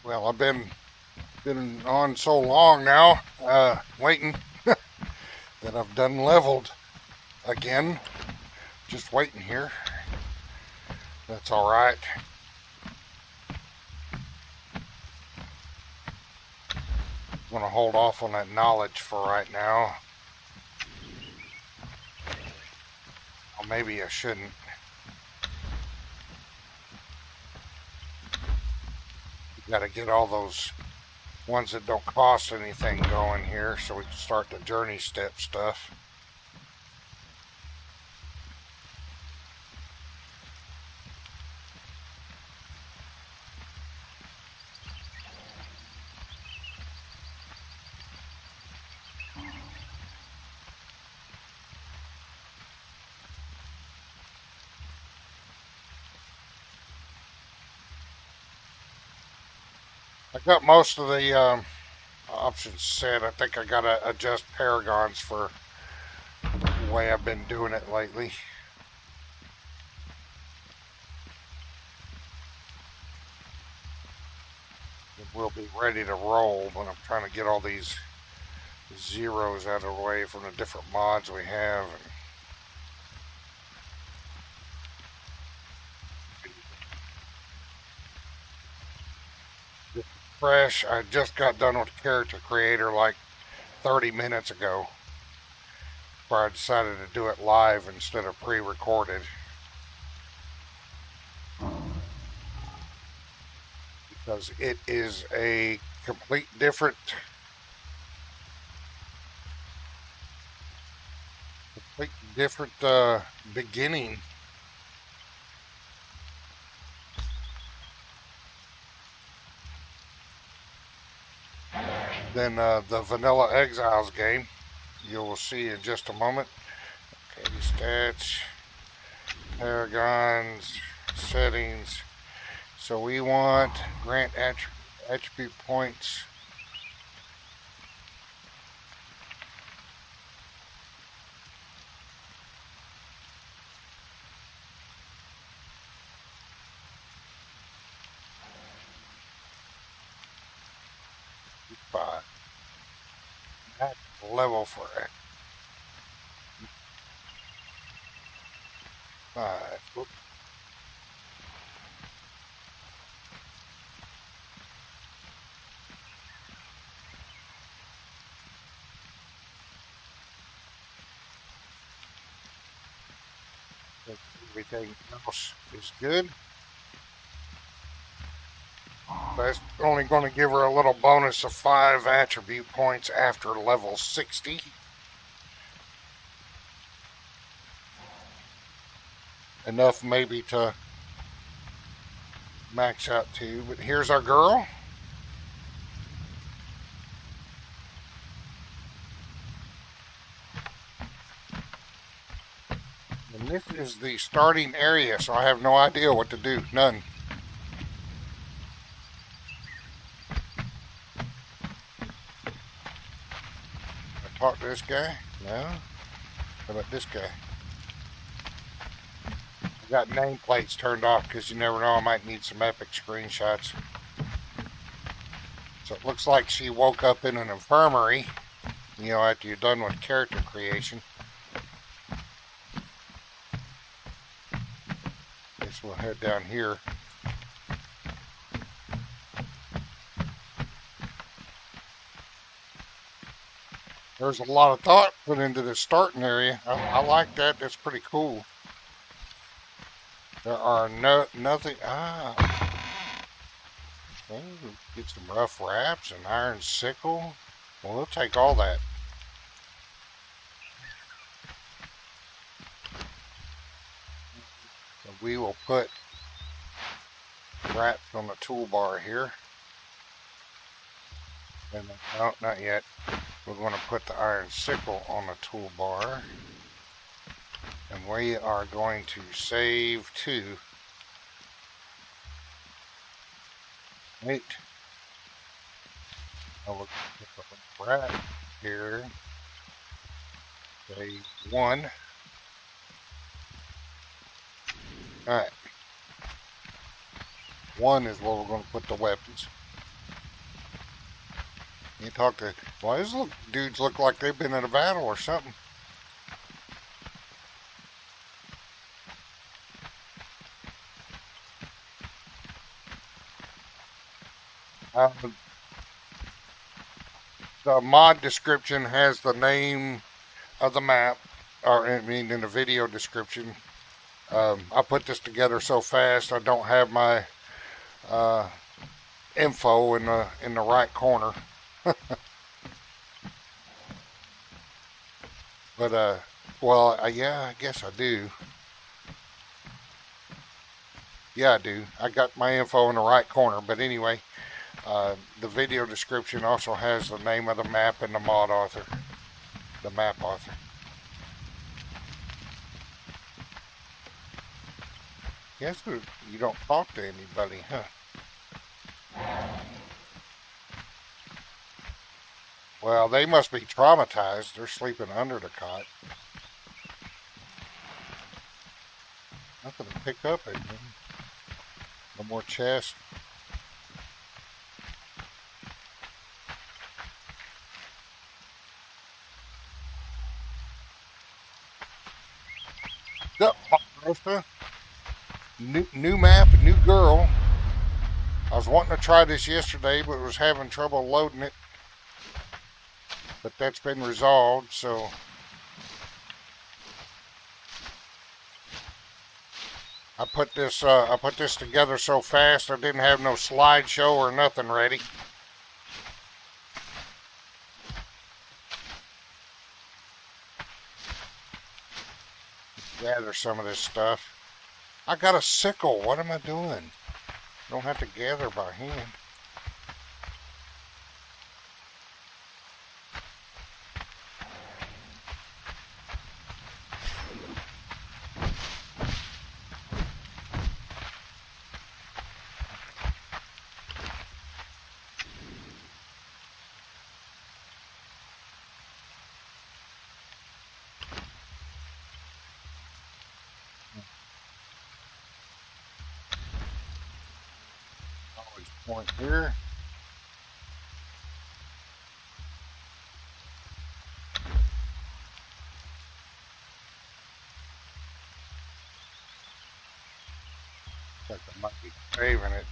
Well, I've been on so long now, waiting that I've done leveled again. Just waiting here. That's all right. I'm gonna hold off on that knowledge for right now. Or maybe I shouldn't. Got to get all those ones that don't cost anything going here so we can start the journey step stuff. I got most of the options set. I think I gotta adjust paragons for the way I've been doing it lately. We'll be ready to roll, but I'm trying to get all these zeros out of the way from the different mods we have. Fresh, I just got done with character creator like 30 minutes ago, where I decided to do it live instead of pre-recorded. Because it is a complete different beginning than the Vanilla Exiles game. You will see in just a moment. Okay, stats, paragons, settings. So we want grant attribute points. Five. That's level for it. 5. Oops. Everything else is good. That's only going to give her a little bonus of 5 attribute points after level 60. Enough maybe to max out to. But here's our girl. And this is the starting area, so I have no idea what to do. None. I talk to this guy? No. How about this guy? I got nameplates turned off because you never know, I might need some epic screenshots. So it looks like she woke up in an infirmary, you know, after you're done with character creation. Guess we'll head down here. There's a lot of thought put into this starting area. I like that. That's pretty cool. There are nothing. Get some rough wraps, an iron sickle. Well, we'll take all that. So we will put wraps on the toolbar here. And no, not yet. We're going to put the iron sickle on the toolbar. And we are going to save to 8. I'll look at the wrap here. Save 1. Alright. 1 is where we're going to put the weapons. You talk to, well, these dudes look like they've been in a battle or something. Uh, the mod description has the name of the map, or I mean in the video description. I put this together so fast I don't have my info in the right corner. But well, yeah, I guess I do. Yeah, I do. I got my info in the right corner. But anyway, the video description also has the name of the map and the mod author, the map author. Guess you don't talk to anybody, huh? Well, they must be traumatized. They're sleeping under the cot. Nothing to pick up at them. No more chest. Up, Rosa. New map, new girl. I was wanting to try this yesterday, but was having trouble loading it. But that's been resolved, so I put this together so fast I didn't have no slideshow or nothing ready. Gather some of this stuff. I got a sickle. What am I doing? Don't have to gather by hand. Always point here. Looks like I might be saving it.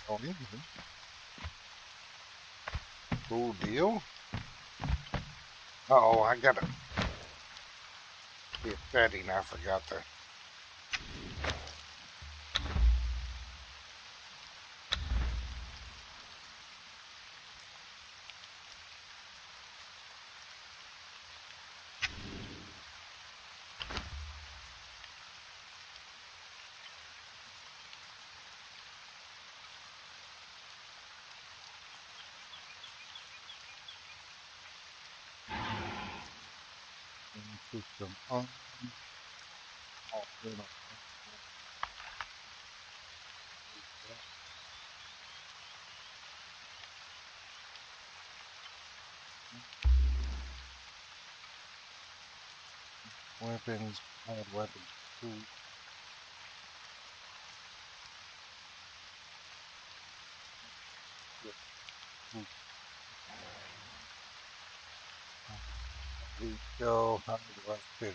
Oh, cool deal. Uh-oh, I gotta be a setting. I forgot to. System on. Weapons, add weapons, tools. We go, how do I fit in?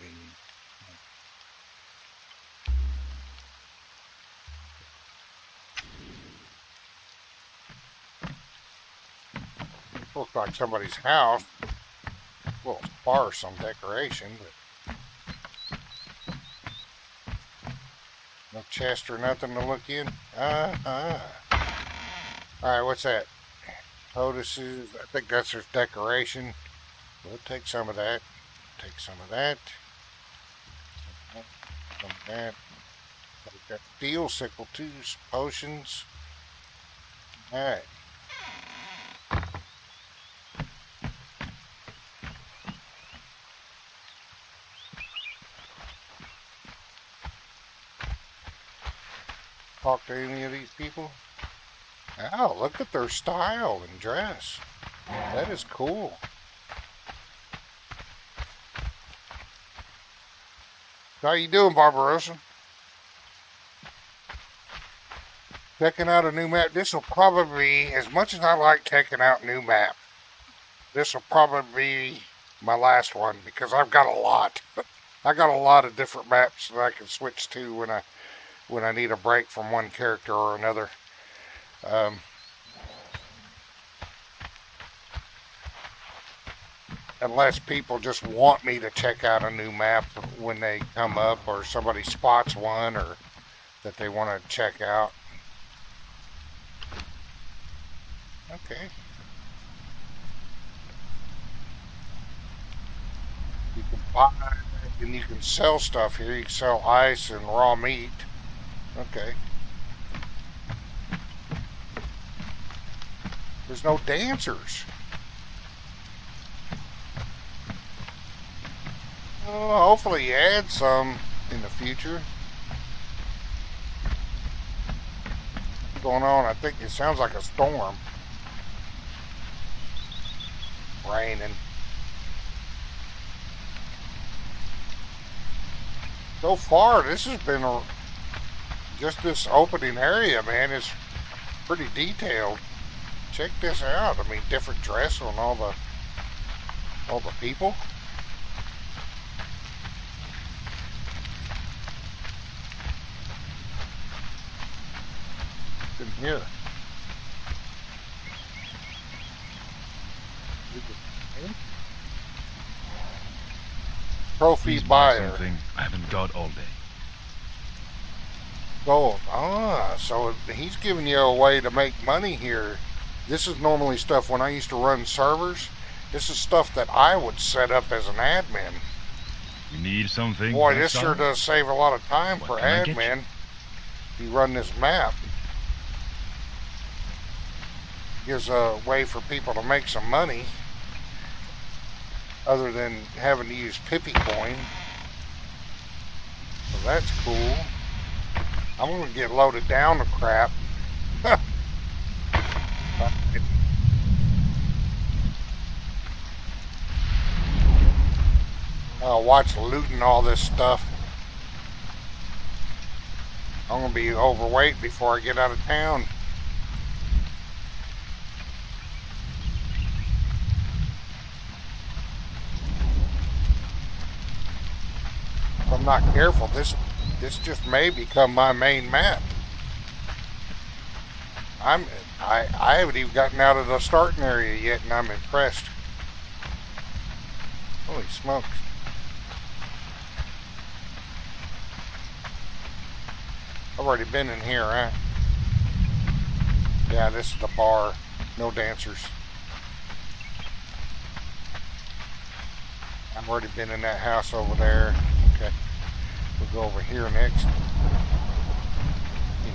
Looks like somebody's house. A little sparse on decoration, but no chest or nothing to look in. Alright, what's that? Potuses, I think that's just decoration. We'll take some of that. Take some of that. Some of that. We've got steel sickle too, potions. Alright. Talk to any of these people? Oh, look at their style and dress. That is cool. How you doing, Barbarossa? Checking out a new map. This will probably be, as much as I like checking out new map, this will probably be my last one because I've got a lot. I got a lot of different maps that I can switch to when I need a break from one character or another. Unless people just want me to check out a new map when they come up, or somebody spots one or that they want to check out. Okay. You can buy and you can sell stuff here. You can sell ice and raw meat. Okay. There's no dancers. Hopefully you add some in the future. What's going on? I think it sounds like a storm. Raining. So far, this has been just this opening area, man, is pretty detailed. Check this out. I mean, different dress on all the people. In here. Trophy buyer. Something I haven't got all day. Gold. So he's giving you a way to make money here. This is normally stuff when I used to run servers. This is stuff that I would set up as an admin. You need something? Boy, this sure does save a lot of time for admin. If you run this map. Gives a way for people to make some money other than having to use Pippi coin. So that's cool. I'm going to get loaded down to crap. I'll watch looting all this stuff. I'm going to be overweight before I get out of town. If I'm not careful, this just may become my main map. I haven't even gotten out of the starting area yet, and I'm impressed. Holy smokes. I've already been in here, huh? Yeah, this is the bar. No dancers. I've already been in that house over there. Okay. We'll go over here next. Can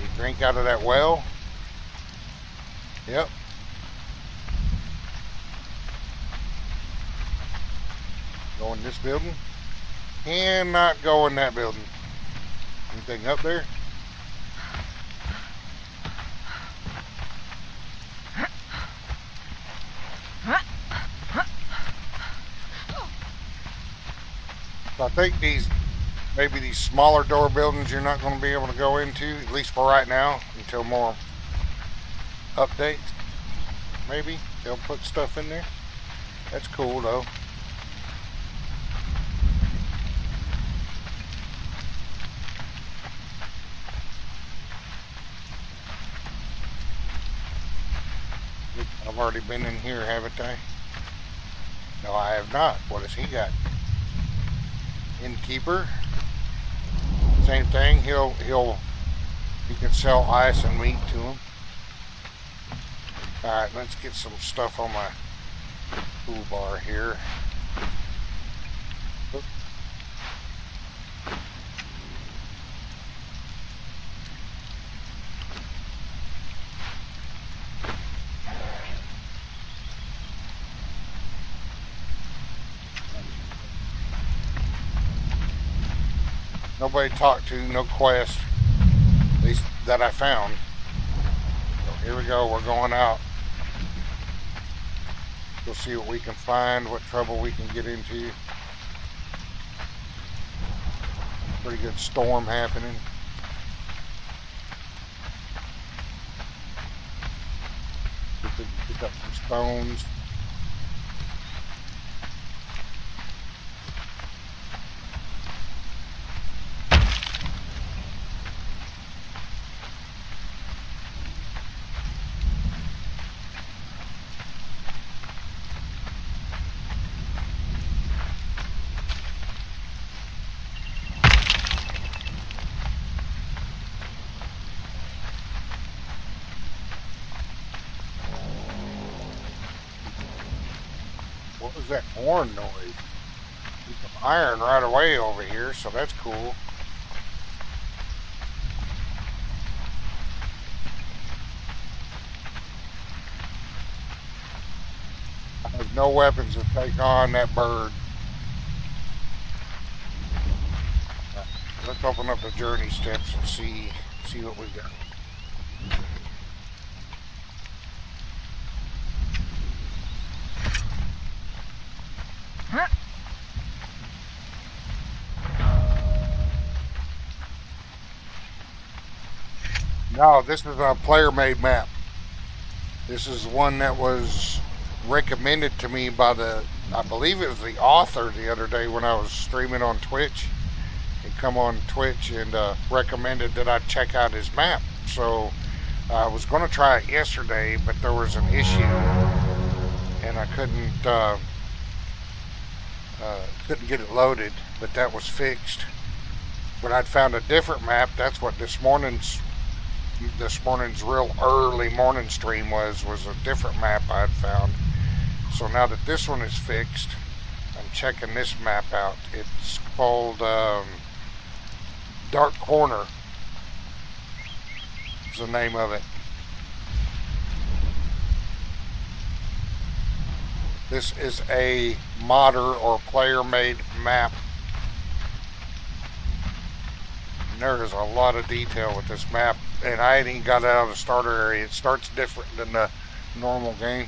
you drink out of that well? Yep. Go in this building. Cannot go in that building. Anything up there? So I think maybe these smaller door buildings you're not going to be able to go into, at least for right now, until more updates. Maybe they'll put stuff in there. That's cool though. I've already been in here, haven't I? No, I have not. What has he got? Innkeeper. Same thing. You can sell ice and meat to him. All right, let's get some stuff on my toolbar here. Nobody talked to, no quest, at least that I found. So here we go. We're going out. We'll see what we can find, what trouble we can get into. Pretty good storm happening. We can pick up some stones. What was that horn noise? There's some iron right away over here, so that's cool. I have no weapons to take on that bird. Let's open up the journey steps and see what we got. No, this is a player-made map. This is one that was recommended to me by I believe it was the author the other day when I was streaming on Twitch. He come on Twitch and recommended that I check out his map. So I was going to try it yesterday, but there was an issue and I couldn't get it loaded, but that was fixed. But I'd found a different map. That's what this morning's real early morning stream was a different map I had found. So now that this one is fixed, I'm checking this map out. It's called Dark Corner is the name of it. This is a modder or player made map. And there is a lot of detail with this map, and I ain't even got it out of the starter area. It starts different than the normal game.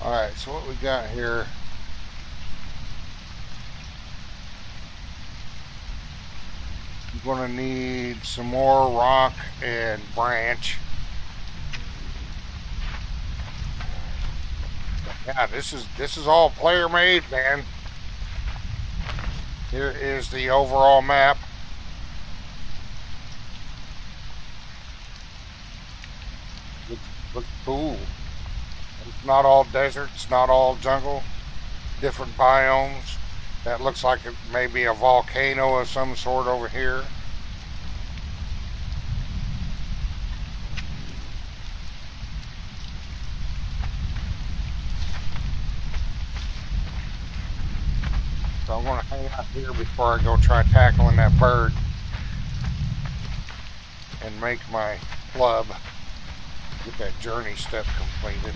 Alright, so what we got here? You're gonna need some more rock and branch. Yeah, this is all player made, man. Here is the overall map. Looks cool. It's not all desert, it's not all jungle. Different biomes. That looks like it may be a volcano of some sort over here. So I'm going to hang out here before I go try tackling that bird and make my club. Get that journey step completed.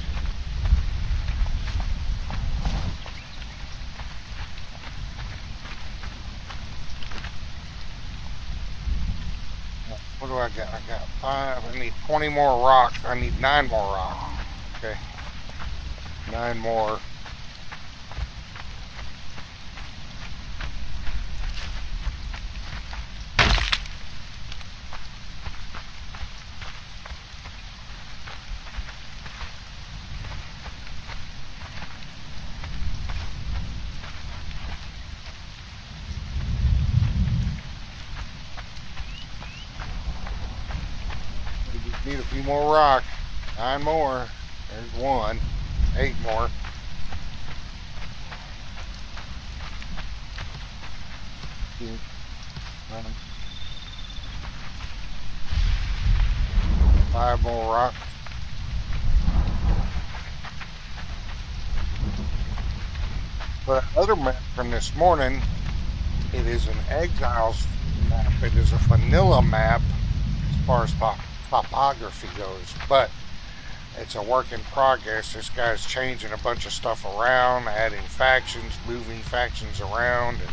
What do I got? I got 5. I need 20 more rocks. I need 9 more rocks. Okay. 9 more. Need a few more rock. 9 more. There's 1. 8 more. Five more rock. But other map from this morning, it is an Exiles map. It is a vanilla map as far as topography goes, but it's a work in progress. This guy's changing a bunch of stuff around, adding factions, moving factions around, and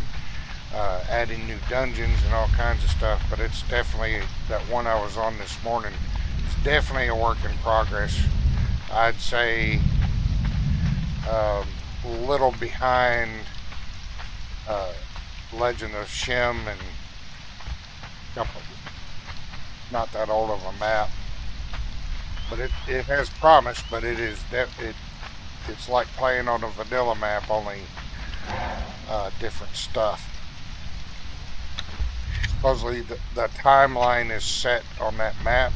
adding new dungeons and all kinds of stuff, but it's definitely, that one I was on this morning, it's definitely a work in progress. I'd say a little behind Legend of Shem, and not that old of a map, but it has promise, but it's like playing on a vanilla map, only different stuff. Supposedly the timeline is set on that map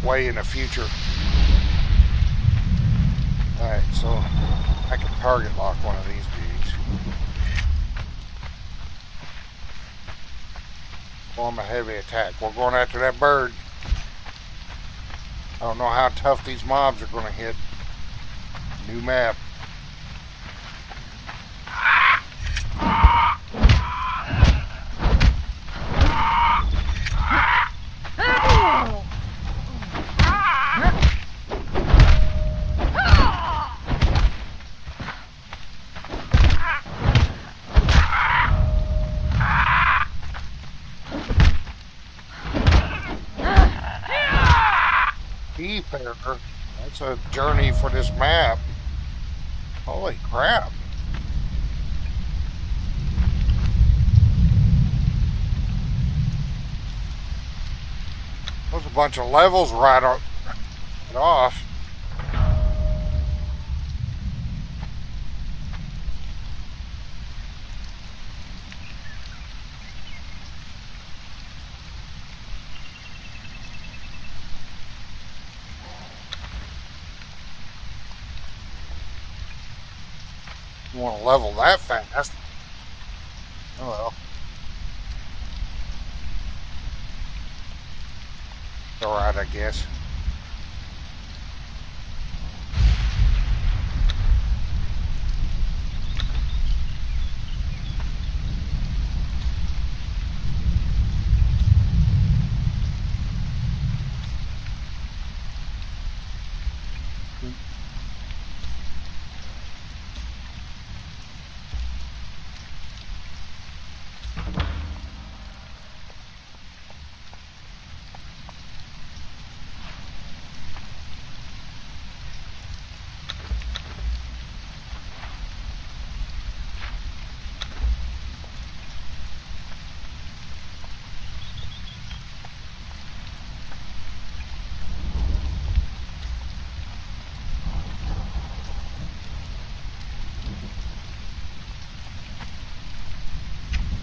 way in the future. Alright, so I can target lock one of these dudes. Form a heavy attack. We're going after that bird. I don't know how tough these mobs are going to hit. New map. Seafarer. That's a journey for this map. Holy crap. There's a bunch of levels right off. You want to level that fast? Oh well. Alright, I guess.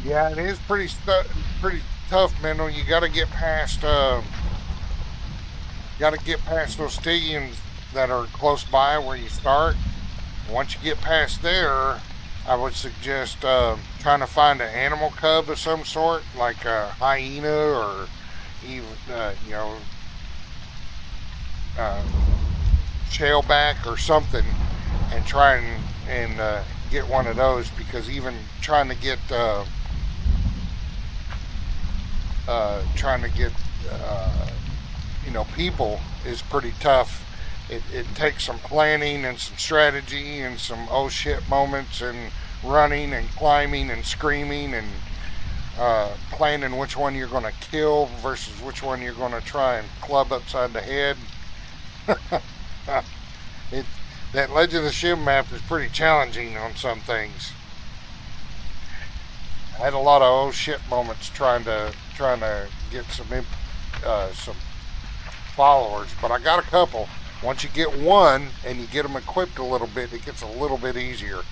Yeah, it is pretty tough, Mendel. You got to get past those Stygians that are close by where you start. Once you get past there, I would suggest trying to find an animal cub of some sort, like a hyena or even shellback or something, and try and get one of those, because even trying to get people is pretty tough. It takes some planning and some strategy and some oh shit moments, and running and climbing and screaming and planning which one you're going to kill versus which one you're going to try and club upside the head. That Legend of the Shem map is pretty challenging on some things. I had a lot of oh shit moments trying to get some followers, but I got a couple. Once you get one and you get them equipped a little bit, it gets a little bit easier.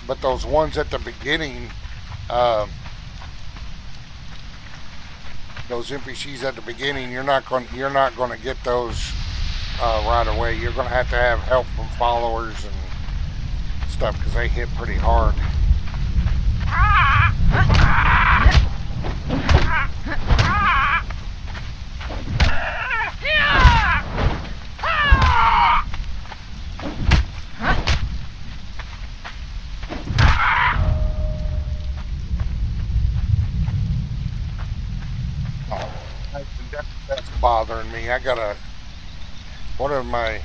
But those ones at the beginning, those NPCs at the beginning, you're not going to get those right away. You're going to have help from followers and stuff, because they hit pretty hard. That's bothering me. I gotta, one of my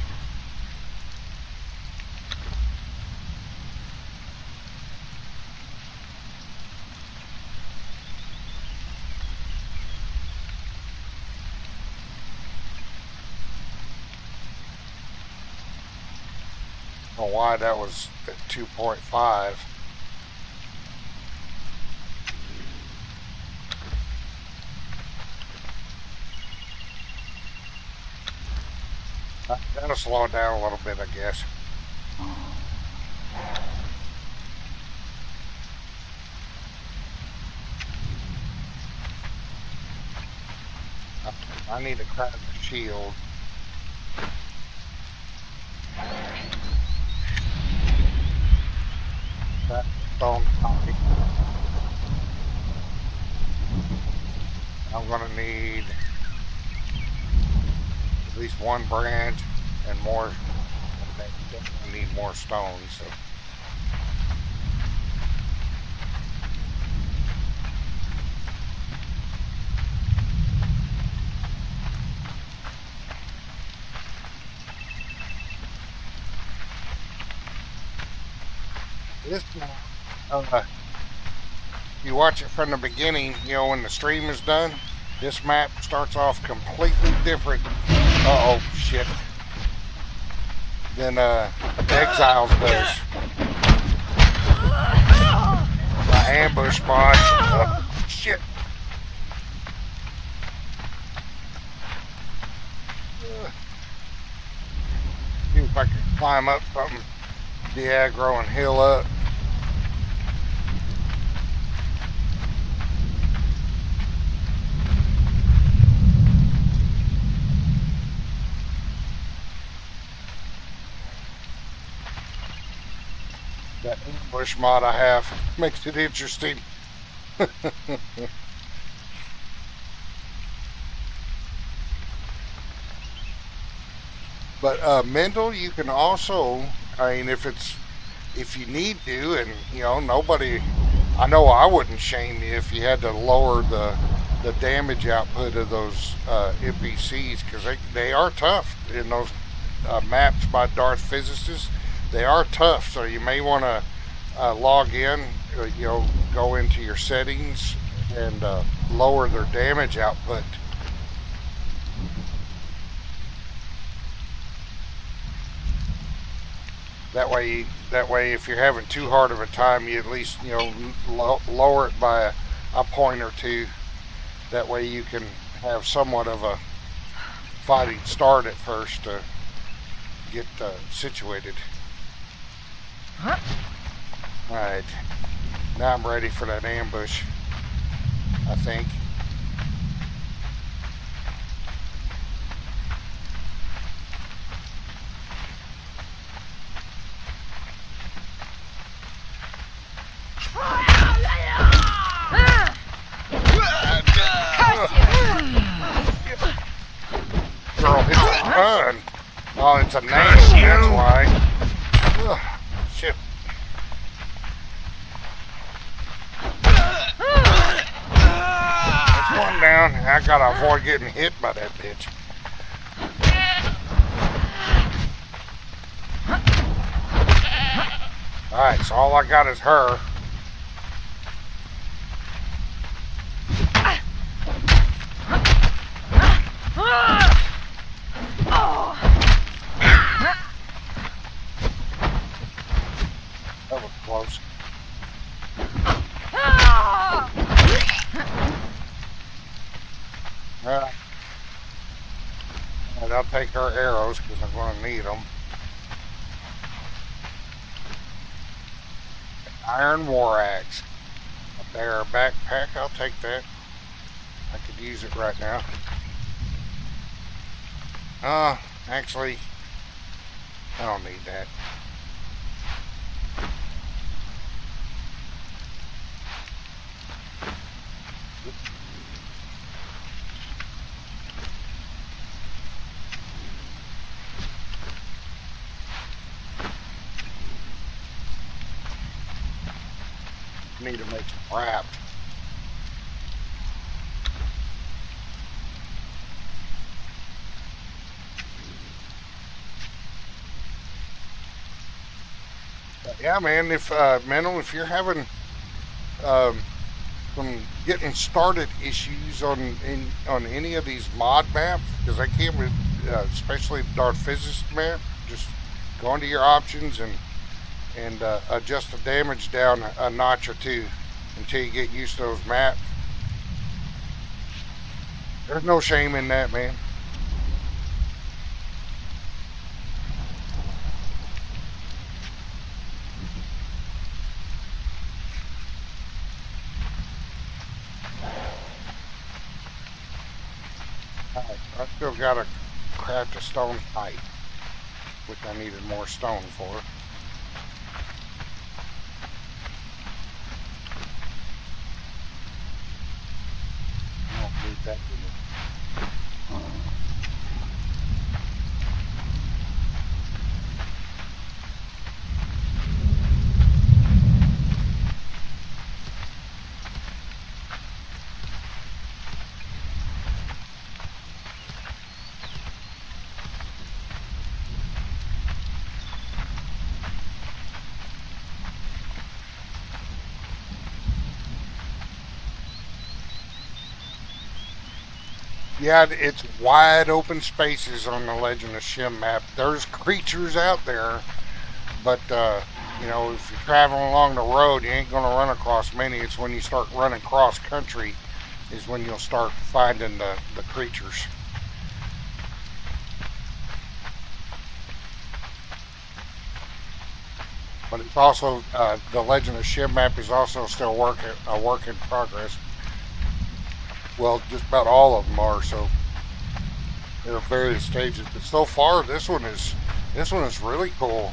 know why that was at 2.5. That'll slow it down a little bit, I guess. I need to craft a shield. That's stone copy. I'm gonna need at least one branch and more. I definitely need more stones. So. This you watch it from the beginning, you know, when the stream is done, this map starts off completely different. Uh-oh, shit. Than Exiles does. My ambush mod. Shit. See if I can climb up something. De-aggro and heal up. That ambush mod I have makes it interesting. But Mendel, you can also, I mean, if you need to, and you know, nobody, I know I wouldn't shame you if you had to lower the damage output of those NPCs, because they are tough in those maps by Darth Physicists. They are tough, so you may want to log in, you know, go into your settings and lower their damage output. That way, if you're having too hard of a time, you at least, you know, lower it by a point or two. That way you can have somewhat of a fighting start at first to get situated. Alright, now I'm ready for that ambush, I think. Girl, hit the run. Oh, it's a name, that's why. Ugh, shit. There's one down. I gotta avoid getting hit by that bitch. Alright, so all I got is her. That was close. Alright, I'll take her arrows because I'm going to need them. Iron war axe. Up there, a backpack. I'll take that. I could use it right now. Actually, I don't need that. Need to make some wrap. Yeah, man. If Mental, if you're having some getting started issues on any of these mod maps, because I can't, especially the Darth Physicist map, just go into your options and adjust the damage down a notch or two until you get used to those maps. There's no shame in that, man. Alright, I still gotta craft a stone pipe, which I needed more stone for. I don't need that in it. Yeah, it's wide open spaces on the Legend of Shem map. There's creatures out there, but you know, if you're traveling along the road, you ain't gonna run across many. It's when you start running cross country is when you'll start finding the creatures. But it's also the Legend of Shem map is also still a work in progress. Well, just about all of them are, so there are various stages. But so far, this one is really cool,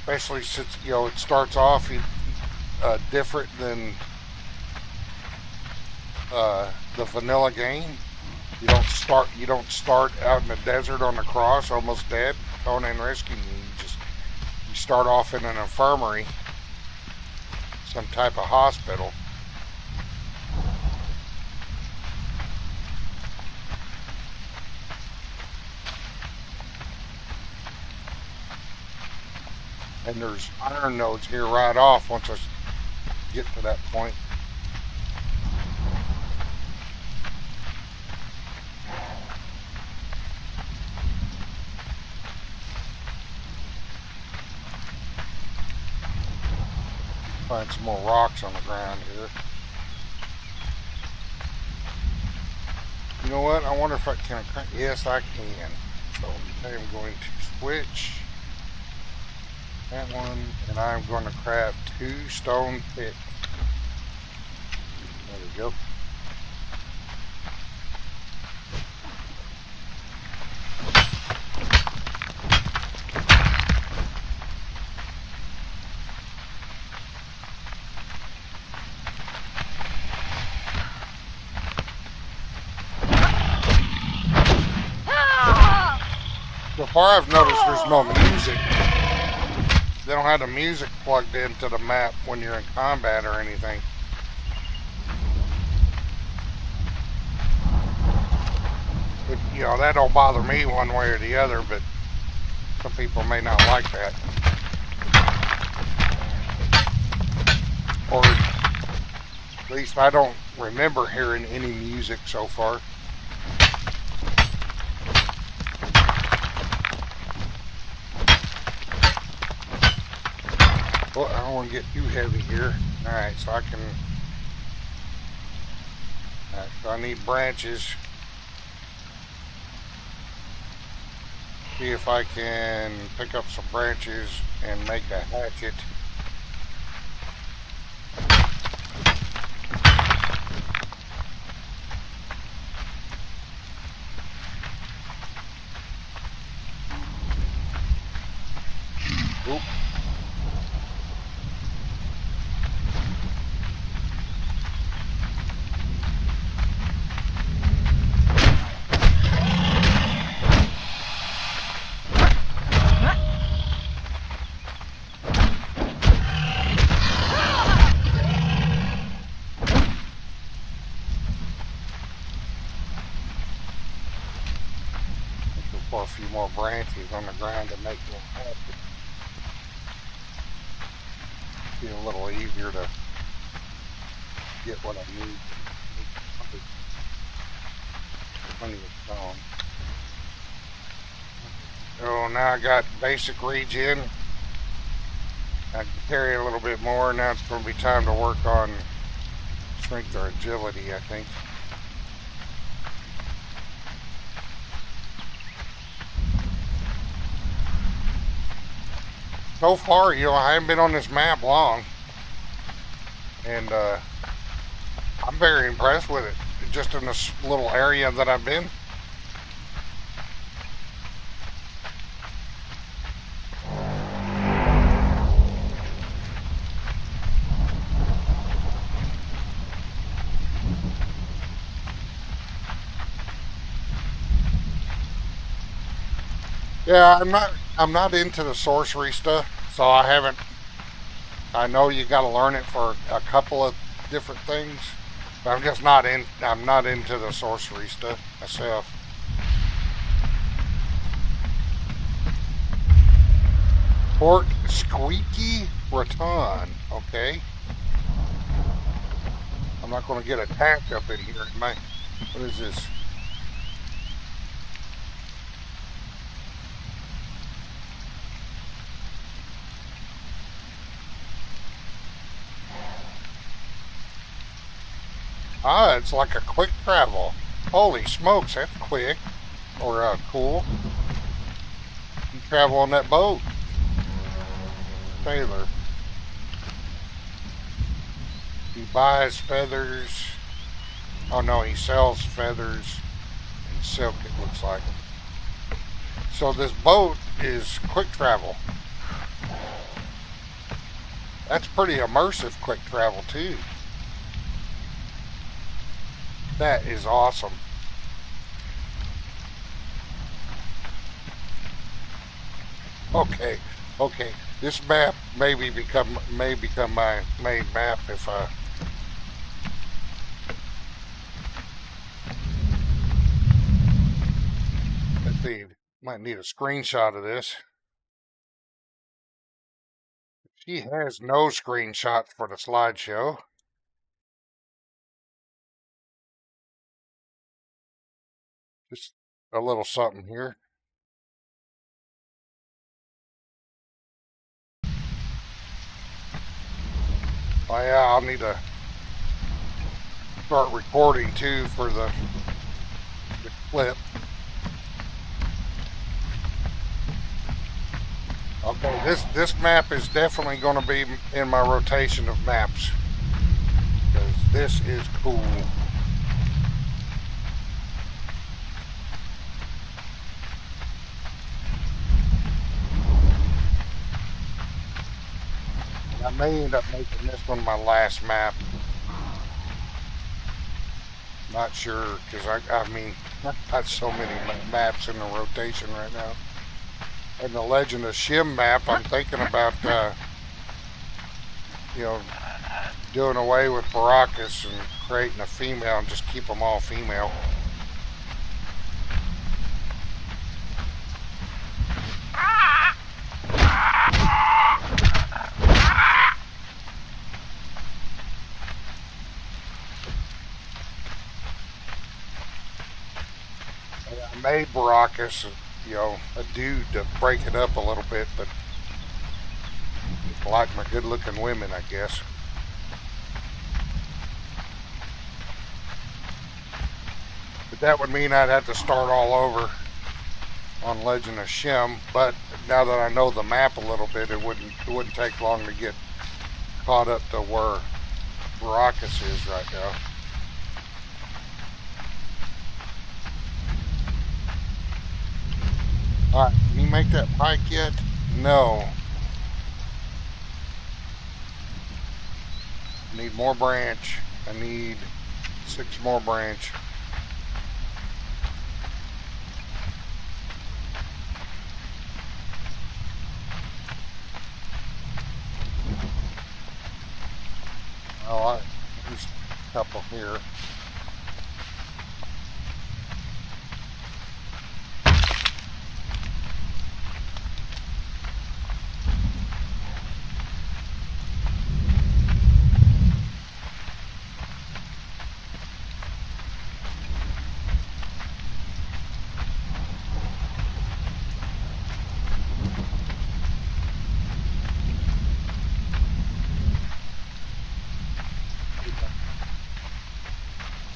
especially since it starts off different than the vanilla game. You don't start out in the desert on the cross, almost dead. Conan rescuing you. You start off in an infirmary, some type of hospital. And there's iron nodes here right off once I get to that point. Find some more rocks on the ground here. You know what? I wonder if I can. Yes, I can. So I am going to switch that one, and I'm going to craft 2 stone picks. There we go. So far I've noticed there's no music. They don't have the music plugged into the map when you're in combat or anything. But, that don't bother me one way or the other, but some people may not like that. Or at least I don't remember hearing any music so far. Well, I don't want to get too heavy here. Alright, so I can... Alright, so I need branches. See if I can pick up some branches and make a hatchet. Oop. For a few more branches on the ground to make them happy. Be a little easier to get what I need. Plenty of stone. Oh now I got basic regen. I can carry a little bit more. Now it's going to be time to work on strength or agility, I think. So far, I haven't been on this map long, and I'm very impressed with it, just in this little area that I've been. Yeah, I'm not into the sorcery stuff, so I know you got to learn it for a couple of different things, but I'm not into the sorcery stuff myself. Fort Squeaky Raton, okay. I'm not going to get attacked up in here. What is this? Ah, it's like a quick travel. Holy smokes, that's quick. Or cool. You travel on that boat. Taylor. He buys feathers. Oh no, he sells feathers and silk, it looks like. So this boat is quick travel. That's pretty immersive quick travel too. That is awesome. Okay. This map may become my main map if I. Let's see. Might need a screenshot of this. She has no screenshots for the slideshow. Just a little something here. Oh yeah, I'll need to start recording too for the clip. Okay, this map is definitely going to be in my rotation of maps because this is cool. I may end up making this one my last map. Not sure, because I mean, I've got so many maps in the rotation right now. And the Legend of Shim map, I'm thinking about, doing away with Baracus and creating a female and just keep them all female. I made Baracus, a dude to break it up a little bit, but I like my good-looking women, I guess. But that would mean I'd have to start all over on Legend of Shim. But now that I know the map a little bit, it wouldn't take long to get caught up to where Baracus is right now. Alright, can you make that pike yet? No. I need more branch. I need 6 more branch. Alright, there's a couple here.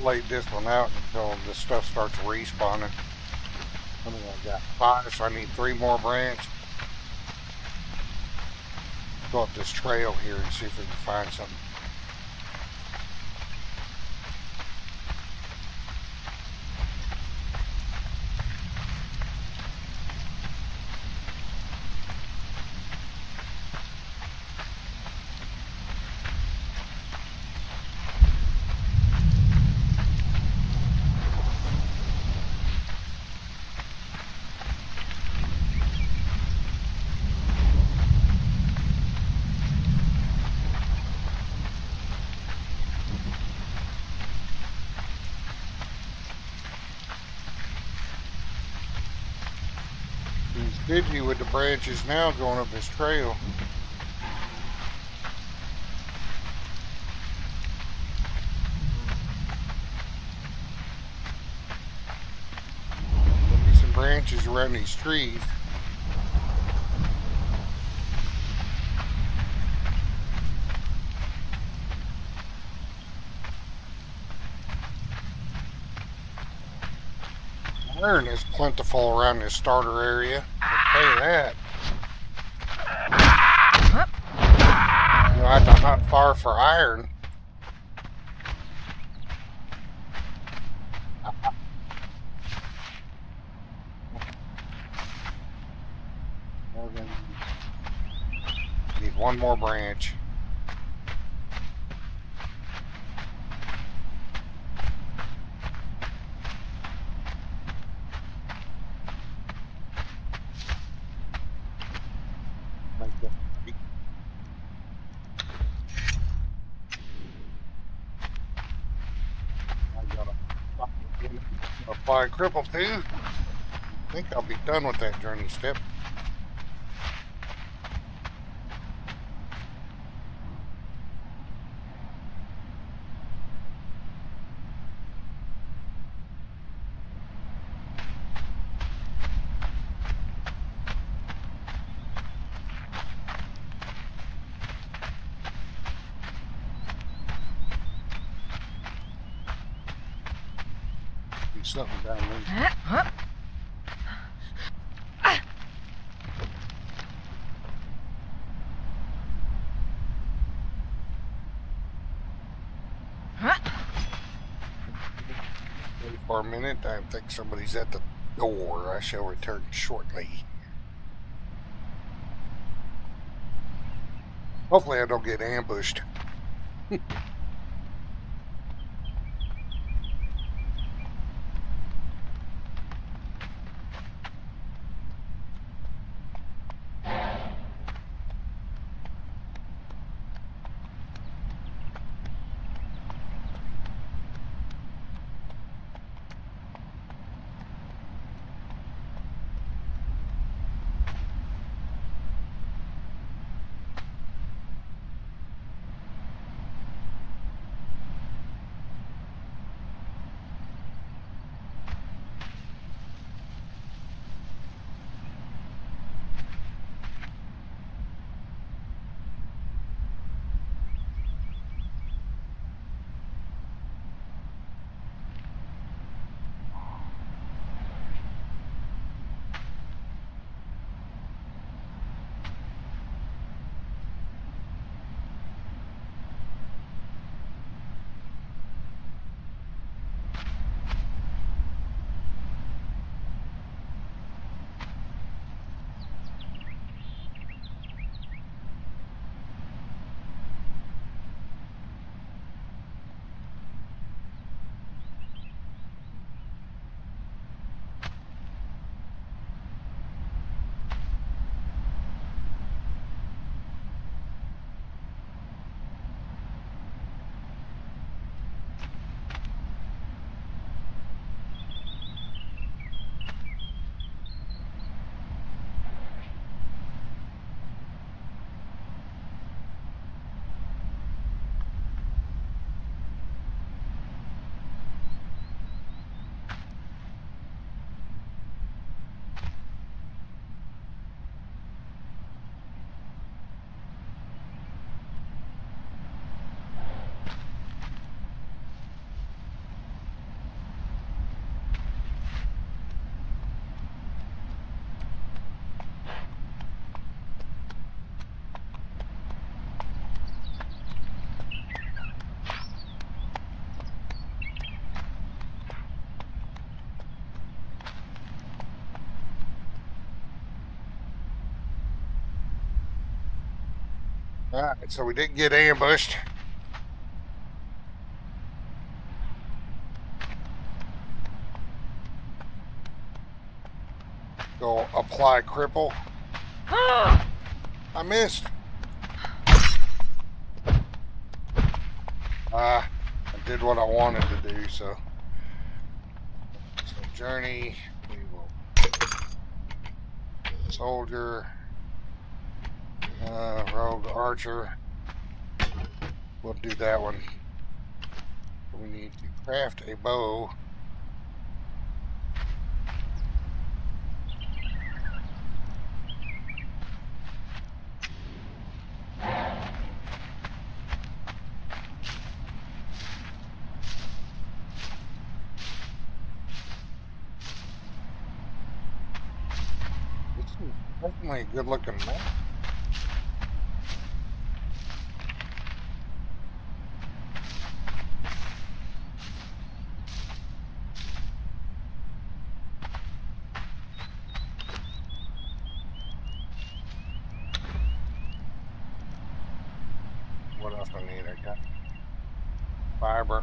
laid this one out until this stuff starts respawning. I mean, I got 5, so I need 3 more branches. Go up this trail here and see if we can find something. He's busy with the branches now going up this trail. There'll be some branches around these trees. Iron is plentiful around this starter area. I'll tell you that. You know, I'm not far for iron. Need 1 more branch. Apply cripple too. I think I'll be done with that journey step. Something down there. Wait for a minute. I think somebody's at the door. I shall return shortly. Hopefully I don't get ambushed. Alright, so we didn't get ambushed. Go apply cripple. I missed. I did what I wanted to do, so journey, we will soldier, rogue archer. We'll do that one. We need to craft a bow. Definitely a good looking map. What else I need? I got fiber.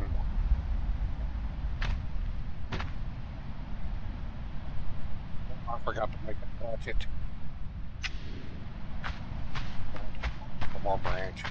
I forgot to make a hatchet. One more branch.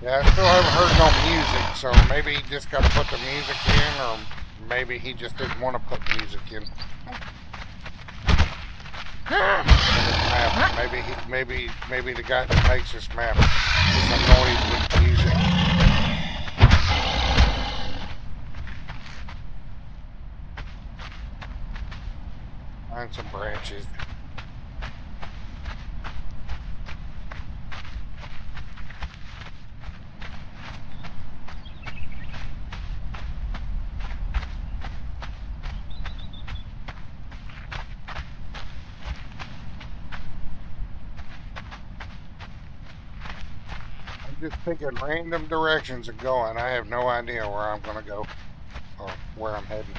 Yeah, I still haven't heard no music, so maybe he just got to put the music in, or maybe he just didn't want to put music in. Maybe the guy that makes this map is annoyed with music. Find some branches. Just picking random directions and going. I have no idea where I'm going to go or where I'm heading.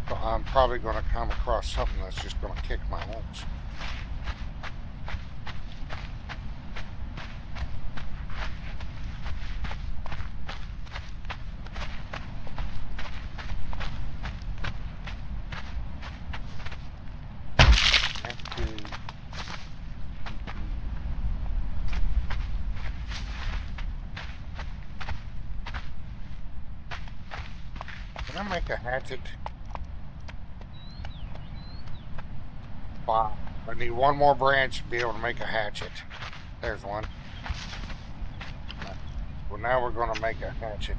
So I'm probably going to come across something that's just going to kick my ass. Can I make a hatchet? 5. I need one more branch to be able to make a hatchet. There's one. Well, now we're going to make a hatchet.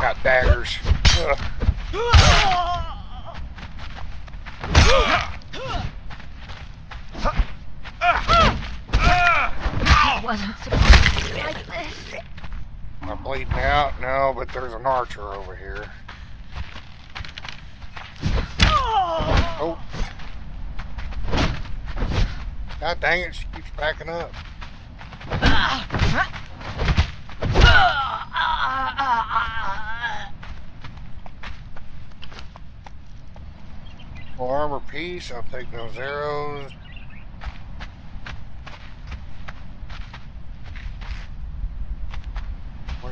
Got daggers. I wasn't supposed to be like this. Am I bleeding out? No, but there's an archer over here. Oh. God dang it, she keeps backing up. Full armor piece, I'll take those arrows.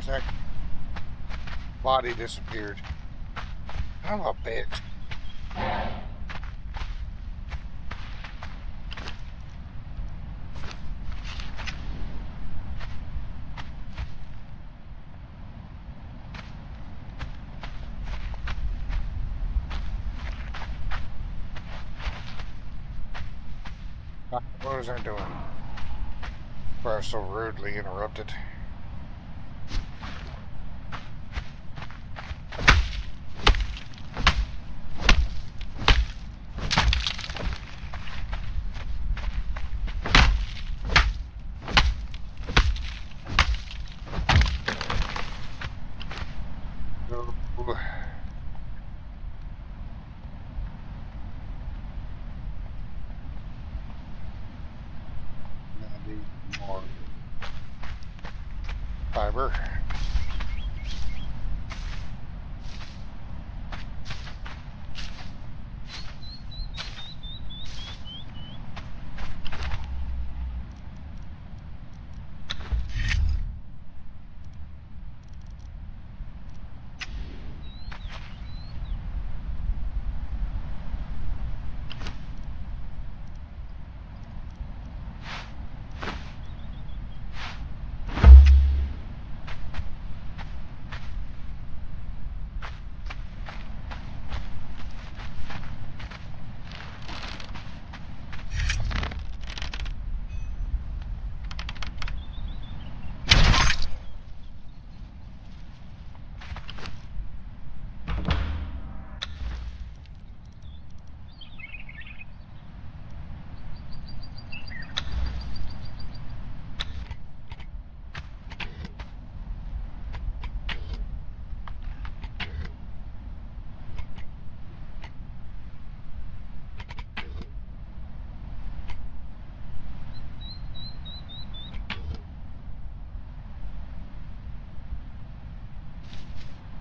Where's that body disappeared? I'm a bitch. What was I doing? Where I was so rudely interrupted. More fiber.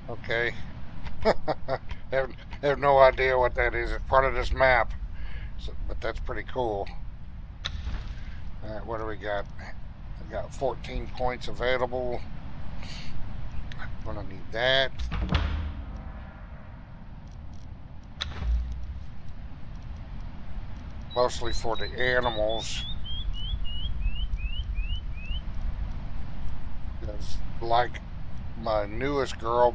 Okay. have no idea what that is. It's part of this map. So, but that's pretty cool. Alright, what do we got? I got 14 points available. I'm gonna need that. Mostly for the animals. Because like my newest girl,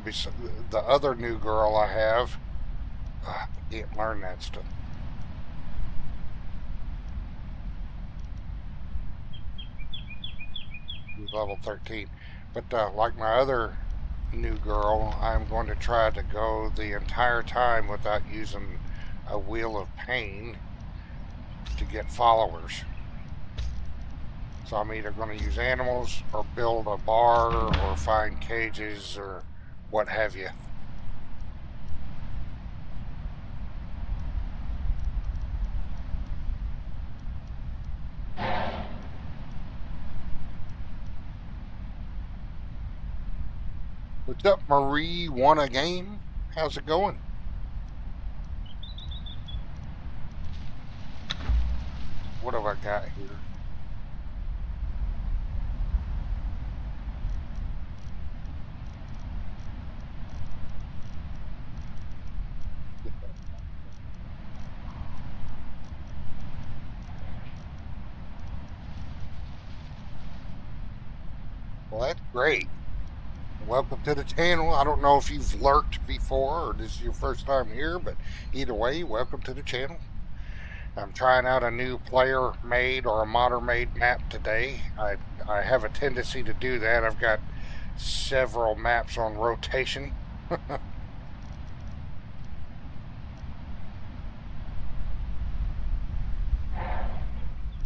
the other new girl I have, I can't learn that stuff. Level 13. But like my other new girl, I'm going to try to go the entire time without using a wheel of pain to get followers. So I'm either going to use animals or build a bar or find cages or what have you. What's up, Marie? Won a game? How's it going? What have I got here? Well, that's great. Welcome to the channel. I don't know if you've lurked before or this is your first time here, but either way, welcome to the channel. I'm trying out a new player made or a modder made map today. I have a tendency to do that. I've got several maps on rotation.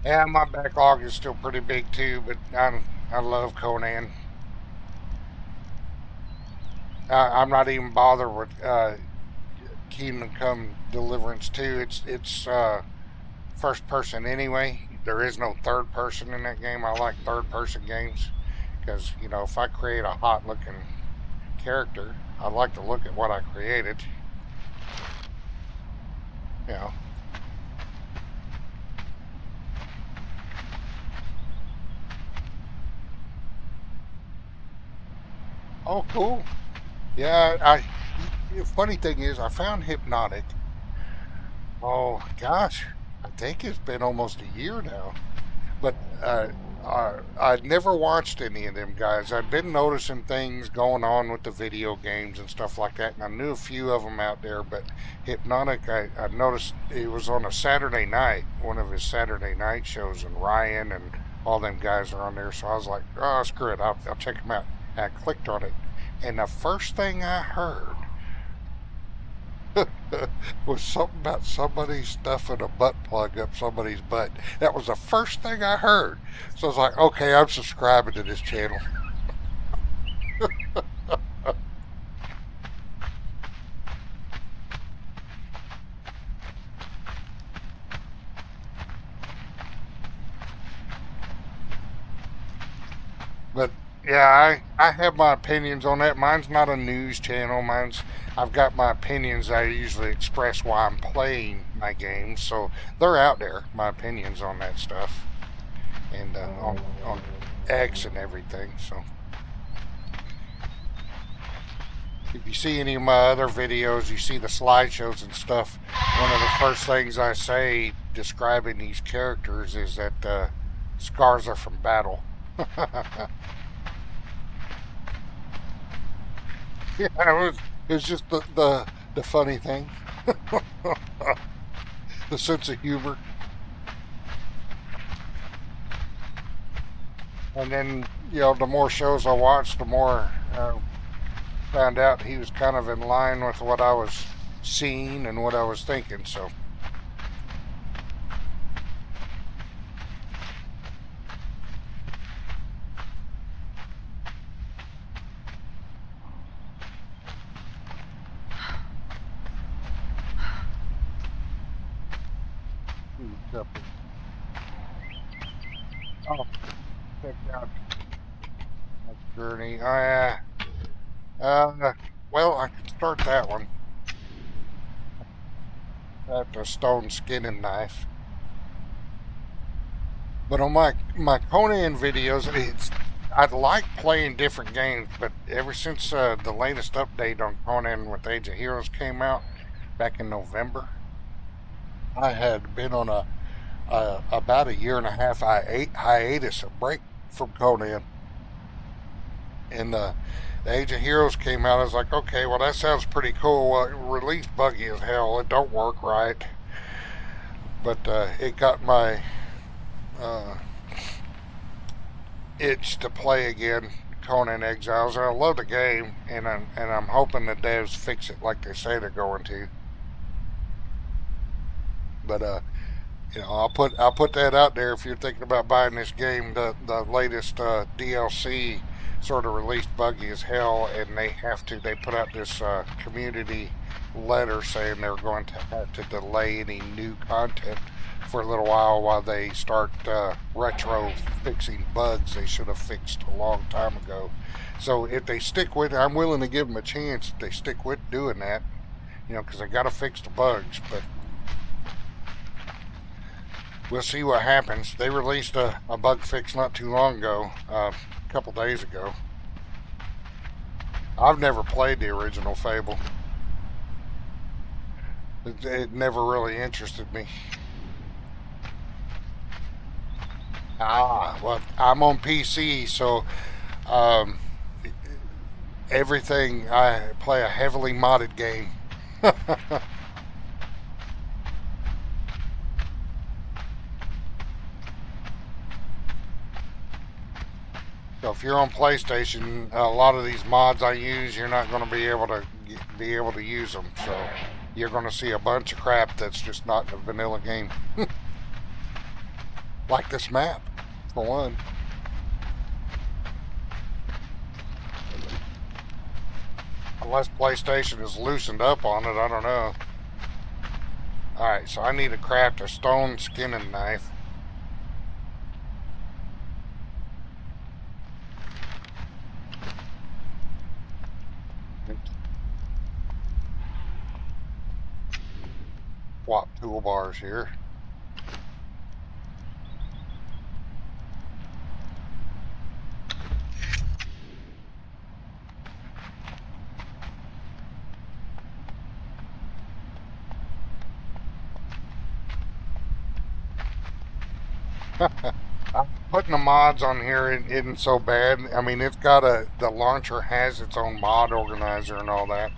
Yeah, my backlog is still pretty big too, but I love Conan. I'm not even bothered with Kingdom Come Deliverance 2. It's first person anyway. There is no third person in that game. I like third person games because, you know, if I create a hot looking character, I like to look at what I created. You know. Oh, cool. Yeah, the funny thing is, I found Hypnotic. Oh gosh, I think it's been almost a year now. But I'd never watched any of them guys. I'd been noticing things going on with the video games and stuff like that, and I knew a few of them out there. But Hypnotic, I noticed it was on a Saturday night, one of his Saturday night shows, and Ryan and all them guys are on there. So I was like, oh, screw it, I'll check them out. And I clicked on it, and the first thing I heard was something about somebody stuffing a butt plug up somebody's butt. That was the first thing I heard. So I was like, okay, I'm subscribing to this channel. But yeah, I have my opinions on that. Mine's not a news channel. I've got my opinions. I usually express why I'm playing my games, so they're out there. My opinions on that stuff, and on X and everything. So if you see any of my other videos, you see the slideshows and stuff. One of the first things I say describing these characters is that scars are from battle. Yeah, it was just the funny thing. The sense of humor. And then, the more shows I watched, the more I found out he was kind of in line with what I was seeing and what I was thinking, so. Oh, check out that journey. Well, I can start that one. That's a stone skinning knife. But on my Conan videos, I'd like playing different games, but ever since the latest update on Conan with Age of Heroes came out back in November, I had been on about a year and a half hiatus, a break from Conan. And the Age of Heroes came out. I was like, okay, well, that sounds pretty cool. Well, it released buggy as hell. It don't work right. But it got my itch to play again, Conan Exiles. And I love the game, and I'm hoping the devs fix it like they say they're going to. But I'll put that out there if you're thinking about buying this game. The latest DLC sort of released buggy as hell, and they put out this community letter saying they're going to have to delay any new content for a little while they start retro fixing bugs they should have fixed a long time ago. So if they stick with it, I'm willing to give them a chance if they stick with doing that, because they got to fix the bugs. But we'll see what happens. They released a bug fix not too long ago, a couple days ago. I've never played the original Fable. It never really interested me. Well, I'm on PC, so everything, I play a heavily modded game. So if you're on PlayStation, a lot of these mods I use, you're not going to be able to use them. So you're going to see a bunch of crap that's just not in a vanilla game. Like this map, for one. Unless PlayStation is loosened up on it, I don't know. Alright, so I need to craft a stone skinning knife. Swap toolbars here. Putting the mods on here isn't so bad. I mean, it's got the launcher has its own mod organizer and all that.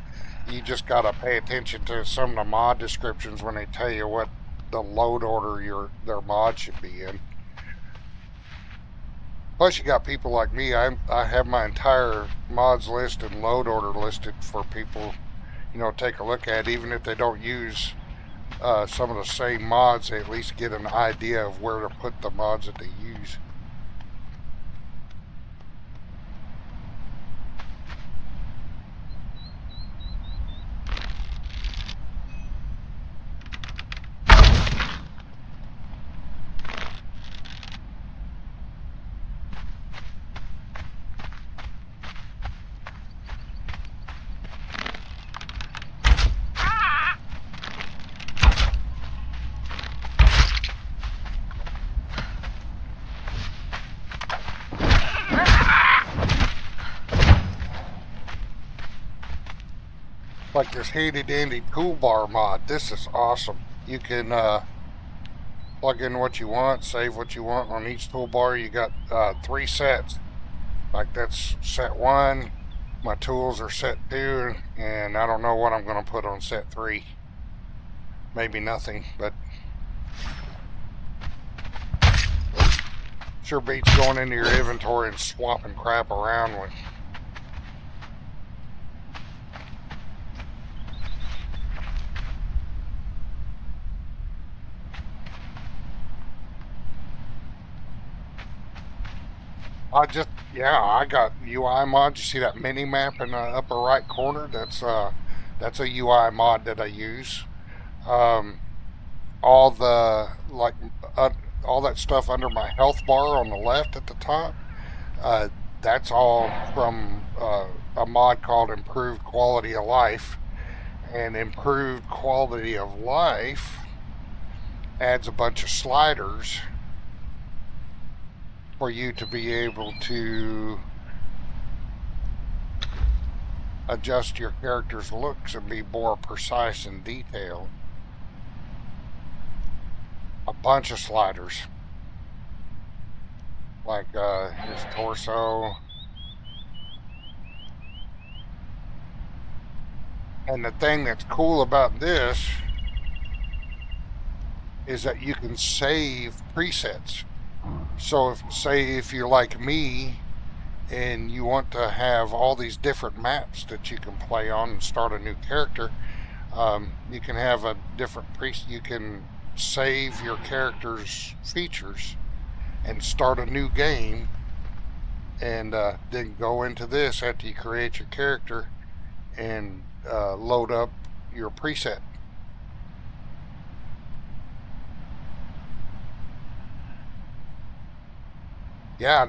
You just gotta pay attention to some of the mod descriptions when they tell you what the load order their mod should be in. Plus, you got people like me. I have my entire mods list and load order listed for people, take a look at. Even if they don't use some of the same mods, they at least get an idea of where to put the mods that they use. Like this handy dandy toolbar mod. This is awesome. You can plug in what you want, save what you want on each toolbar. You got 3 sets. Like that's set 1. My tools are set 2, and I don't know what I'm going to put on set 3. Maybe nothing, but sure beats going into your inventory and swapping crap around with. I got UI mods. You see that mini map in the upper right corner? That's a UI mod that I use. All that stuff under my health bar on the left at the top, that's all from a mod called Improved Quality of Life. And Improved Quality of Life adds a bunch of sliders for you to be able to adjust your character's looks and be more precise and detailed. A bunch of sliders, like his torso. And the thing that's cool about this is that you can save presets. So if you're like me and you want to have all these different maps that you can play on and start a new character, you can have a different you can save your character's features and start a new game, and then go into this after you create your character and load up your preset. Yeah,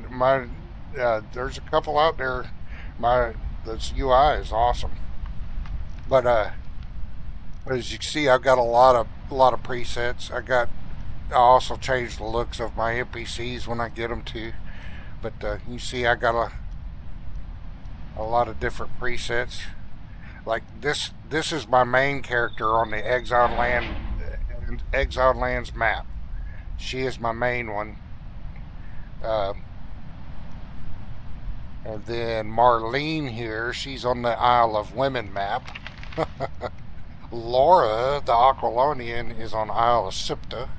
there's a couple out there. This UI is awesome, but as you can see, I've got a lot of presets. I also changed the looks of my NPCs when I get them to, but you see, I got a lot of different presets. Like this is my main character on the Exiled Lands map. She is my main one. And then Marlene here, she's on the Isle of Women map. Laura, the Aquilonian, is on Isle of Sipta.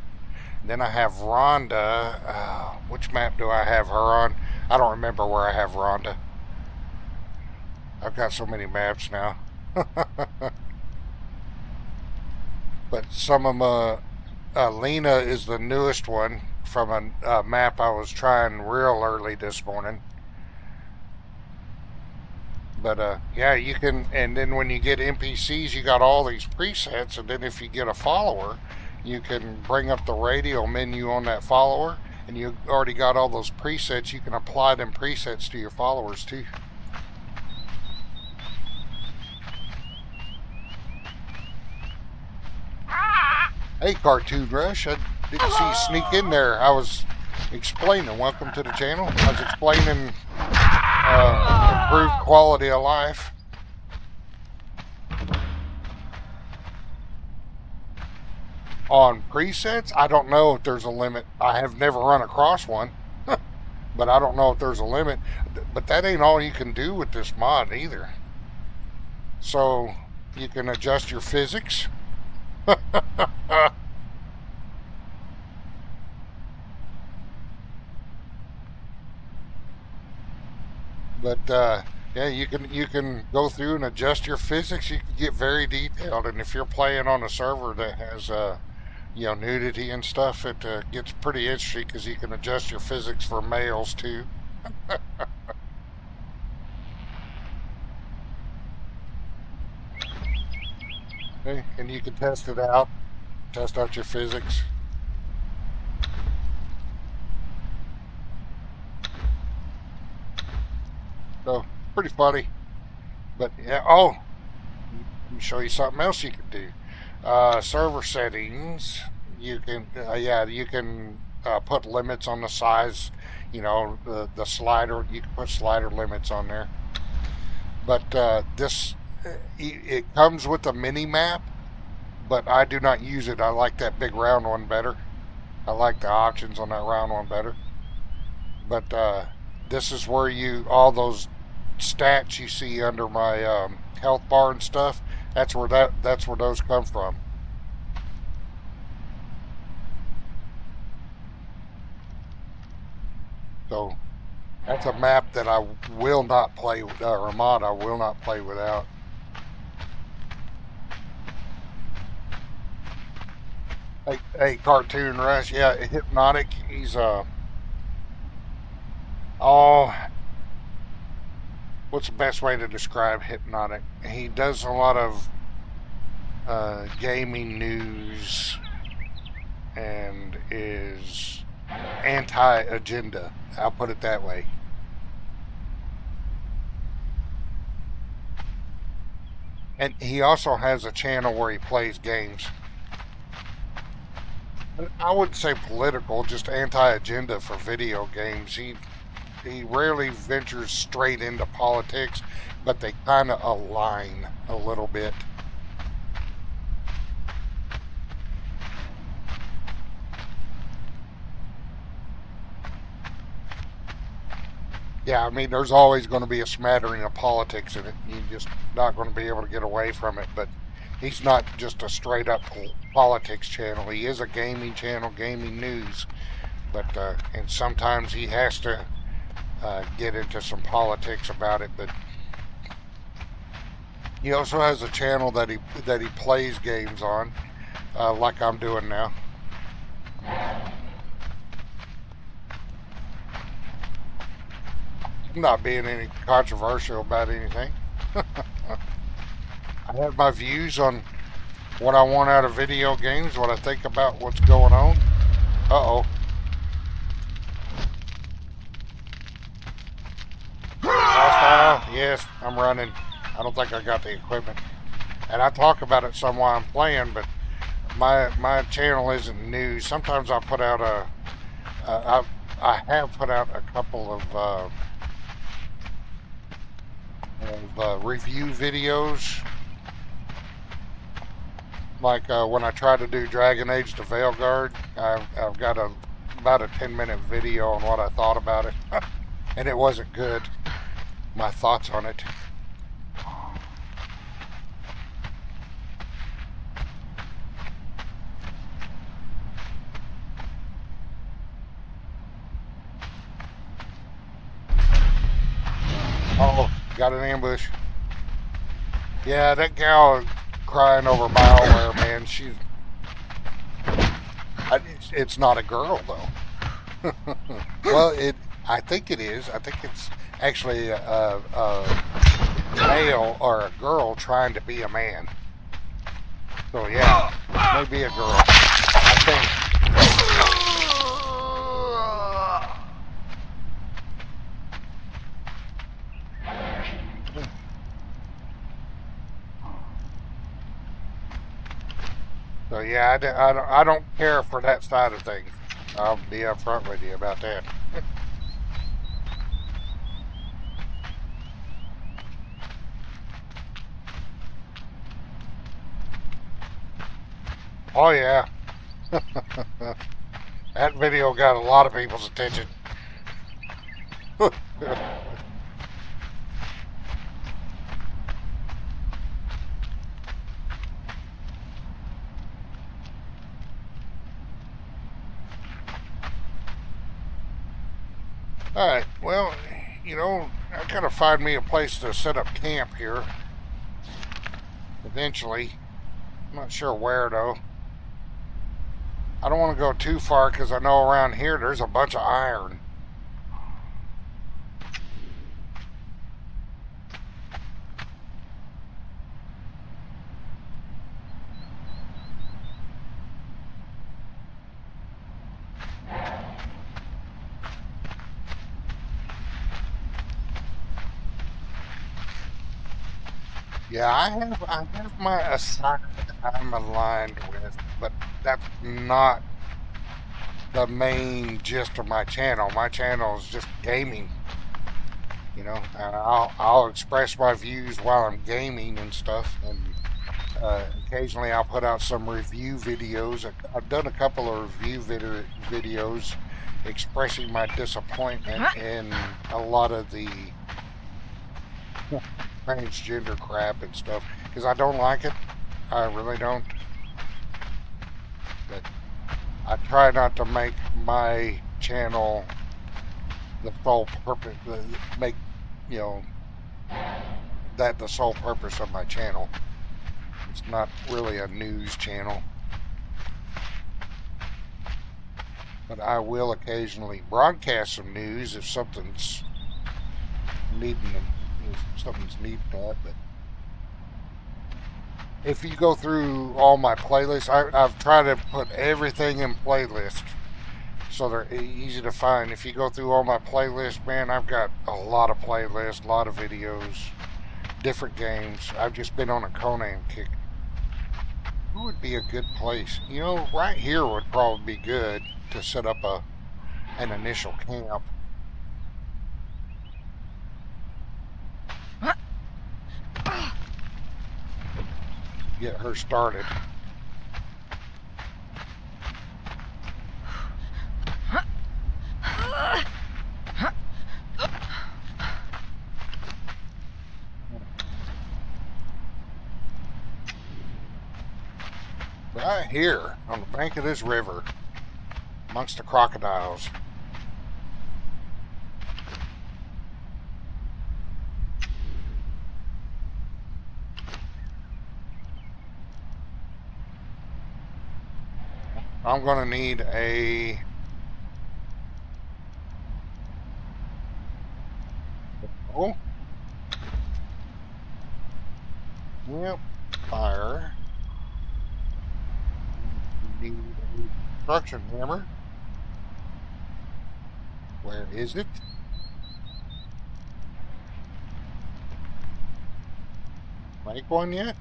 Then I have Rhonda. Which map do I have her on? I don't remember where I have Rhonda. I've got so many maps now. But some of my... Lena is the newest one from a map I was trying real early this morning. But yeah, you can, and then when you get NPCs, you got all these presets, and then if you get a follower, you can bring up the radio menu on that follower, and you already got all those presets. You can apply them presets to your followers too. Hey, Cartoon Rush, I didn't see you sneak in there. I was explaining, welcome to the channel. I was explaining improved quality of life. On presets, I don't know if there's a limit. I have never run across one, but I don't know if there's a limit. But that ain't all you can do with this mod either. So you can adjust your physics. But yeah, you can go through and adjust your physics. You can get very detailed, and if you're playing on a server that has nudity and stuff, it gets pretty interesting because you can adjust your physics for males too. Okay, and you can test it out, test out your physics. So pretty funny. But yeah, oh, let me show you something else you can do. Server settings. You can you can put limits on the size. You know, the slider. You can put slider limits on there. But this it comes with a mini map, but I do not use it. I like that big round one better. I like the options on that round one better. But this is where all those stats you see under my health bar and stuff. That's where those come from. So that's a map that I will not play with, or a mod I will not play without. Hey, Cartoon Rush, yeah, Hypnotic. He's what's the best way to describe Hypnotic? He does a lot of gaming news and is anti-agenda. I'll put it that way. And he also has a channel where he plays games. I wouldn't say political, just anti-agenda for video games. He rarely ventures straight into politics, but they kind of align a little bit. Yeah, I mean, there's always going to be a smattering of politics in it. You're just not going to be able to get away from it. But he's not just a straight up politics channel. He is a gaming channel, gaming news. But and sometimes he has to get into some politics about it. But he also has a channel that he plays games on, like I'm doing now. I'm not being any controversial about anything. I have my views on what I want out of video games, what I think about what's going on. Uh-oh. Hostile? Yes, I'm running. I don't think I got the equipment. And I talk about it some while I'm playing, but my channel isn't news. Sometimes I'll put out I have put out a couple of review videos, like when I try to do Dragon Age the Veilguard. I've got about a 10-minute video on what I thought about it, and it wasn't good. My thoughts on it. Oh, got an ambush. Yeah, that gal crying over malware, man. It's not a girl though. Well, I think it is. I think it's actually a male or a girl trying to be a man. So yeah, maybe a girl. I think. So yeah, I don't care for that side of things. I'll be upfront with you about that. Oh yeah, That video got a lot of people's attention. Alright, well, you know, I gotta find me a place to set up camp here. Eventually. I'm not sure where, though. I don't want to go too far because I know around here there's a bunch of iron. Yeah, I have my assignment I'm aligned with, but that's not the main gist of my channel. My channel is just gaming. You know, I'll express my views while I'm gaming and stuff, and occasionally I'll put out some review videos. I've done a couple of review videos expressing my disappointment in a lot of the transgender crap and stuff, because I don't like it. I really don't. But I try not to make my channel the sole purpose, make, you know, that the sole purpose of my channel. It's not really a news channel. But I will occasionally broadcast some news if something's needing that. But if you go through all my playlists, I've tried to put everything in playlists so they're easy to find. If you go through all my playlists, man, I've got a lot of playlists, a lot of videos, different games. I've just been on a Conan kick. Who would be a good place? You know, right here would probably be good to set up an initial camp. Get her started. Right here on the bank of this river, amongst the crocodiles. I'm going to need a yep, fire. Need a construction hammer. Where is it? Make one yet?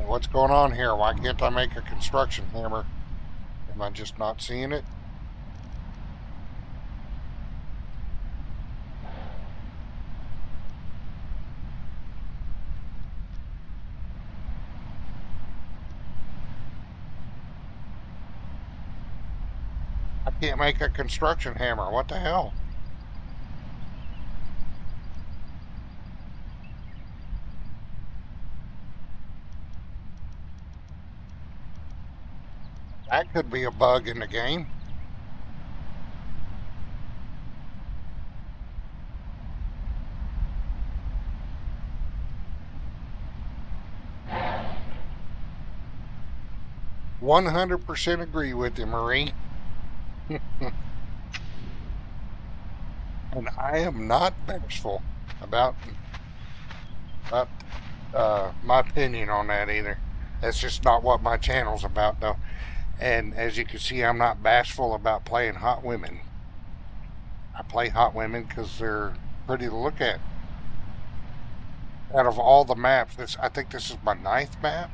What's going on here? Why can't I make a construction hammer? Am I just not seeing it? I can't make a construction hammer. What the hell? That could be a bug in the game. "100% agree with you, Marie." And I am not bashful about my opinion on that either. That's just not what my channel's about, though. And as you can see, I'm not bashful about playing hot women. I play hot women because they're pretty to look at. Out of all the maps, I think this is my 9th map.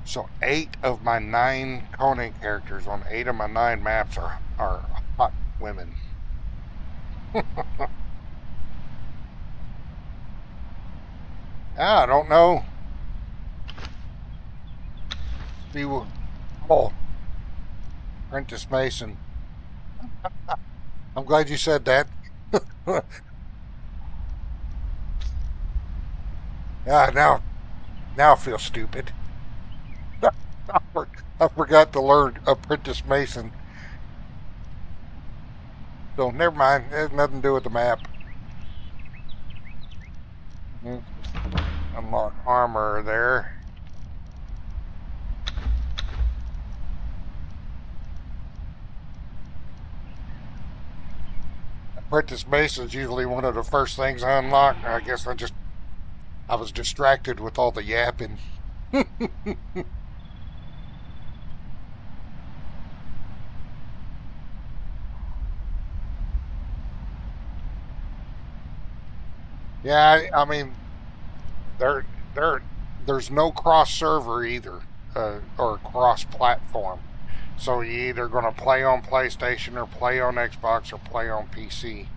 So 8 of my 9 Conan characters on 8 of my 9 maps are hot women. I don't know. See what? Oh, Apprentice Mason. I'm glad you said that. Ah, now I feel stupid. I forgot to learn Apprentice Mason. So never mind. It has nothing to do with the map. Unlock armor there. Apprentice Mason is usually one of the first things I unlock. I guess I was distracted with all the yapping. Yeah, I mean there there there's no cross server either, or cross platform. So you either gonna play on PlayStation or play on Xbox or play on PC.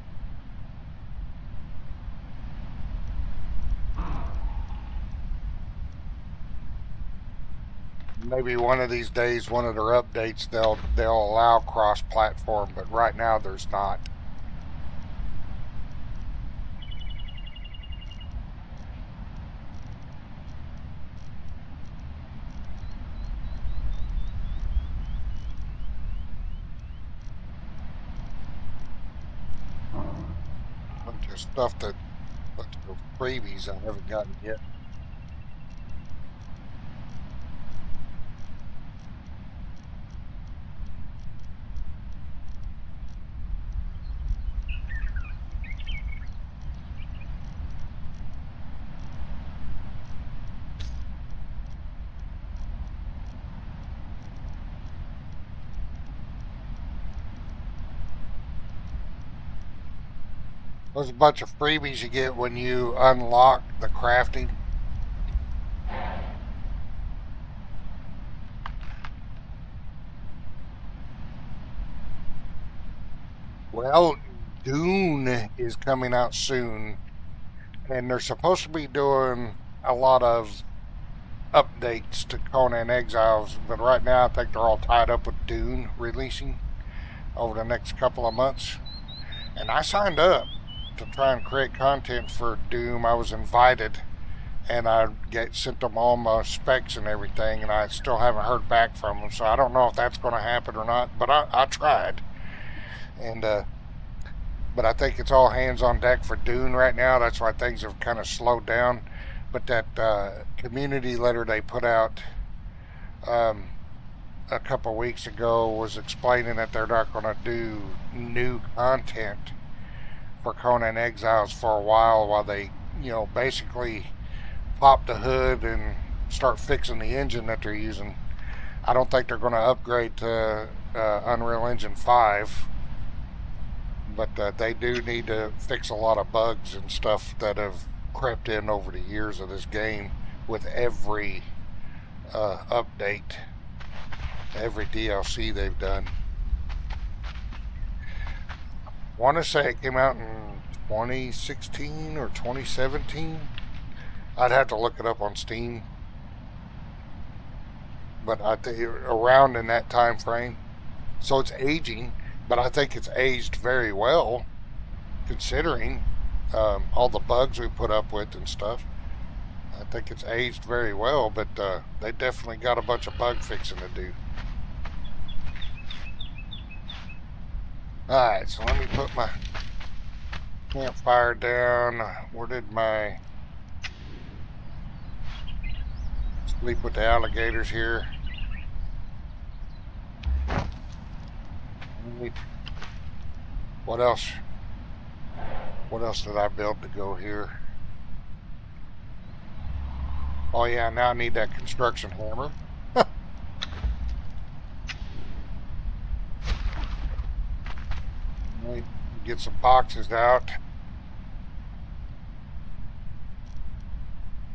Maybe one of these days, one of their updates, they'll allow cross platform, but right now there's not. Bunch of stuff bunch of freebies I haven't gotten yet. There's a bunch of freebies you get when you unlock the crafting. Well, Dune is coming out soon, and they're supposed to be doing a lot of updates to Conan Exiles, but right now I think they're all tied up with Dune releasing over the next couple of months. And I signed up to try and create content for Doom. I was invited, and I sent them all my specs and everything, and I still haven't heard back from them. So I don't know if that's going to happen or not. But I tried, and but I think it's all hands on deck for Dune right now. That's why things have kind of slowed down. But that community letter they put out a couple weeks ago was explaining that they're not going to do new content for Conan Exiles for a while they, basically pop the hood and start fixing the engine that they're using. I don't think they're going to upgrade to Unreal Engine 5, but they do need to fix a lot of bugs and stuff that have crept in over the years of this game with every update, every DLC they've done. I want to say it came out in 2016 or 2017. I'd have to look it up on Steam, but I think around in that time frame. So it's aging, but I think it's aged very well, considering all the bugs we put up with and stuff. I think it's aged very well, but they definitely got a bunch of bug fixing to do. Alright, so let me put my campfire down. Where did my sleep with the alligators here? What else? What else did I build to go here? Oh yeah, now I need that construction hammer. Get some boxes out.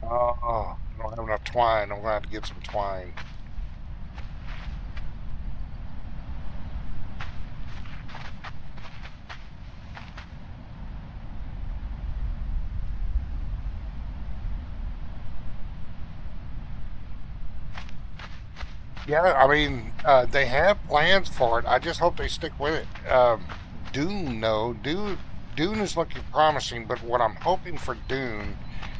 Oh, I don't have enough twine. I'm going to have to get some twine. Yeah, I mean, they have plans for it. I just hope they stick with it. Dune, no, Dune is looking promising, but what I'm hoping for Dune,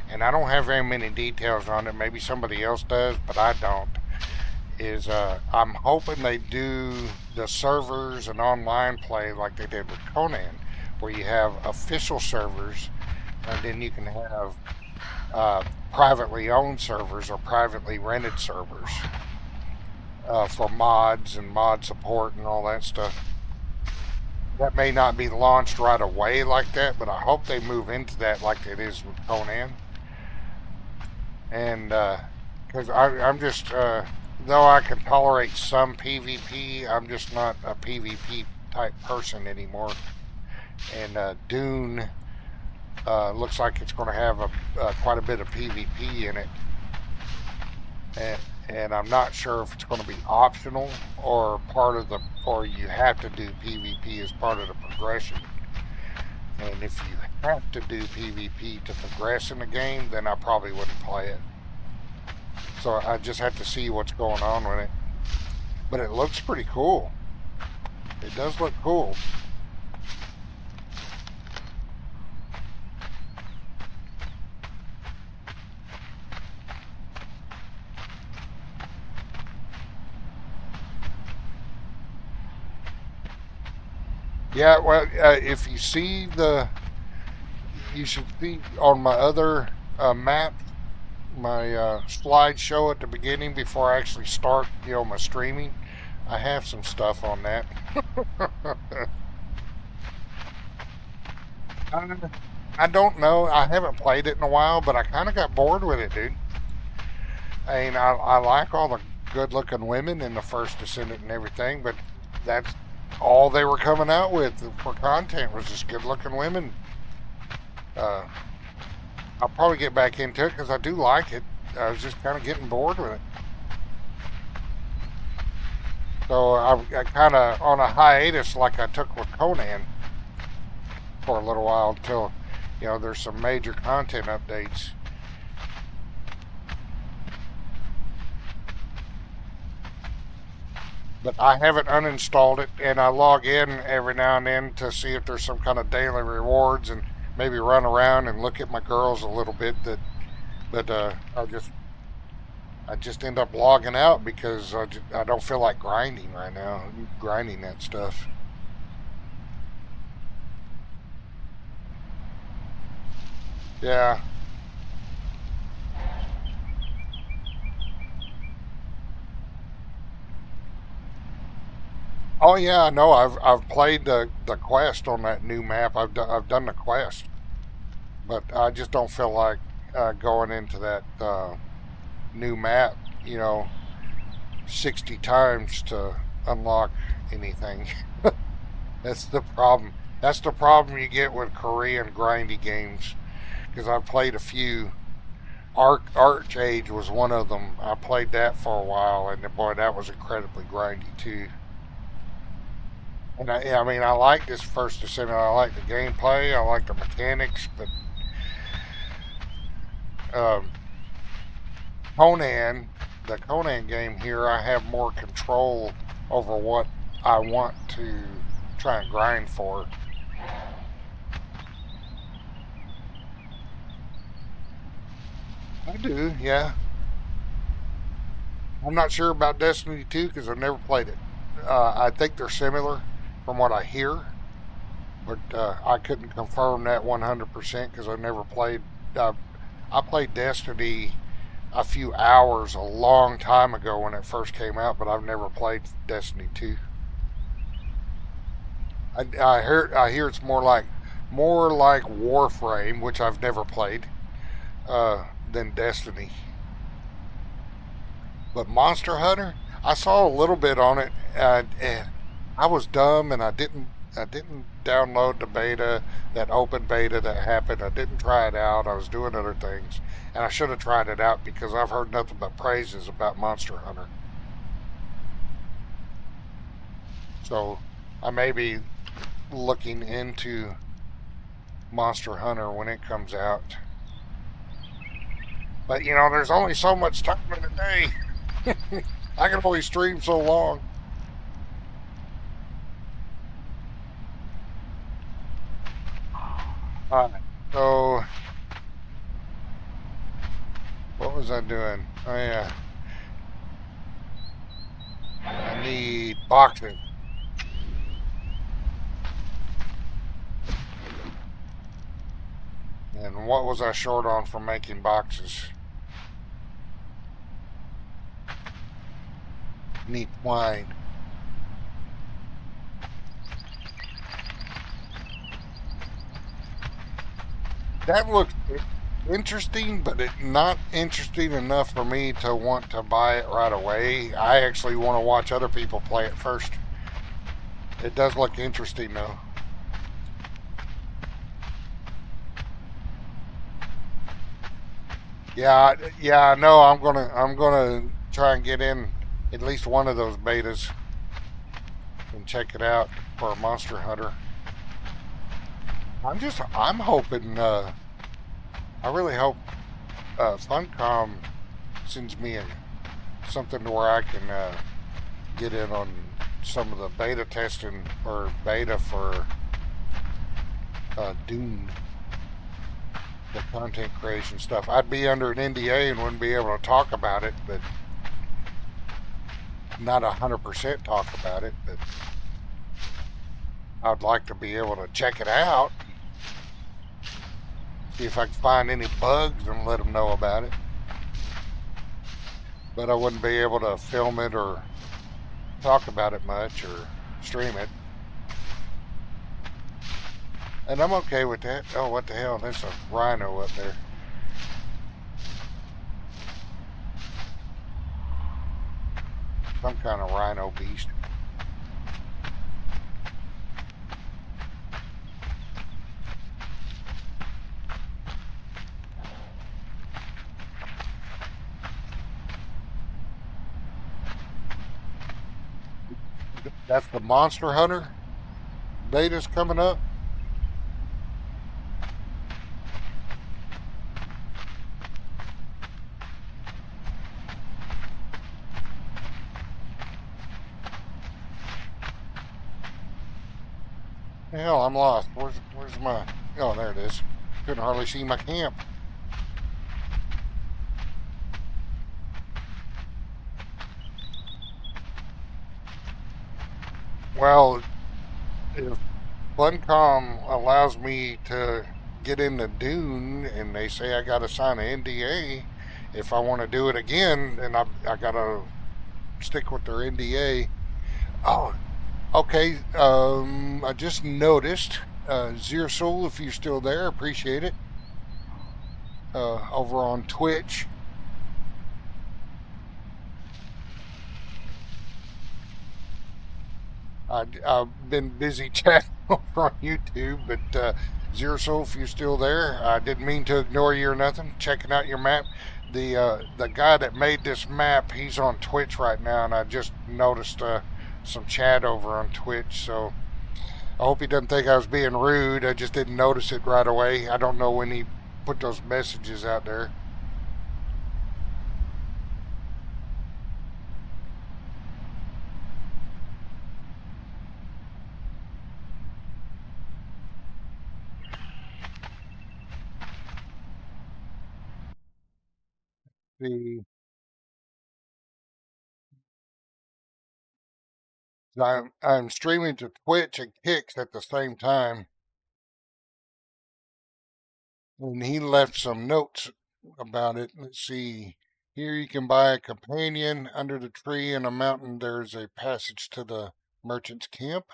and I don't have very many details on it. Maybe somebody else does, but I don't. Is I'm hoping they do the servers and online play like they did with Conan, where you have official servers, and then you can have privately owned servers or privately rented servers for mods and mod support and all that stuff. That may not be launched right away like that, but I hope they move into that like it is with Conan. And because I'm just, though I can tolerate some PvP, I'm just not a PvP type person anymore. And Dune looks like it's going to have quite a bit of PvP in it. And I'm not sure if it's going to be optional or or you have to do PvP as part of the progression. And if you have to do PvP to progress in the game, then I probably wouldn't play it. So I just have to see what's going on with it. But it looks pretty cool. It does look cool. Yeah, well, if you see you should see on my other map, my slideshow at the beginning before I actually start, my streaming. I have some stuff on that. uh, I don't know. I haven't played it in a while, but I kind of got bored with it, dude. I mean, I like all the good-looking women in the First Descendant and everything, but that's all they were coming out with for content was just good-looking women. I'll probably get back into it because I do like it. I was just kind of getting bored with it. So I kind of on a hiatus like I took with Conan for a little while until, there's some major content updates. But I haven't uninstalled it, and I log in every now and then to see if there's some kind of daily rewards and maybe run around and look at my girls a little bit. But I just end up logging out because I don't feel like grinding right now, grinding that stuff. Yeah. Oh yeah, I know. I've played the quest on that new map. I've done the quest, but I just don't feel like going into that new map. 60 times to unlock anything. That's the problem. That's the problem you get with Korean grindy games. Because I've played a few. Archage was one of them. I played that for a while, and boy, that was incredibly grindy too. And I mean, I like this First Descendant. I like the gameplay. I like the mechanics, but um, Conan, the Conan game here, I have more control over what I want to try and grind for. I do, yeah. I'm not sure about Destiny 2 because I've never played it. I think they're similar from what I hear, but I couldn't confirm that 100% because I never played. I played Destiny a few hours a long time ago when it first came out, but I've never played Destiny 2. I hear it's more like Warframe, which I've never played, than Destiny. But Monster Hunter, I saw a little bit on it, and I was dumb, and I didn't download the beta, that open beta that happened. I didn't try it out. I was doing other things, and I should have tried it out because I've heard nothing but praises about Monster Hunter. So I may be looking into Monster Hunter when it comes out. But there's only so much time in the day. I can only stream so long. Alright, so what was I doing? Oh yeah. I need boxes. And what was I short on for making boxes? Need twine. That looks interesting, but it's not interesting enough for me to want to buy it right away. I actually want to watch other people play it first. It does look interesting though. Yeah, no, I'm gonna try and get in at least one of those betas and check it out for a Monster Hunter. I'm hoping I really hope Funcom sends me something to where I can get in on some of the beta testing or beta for Dune, the content creation stuff. I'd be under an NDA and wouldn't be able to talk about it, but not 100% talk about it. But I'd like to be able to check it out, see if I can find any bugs and let them know about it. But I wouldn't be able to film it or talk about it much or stream it. And I'm okay with that. Oh, what the hell? There's a rhino up there. Some kind of rhino beast. That's the Monster Hunter beta's coming up. Hell, I'm lost. Where's my... Oh, there it is. Couldn't hardly see my camp. Well, if Funcom allows me to get into Dune and they say I gotta sign an NDA, if I want to do it again, then I gotta stick with their NDA. Oh, okay. I just noticed, Zero Soul, if you're still there, appreciate it. Over on Twitch. I've been busy chatting over on YouTube, but Zero Soul, if you're still there, I didn't mean to ignore you or nothing. Checking out your map. The guy that made this map, he's on Twitch right now, and I just noticed some chat over on Twitch. So I hope he doesn't think I was being rude. I just didn't notice it right away. I don't know when he put those messages out there. The I'm streaming to Twitch and Kicks at the same time, and he left some notes about it. Let's see. Here you can buy a companion under the tree in a mountain. There's a passage to the merchant's camp.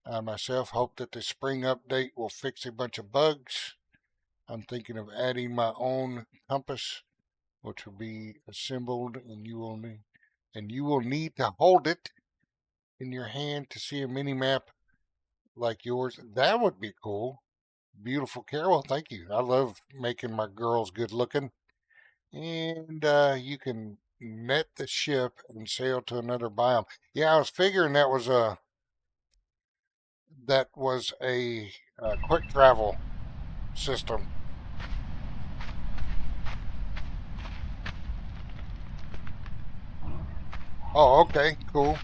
I myself hope that the spring update will fix a bunch of bugs. I'm thinking of adding my own compass, which will be assembled, and you will need to hold it in your hand to see a mini map like yours. That would be cool. Beautiful, Carol. Thank you. I love making my girls good looking. And you can net the ship and sail to another biome. Yeah, I was figuring that was a quick travel system. Oh, okay, cool.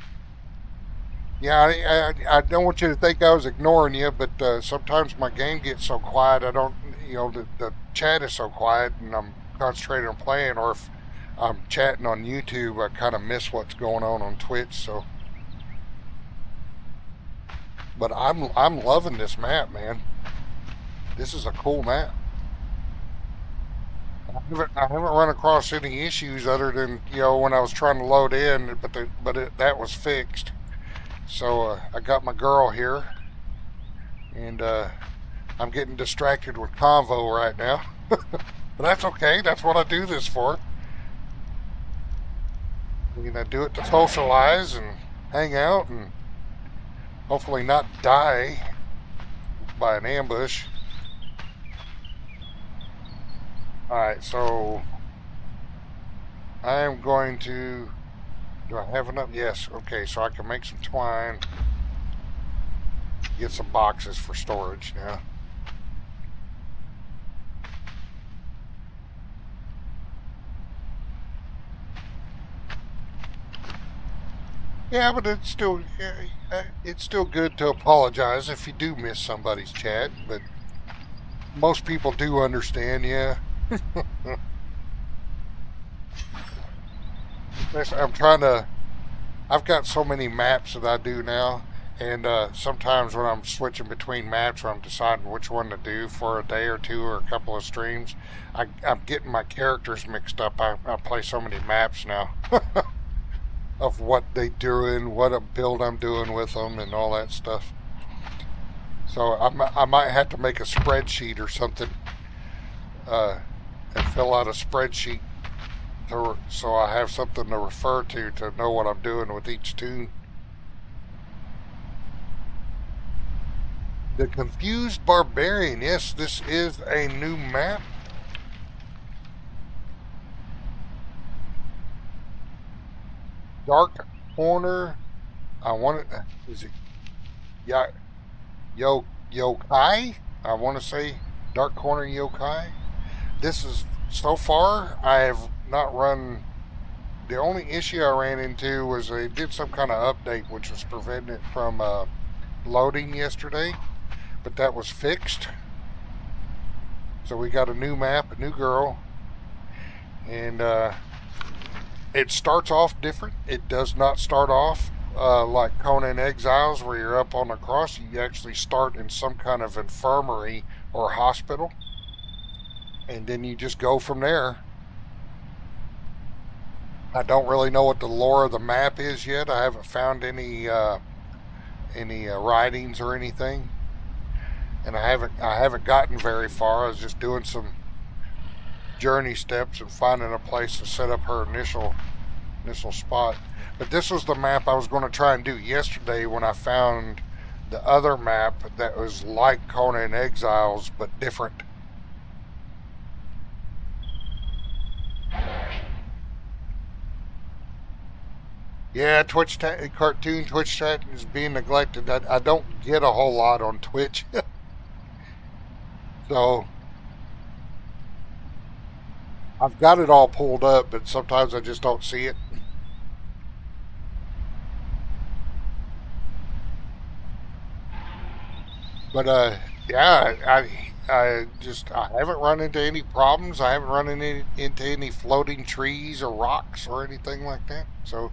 Yeah, I don't want you to think I was ignoring you, but sometimes my game gets so quiet, I don't, the chat is so quiet and I'm concentrating on playing, or if I'm chatting on YouTube, I kind of miss what's going on Twitch, so. But I'm loving this map, man. This is a cool map. I haven't run across any issues other than when I was trying to load in, but that was fixed. So I got my girl here, and I'm getting distracted with convo right now. But that's okay. That's what I do this for. I do it to socialize and hang out and hopefully not die by an ambush. Alright, so I am going to... Do I have enough? Yes, okay, so I can make some twine. Get some boxes for storage now. Yeah, but it's still good to apologize if you do miss somebody's chat, but most people do understand, yeah. I've got so many maps that I do now, and sometimes when I'm switching between maps or I'm deciding which one to do for a day or two or a couple of streams, I'm getting my characters mixed up. I play so many maps now. Of what they doing, what a build I'm doing with them, and all that stuff. So I might have to make a spreadsheet or something, and fill out a spreadsheet so I have something to refer to know what I'm doing with each tune. The Confused Barbarian. Yes, this is a new map. Dark Corner. I want it. Is it Yokai? I want to say Dark Corner Yokai. This is, so far, I have not run. The only issue I ran into was they did some kind of update which was preventing it from loading yesterday, but that was fixed. So we got a new map, a new girl, and it starts off different. It does not start off like Conan Exiles, where you're up on a cross. You actually start in some kind of infirmary or hospital, and then you just go from there. I don't really know what the lore of the map is yet. I haven't found any writings or anything, and I haven't gotten very far. I was just doing some journey steps and finding a place to set up her initial spot. But this was the map I was going to try and do yesterday when I found the other map that was like Conan Exiles but different. Yeah, Twitch chat is being neglected. I don't get a whole lot on Twitch. So I've got it all pulled up, but sometimes I just don't see it. But yeah, I haven't run into any problems. I haven't run into any floating trees or rocks or anything like that. So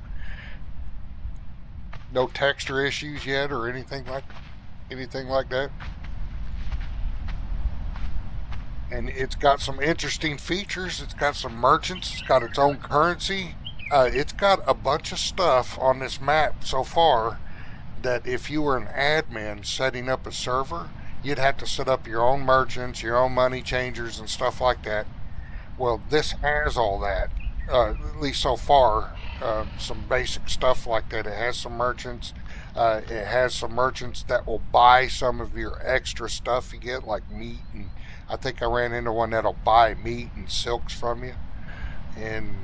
no texture issues yet or anything like that. And it's got some interesting features. It's got some merchants. It's got its own currency. It's got a bunch of stuff on this map so far that if you were an admin setting up a server, you'd have to set up your own merchants, your own money changers, and stuff like that. Well, this has all that, at least so far. Some basic stuff like that. It has some merchants. It has some merchants that will buy some of your extra stuff you get, like meat, and I think I ran into one that'll buy meat and silks from you. And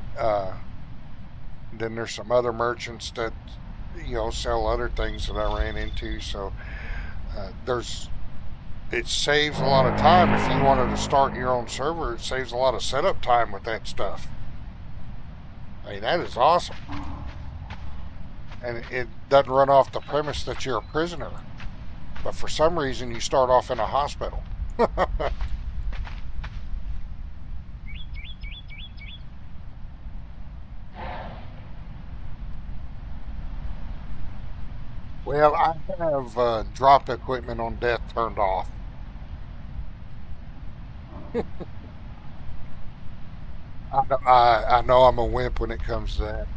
then there's some other merchants that sell other things that I ran into. So it saves a lot of time. If you wanted to start your own server, it saves a lot of setup time with that stuff. I mean, that is awesome. And it doesn't run off the premise that you're a prisoner. But for some reason, you start off in a hospital. Well, I have drop equipment on death turned off. I know I'm a wimp when it comes to that.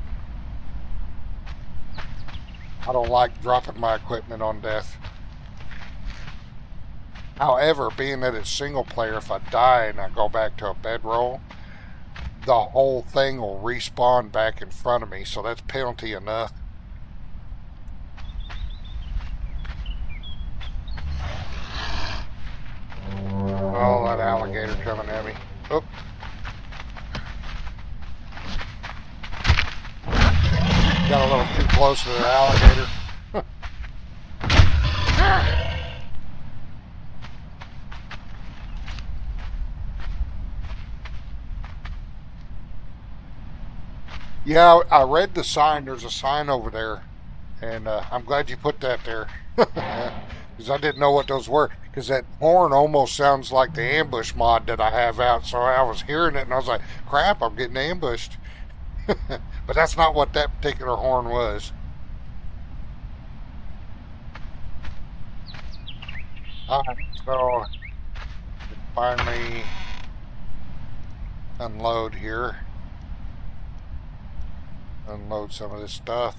I don't like dropping my equipment on death. However, being that it's single player, if I die and I go back to a bedroll, the whole thing will respawn back in front of me, so that's penalty enough. Oh, that alligator coming at me. Oop. Got a little too close to the alligator. Yeah, I read the sign. There's a sign over there. And I'm glad you put that there. Because I didn't know what those were. Because that horn almost sounds like the ambush mod that I have out. So I was hearing it and I was like, crap, I'm getting ambushed. But that's not what that particular horn was. Alright, so finally unload here. Unload some of this stuff.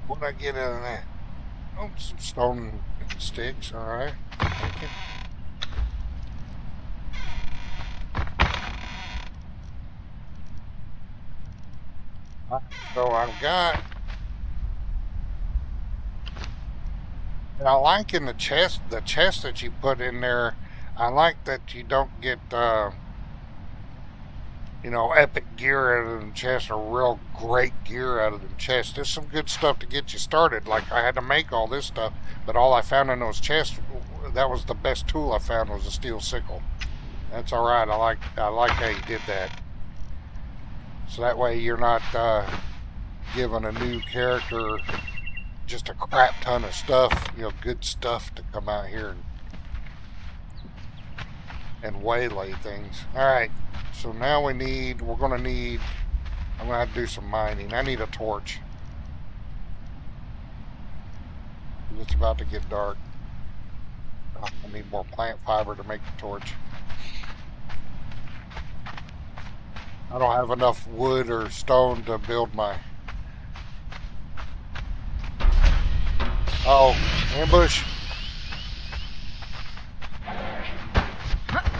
What did I get out of that? Oh, some stone sticks, alright. Thank you. So I've got... And I like in the chest that you put in there, I like that you don't get, you know, epic gear out of the chest or real great gear out of the chest. There's some good stuff to get you started. Like I had to make all this stuff, but all I found in those chests, that was the best tool I found, was a steel sickle. That's all right. I like how you did that. So that way you're not giving a new character just a crap ton of stuff, you know, good stuff to come out here and waylay things. All right. So now we're gonna need, I'm gonna have to do some mining. I need a torch. It's about to get dark. Oh, I need more plant fiber to make the torch. I don't have enough wood or stone to build my... Oh, ambush.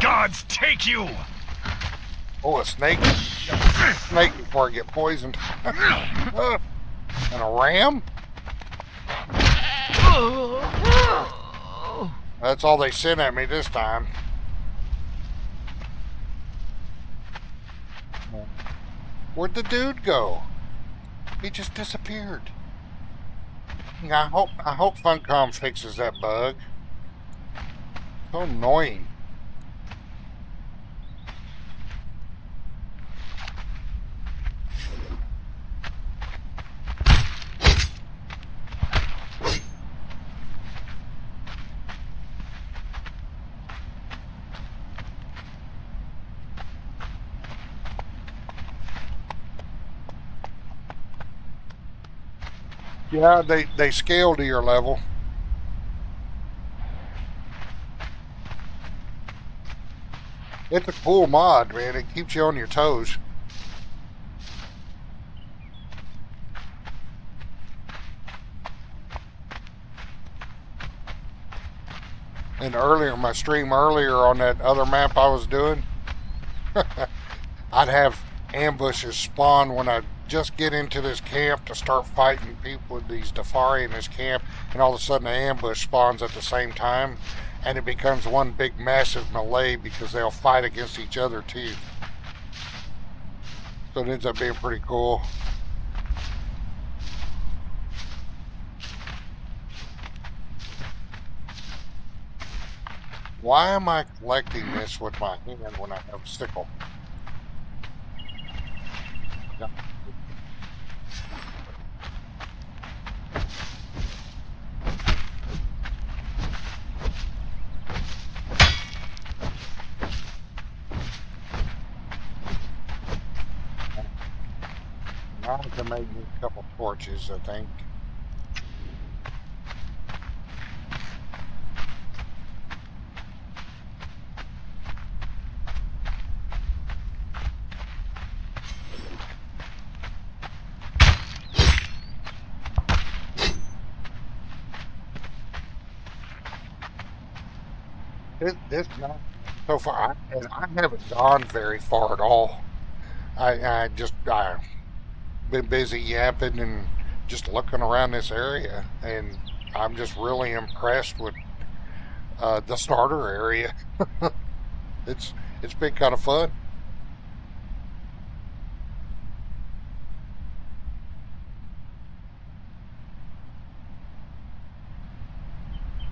Gods take you! Oh, a snake. Snake before I get poisoned. And a ram? That's all they sent at me this time. Where'd the dude go? He just disappeared. I hope Funcom fixes that bug. So annoying. Yeah, they scale to your level. It's a cool mod, man. It keeps you on your toes. And earlier, my stream earlier on that other map I was doing, I'd have ambushes spawn when I just get into this camp to start fighting people with these Defari in this camp, and all of a sudden an ambush spawns at the same time, and it becomes one big massive melee because they'll fight against each other too. So it ends up being pretty cool. Why am I collecting this with my hand when I have a sickle? Yeah. Now I can make me a couple torches, I think. This night so far, I haven't gone very far at all. I been busy yapping and just looking around this area, and I'm just really impressed with the starter area. it's been kind of fun.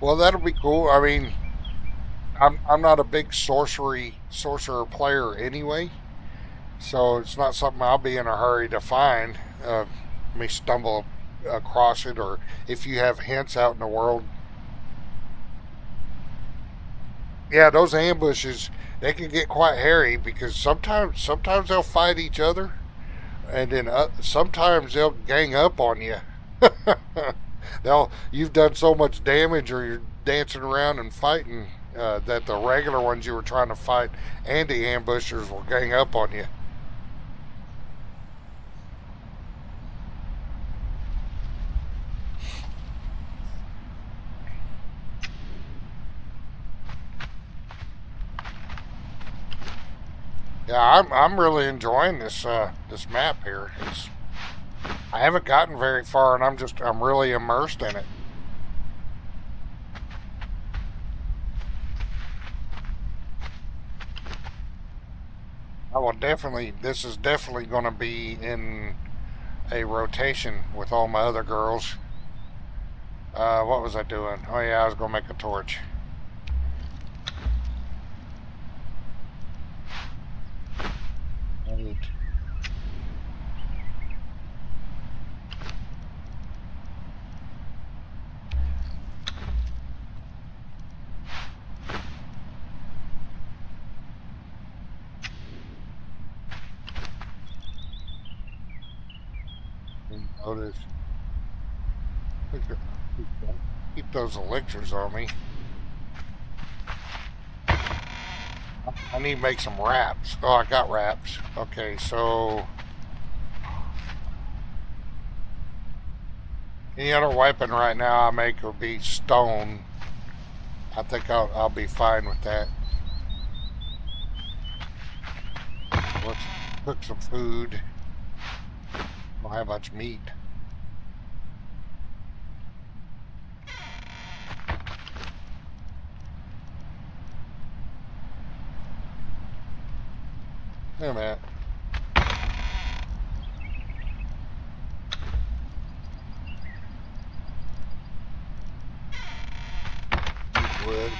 Well, that'll be cool. I mean, I'm not a big sorcerer player anyway, so it's not something I'll be in a hurry to find. Me stumble across it, or if you have hints out in the world. Yeah, those ambushes, they can get quite hairy because sometimes they'll fight each other, and then sometimes they'll gang up on you. You've done so much damage, or you're dancing around and fighting, that the regular ones you were trying to fight and the ambushers will gang up on you. Yeah, I'm really enjoying this map here. I haven't gotten very far, and I'm really immersed in it. I will definitely. This is definitely going to be in a rotation with all my other girls. What was I doing? Oh yeah, I was going to make a torch. Right. Notice. Keep those elixirs on me. I need to make some wraps. Oh, I got wraps. Okay, so any other weapon right now I make will be stone. I think I'll be fine with that. Let's cook some food. Don't have much meat. Wait a minute. Wood.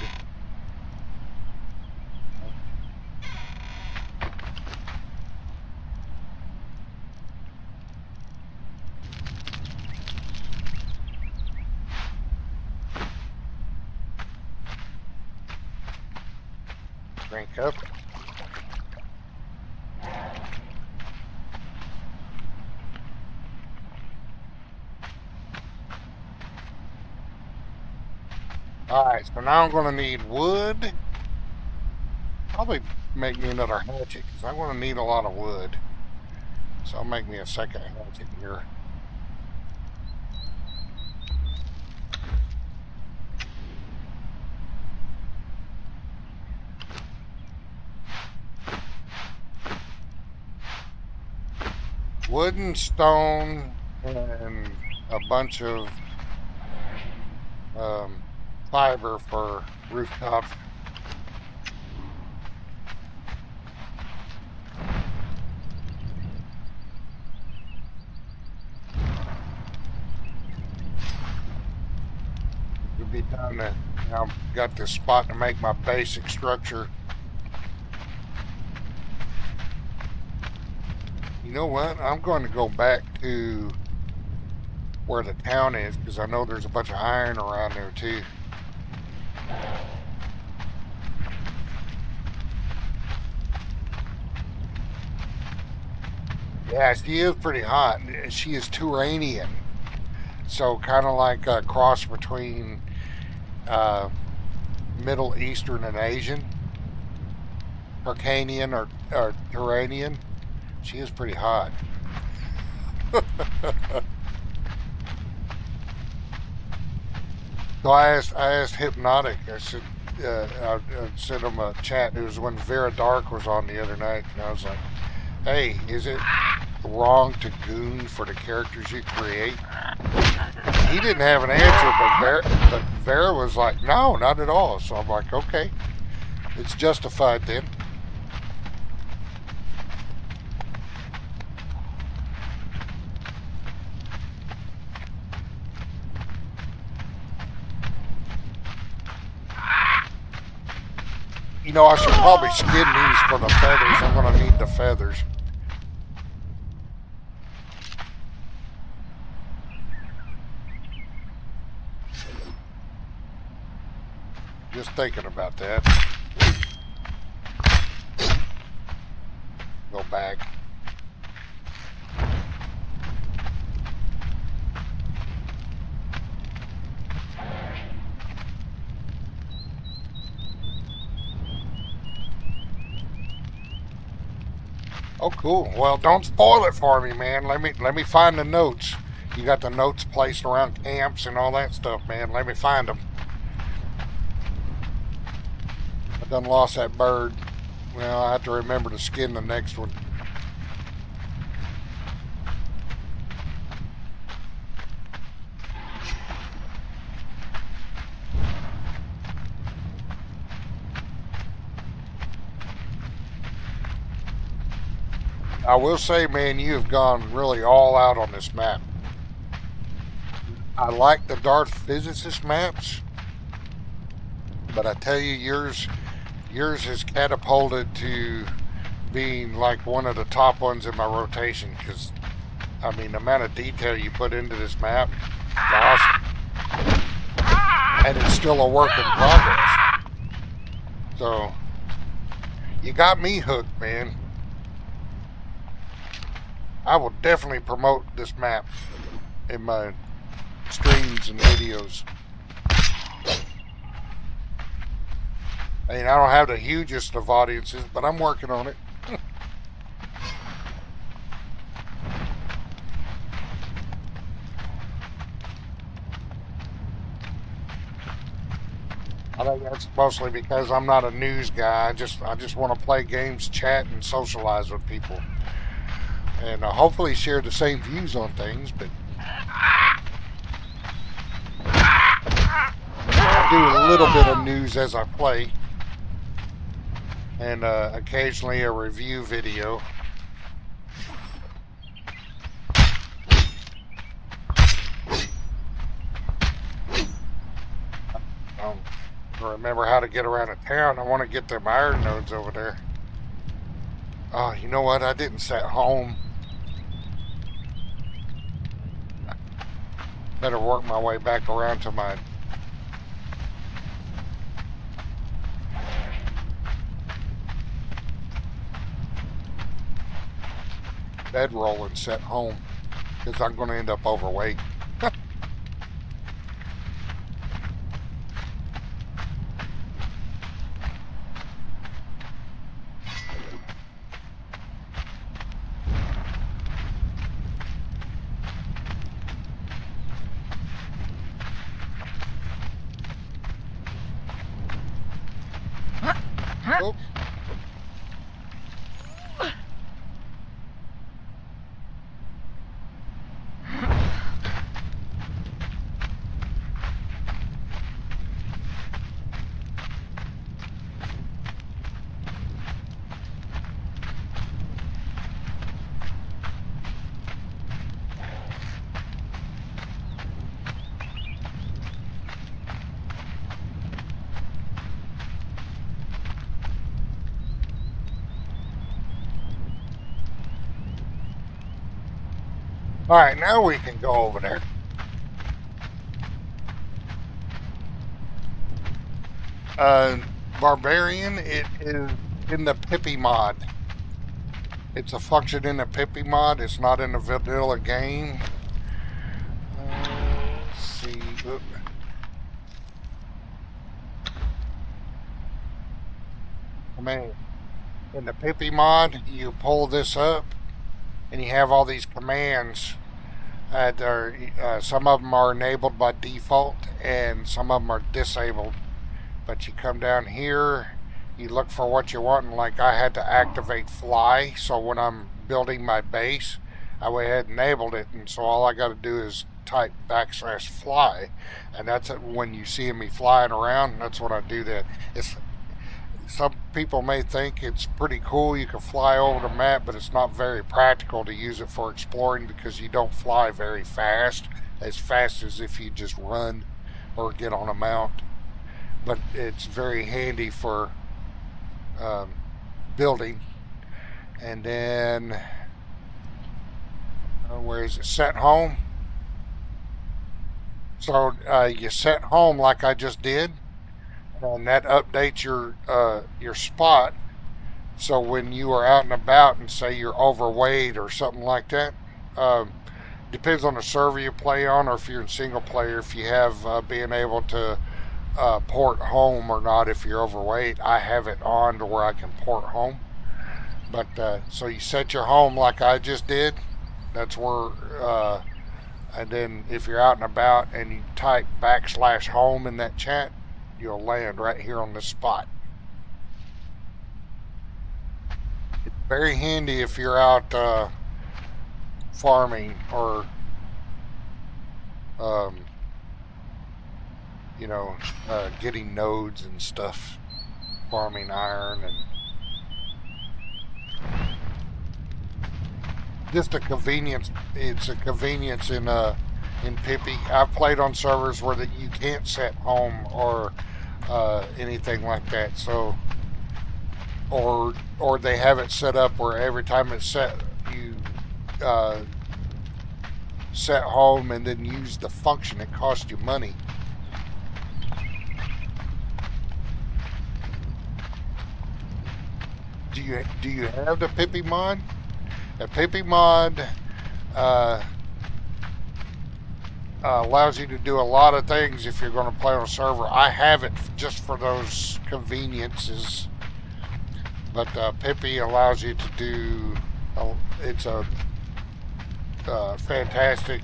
Drink up. Alright, so now I'm going to need wood. Probably make me another hatchet, because I'm going to need a lot of wood. So I'll make me a second hatchet here. wood and stone and a bunch of fiber for rooftops. It'll be time to, I've got this spot to make my basic structure. You know what? I'm going to go back to where the town is because I know there's a bunch of iron around there too. Yeah, she is pretty hot. She is Turanian. So kind of like a cross between Middle Eastern and Asian. Hyrcanian or Turanian. She is pretty hot. So I asked Hypnotic. I said, I sent him a chat. It was when Vera Dark was on the other night, and I was like, "Hey, is it wrong to goon for the characters you create?" He didn't have an answer, but Vera was like, "No, not at all." So I'm like, "Okay, it's justified then." You know, I should probably skin these for the feathers. I'm going to need the feathers. Just thinking about that. Go back. Oh, cool. Well, don't spoil it for me, man. Let me find the notes. You got the notes placed around camps and all that stuff, man. Let me find them. I done lost that bird. Well, I have to remember to skin the next one. I will say, man, you have gone really all out on this map. I like the Darth Physicist maps, but I tell you, yours has catapulted to being like one of the top ones in my rotation because, I mean, the amount of detail you put into this map is awesome. And it's still a work in progress. So, you got me hooked, man. I will definitely promote this map in my streams and videos. I mean, I don't have the hugest of audiences, but I'm working on it. I think that's mostly because I'm not a news guy. I just want to play games, chat, and socialize with people. And hopefully share the same views on things, but I do a little bit of news as I play, and occasionally a review video. I don't remember how to get around a town. I want to get them iron nodes over there. Oh, you know what? I didn't set home. Better work my way back around to my bedroll and set home because I'm going to end up overweight. Alright, now we can go over there. Barbarian, it is in the Pippi mod. It's a function in the Pippi mod. It's not in the vanilla game. Let's see. Oop. I mean, in the Pippi mod, you pull this up, and you have all these commands. Some of them are enabled by default, and some of them are disabled. But you come down here, you look for what you want, and like I had to activate fly, so when I'm building my base, I went ahead and enabled it, and so all I got to do is type /fly, and that's it. When you see me flying around, that's when I do that. Some people may think it's pretty cool, you can fly over the map, but it's not very practical to use it for exploring because you don't fly very fast as if you just run or get on a mount. But it's very handy for building. And then where is it? Set home. So you set home like I just did, and that updates your spot. So when you are out and about and say you're overweight or something like that, depends on the server you play on, or if you're in single player, if you have being able to port home or not. If you're overweight, I have it on to where I can port home. But so you set your home like I just did. That's where, and then if you're out and about and you type /home in that chat, you'll land right here on this spot. It's very handy if you're out farming or getting nodes and stuff, farming iron, and just a convenience. It's a convenience in Pippi. I've played on servers where that you can't set home or anything like that. So, or they have it set up where every time it's set, you set home and then use the function. It costs you money. Do you have the Pippi mod? The Pippi mod allows you to do a lot of things if you're going to play on a server. I have it just for those conveniences, but Pippi allows you to do. It's a fantastic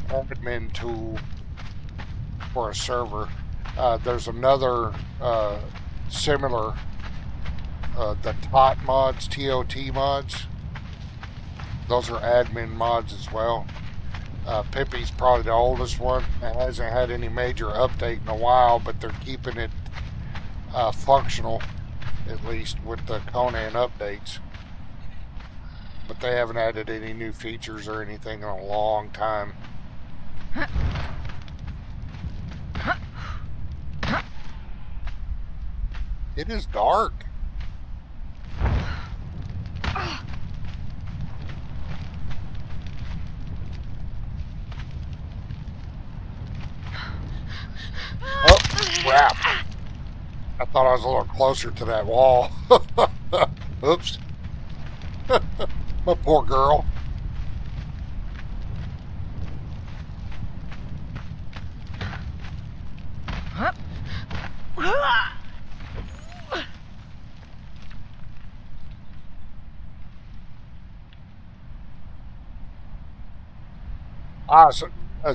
admin tool for a server. There's another similar. The TOT mods, TOT mods, those are admin mods as well. Pippi's probably the oldest one. It hasn't had any major update in a while, but they're keeping it functional, at least with the Conan updates. But they haven't added any new features or anything in a long time. It is dark. Oh, crap. I thought I was a little closer to that wall. Oops. My poor girl.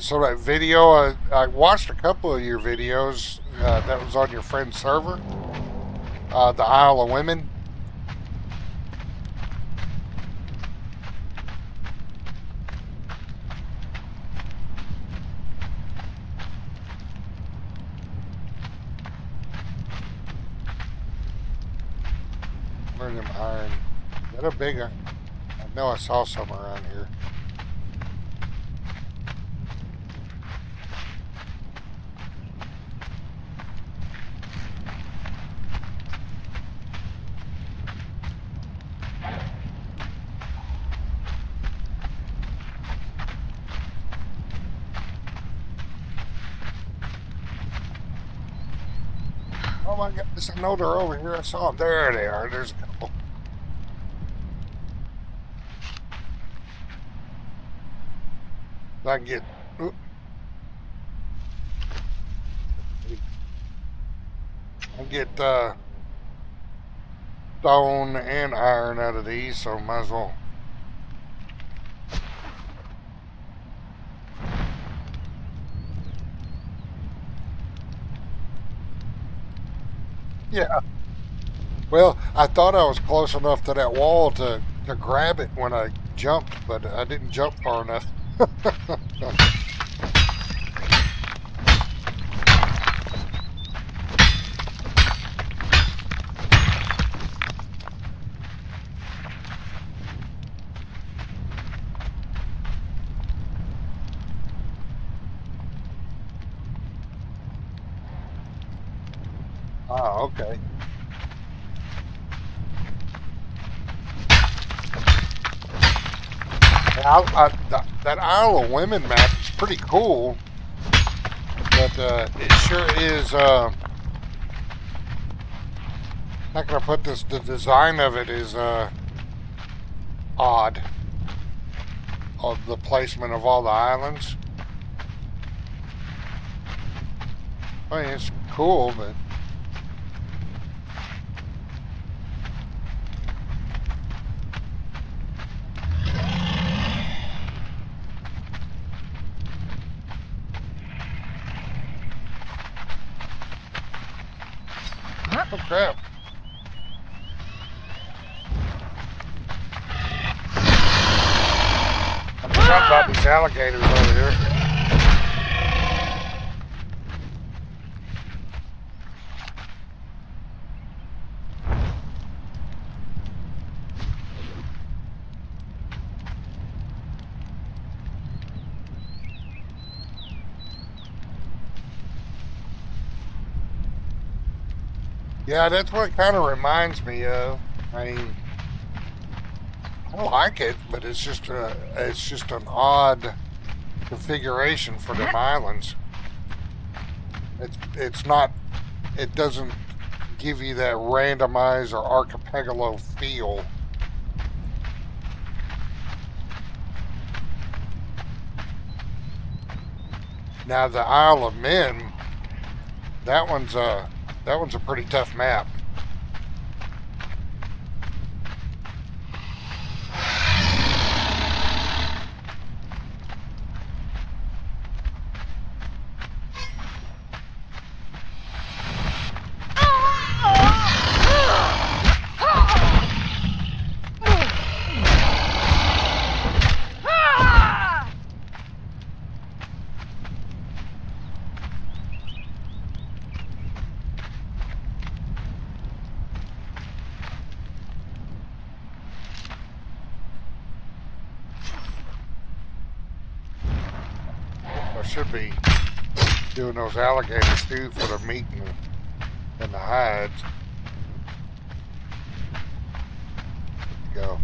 So that video, I watched a couple of your videos that was on your friend's server, the Isle of Women. Where's them iron? Is that a big? I know I saw some around here. Oh my goodness, I know they're over here. I saw them. There they are. There's a couple. I can get. Oop. I can get stone and iron out of these, so might as well. Yeah. Well, I thought I was close enough to that wall to grab it when I jumped, but I didn't jump far enough. Ah, okay. That Isle of Women map is pretty cool, but it sure is. How can I put this? The design of it is odd. Of the placement of all the islands. I mean, it's cool, but. Oh crap. I forgot about these alligators over here. Yeah, that's what it kind of reminds me of. I mean, I like it, but it's just an odd configuration for them islands. It's not. It doesn't give you that randomized or archipelago feel. Now the Isle of Men, that one's a pretty tough map. Should be doing those alligators too for the meat and the hides. Go.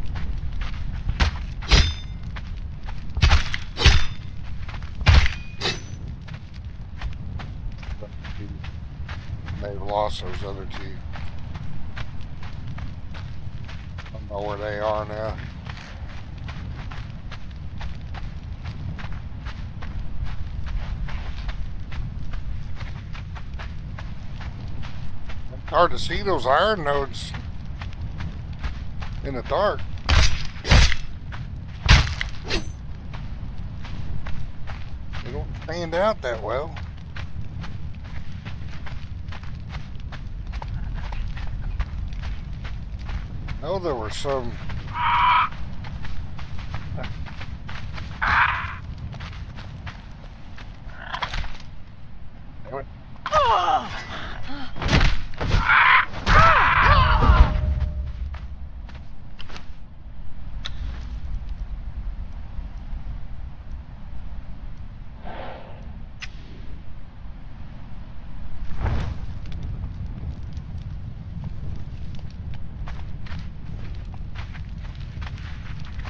May have lost those other two. I don't know where they are now. Hard to see those iron nodes in the dark. They don't stand out that well. I know there were some.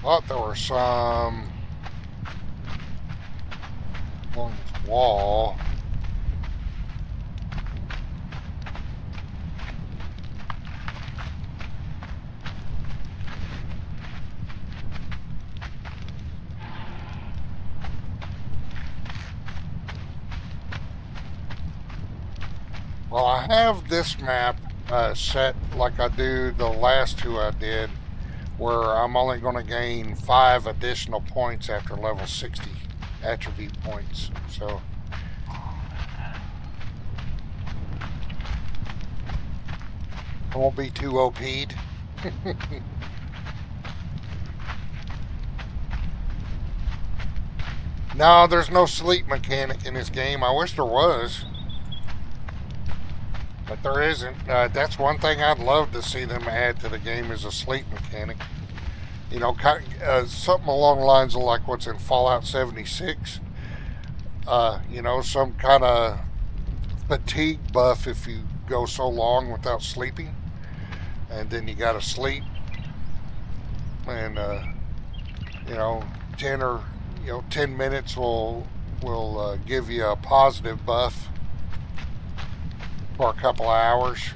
Thought there were some along this wall. Well, I have this map set like I do the last two I did, where I'm only going to gain 5 additional points after level 60 attribute points. So I won't be too OP'd. No, there's no sleep mechanic in this game. I wish there was. But there isn't. That's one thing I'd love to see them add to the game is a sleep mechanic. You know, something along the lines of like what's in Fallout 76. You know, some kind of fatigue buff if you go so long without sleeping. And then you gotta sleep. And, you know, 10 minutes will give you a positive buff for a couple of hours,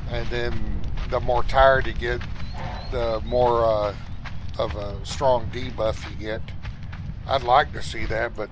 and then the more tired you get, the more of a strong debuff you get. I'd like to see that, but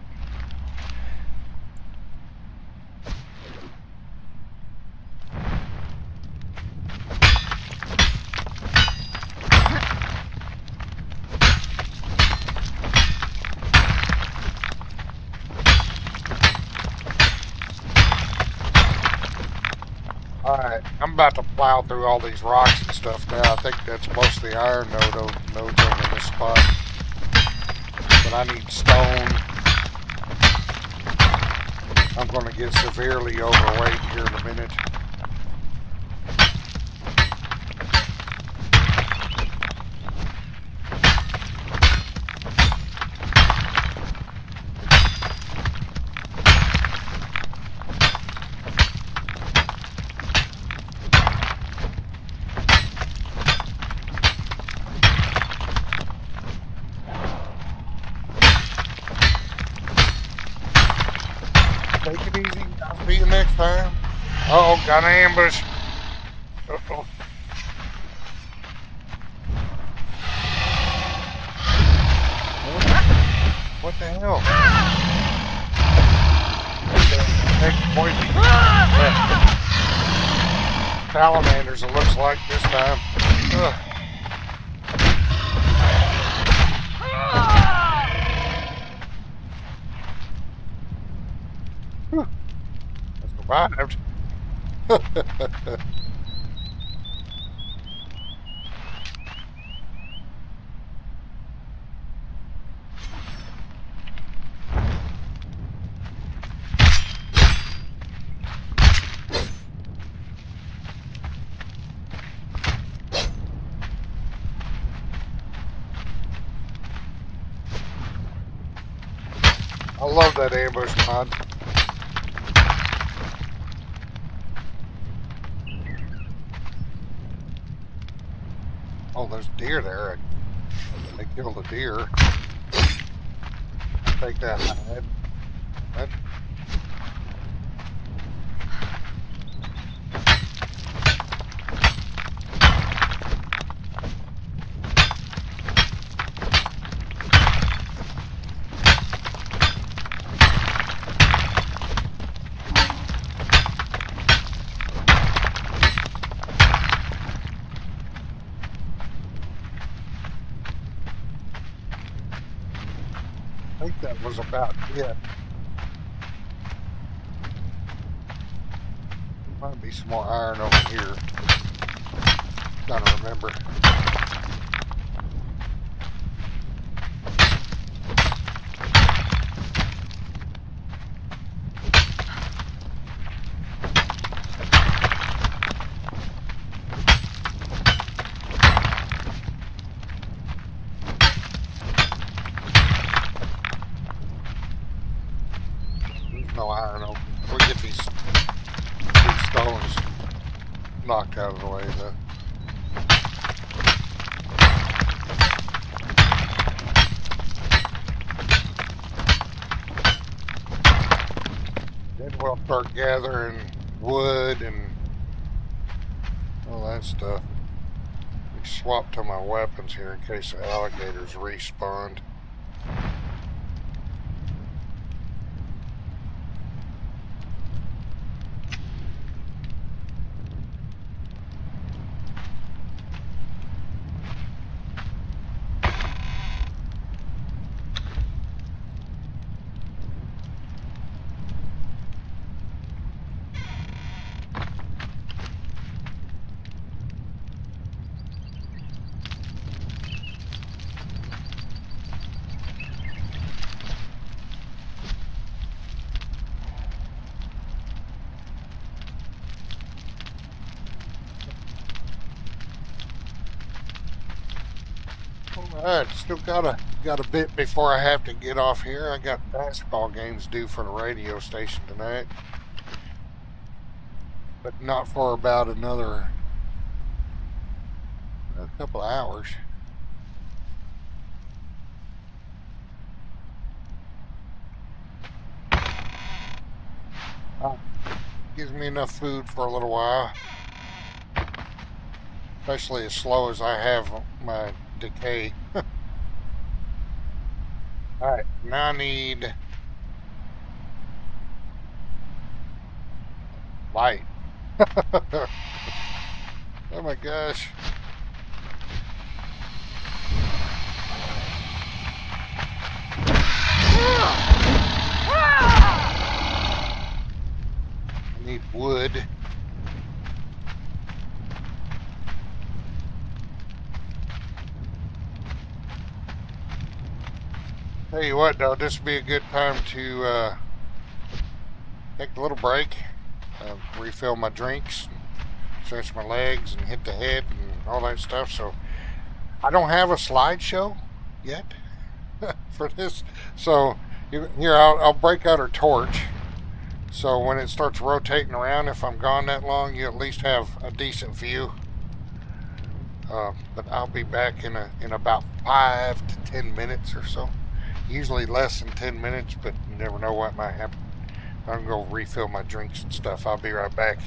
alright, I'm about to plow through all these rocks and stuff now. I think that's mostly iron nodes over in this spot. But I need stone. I'm going to get severely overweight here in a minute. Take it easy. I'll see you next time. Uh-oh, got an ambush. Uh-oh. What the hell? Take poison. Salamanders, it looks like this time. Ugh. Survived. I love that ambush mod. Oh, there's deer there. They killed a deer. Take that hide. What? I think that was about it. There might be some more iron over here. Trying to remember. No iron over. We'll get these stones knocked out of the way though. Then we'll start gathering wood and all that stuff. We swap to my weapons here in case the alligators respawned. Alright, still got a bit before I have to get off here. I got basketball games due for the radio station tonight. But not for about a couple of hours. Gives me enough food for a little while. Especially as slow as I have my decay. Alright, now I need light. Oh my gosh. I need wood. Tell you what, though, this would be a good time to take a little break, refill my drinks, stretch my legs, and hit the head and all that stuff. So I don't have a slideshow yet for this. So here, I'll break out our torch. So when it starts rotating around, if I'm gone that long, you at least have a decent view. But I'll be back in about 5 to 10 minutes or so. Usually less than 10 minutes, but you never know what might happen. I'm going to go refill my drinks and stuff. I'll be right back.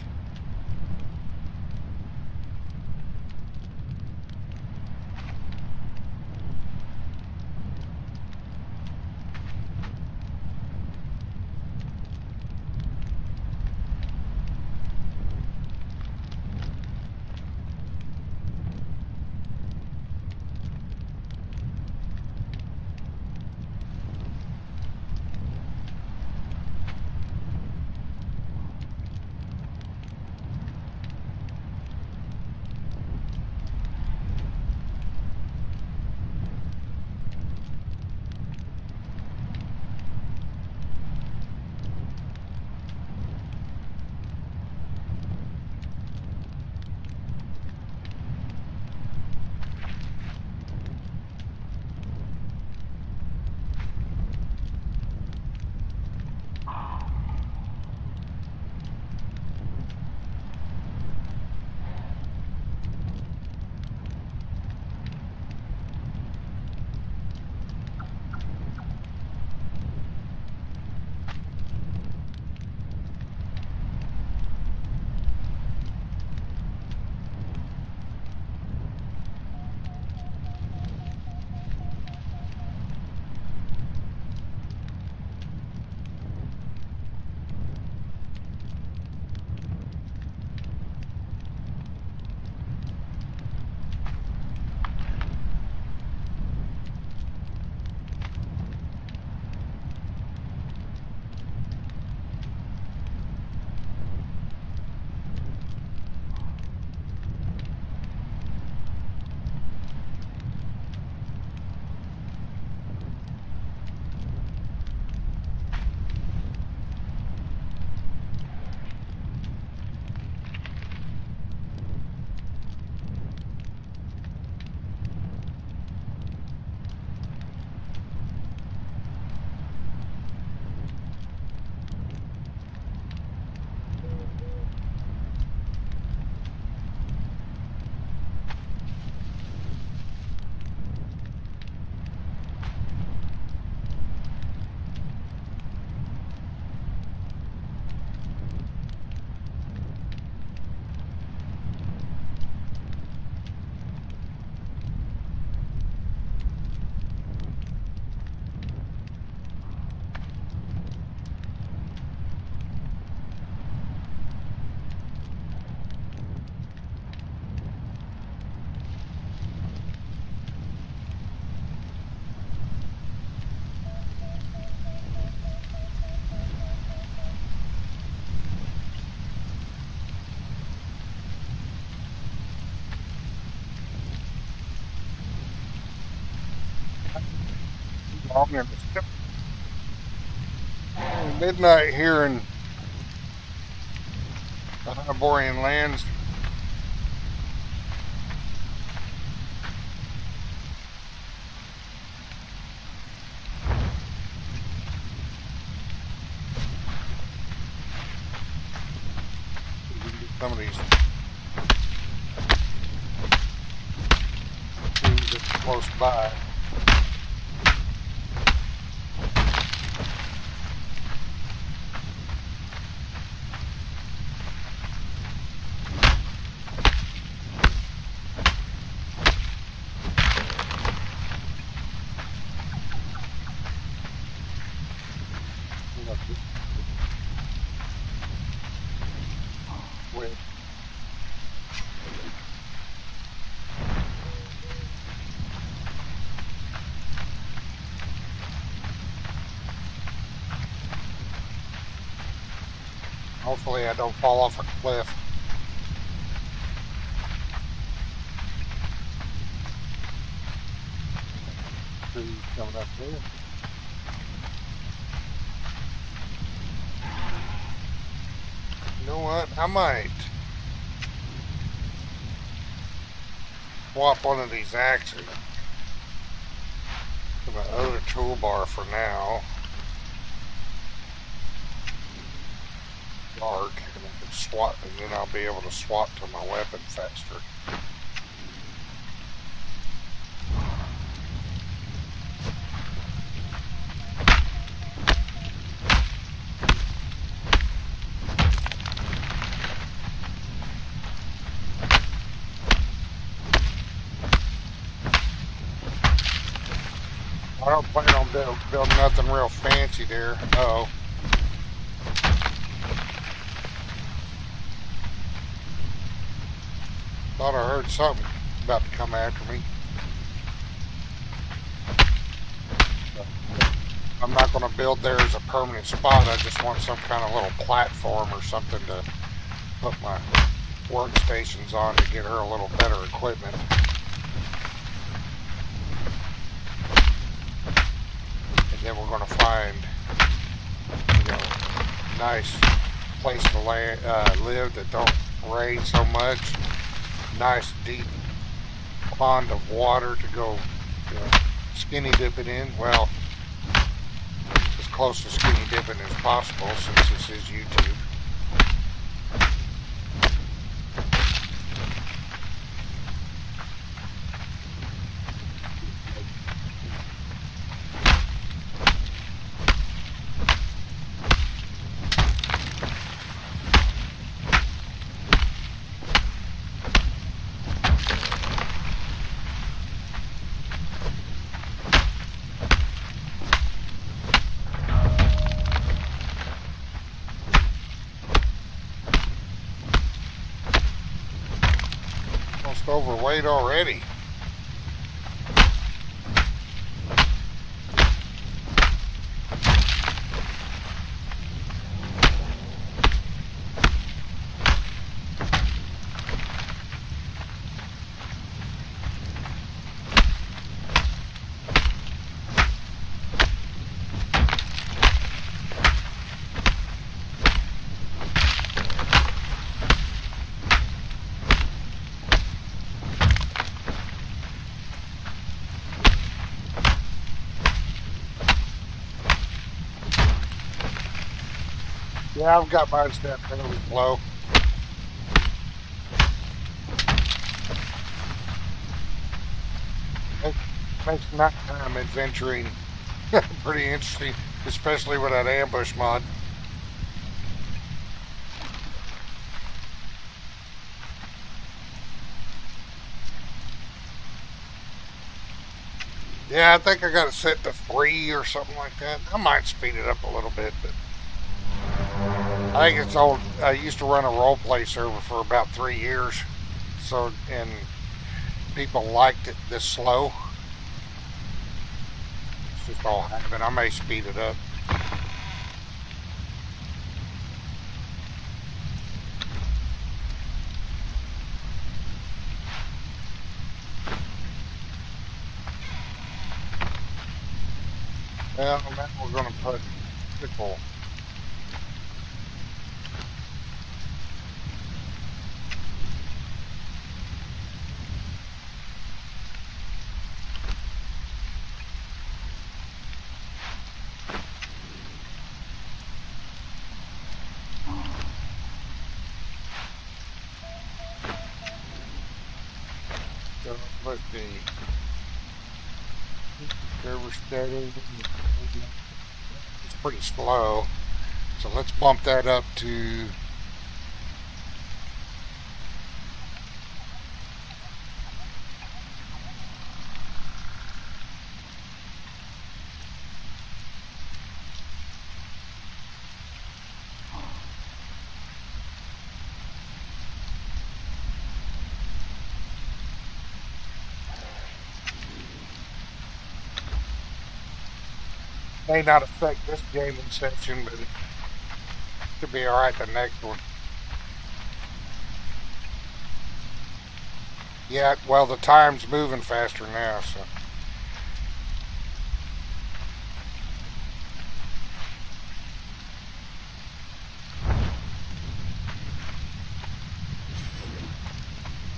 Long and it's midnight here in the Hyborian lands. some of these trees that are close by. With hopefully I don't fall off a cliff. Trees coming up there. You know what? I might swap one of these axes to my other toolbar for now. Dark, and I can swap, and then I'll be able to swap to my weapon faster. I don't plan on building nothing real fancy there. Uh-oh. Thought I heard something about to come after me. I'm not going to build there as a permanent spot. I just want some kind of little platform or something to put my workstations on to get her a little better equipment. Then we're going to find, nice place to live that don't rain so much. Nice deep pond of water to go skinny dipping in. Well, as close to skinny dipping as possible since this is YouTube. Overweight already. Yeah, I've got mine set fairly low. Makes nighttime adventuring pretty interesting, especially with that ambush mod. Yeah, I think I got it set to 3 or something like that. I might speed it up a little bit, but I think it's old. I used to run a role play server for about 3 years, and people liked it this slow. It's just all habit. I may speed it up. Well, now we're going to put pickle. Let's see. Server status. It's pretty slow. So let's bump that up to may not affect this gaming session, but it should be alright the next one. Yeah, well, the time's moving faster now, so.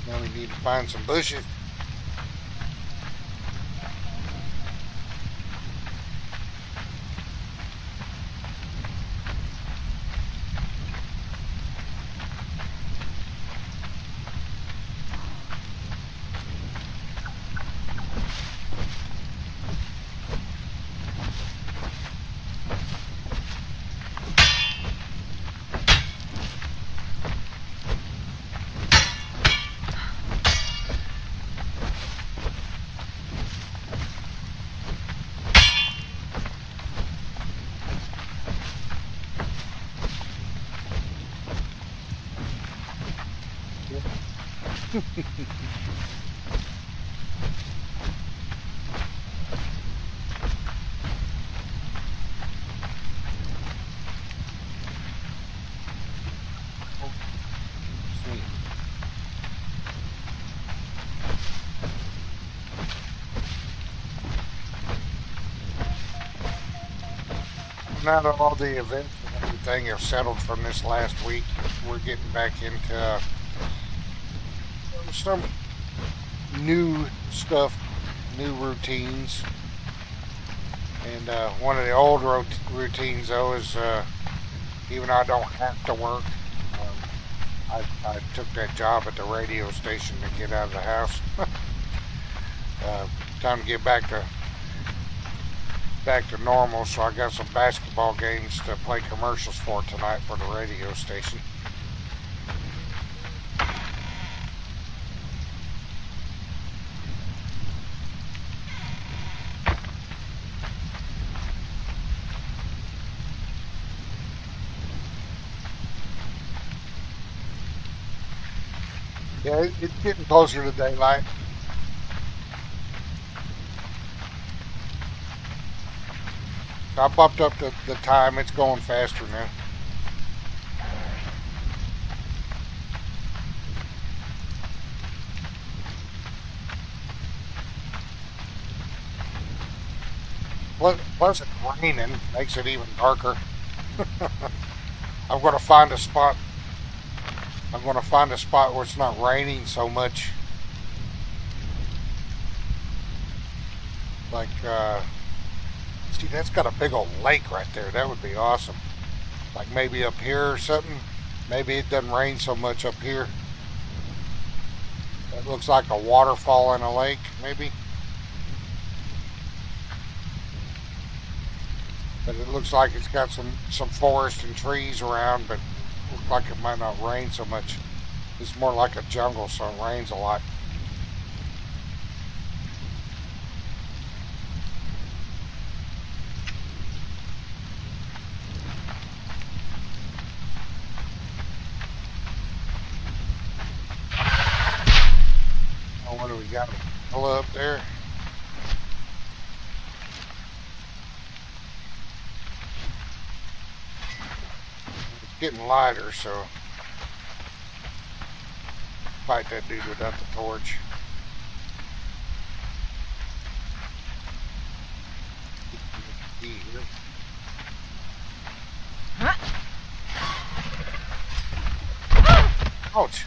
Now we need to find some bushes. Now that all the events and everything have settled from this last week, we're getting back into some new stuff, new routines. And one of the old routines, though, is even though I don't have to work, I took that job at the radio station to get out of the house. Time to get back to normal, so I got some basketball games to play commercials for tonight for the radio station. Yeah, it's getting closer to daylight. I bumped up the time. It's going faster now. Plus it's raining, makes it even darker. I'm going to find a spot. I'm going to find a spot where it's not raining so much. Like, see, that's got a big old lake right there. That would be awesome. Like maybe up here or something. Maybe it doesn't rain so much up here. That looks like a waterfall in a lake, maybe. But it looks like it's got some forest and trees around, but it looks like it might not rain so much. It's more like a jungle, so it rains a lot. What do we got? Pull up there. It's getting lighter, so fight that dude without the torch. Ouch.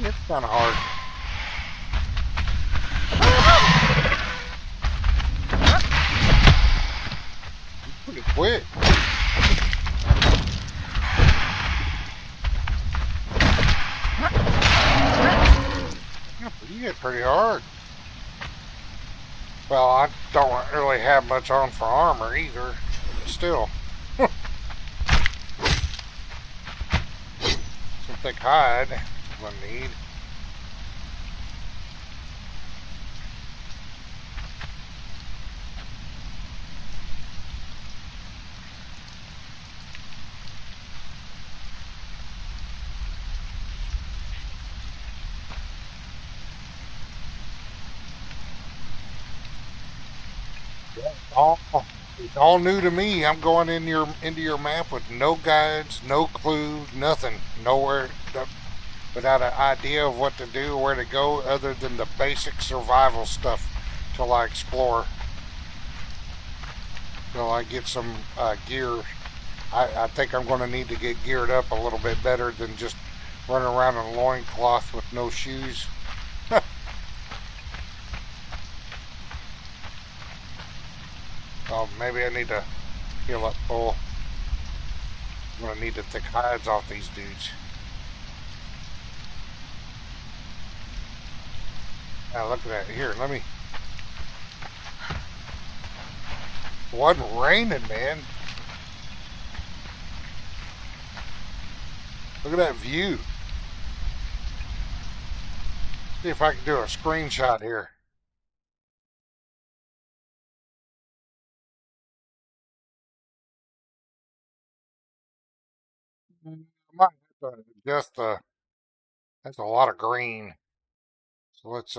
It's kind of hard. It's pretty quick. hit pretty hard. Well, I don't really have much on for armor either. Still. Some thick hide is what I need. It's all new to me. I'm going into your map with no guides, no clue, nothing, nowhere, without an idea of what to do, where to go, other than the basic survival stuff till I explore. Till I get some gear. I think I'm going to need to get geared up a little bit better than just running around in a loincloth with no shoes. Oh, maybe I need to heal up full. I'm gonna need to thick hides off these dudes. Now look at that. Here, let me. It wasn't raining, man. Look at that view. See if I can do a screenshot here. I might have to adjust the. That's a lot of green. So let's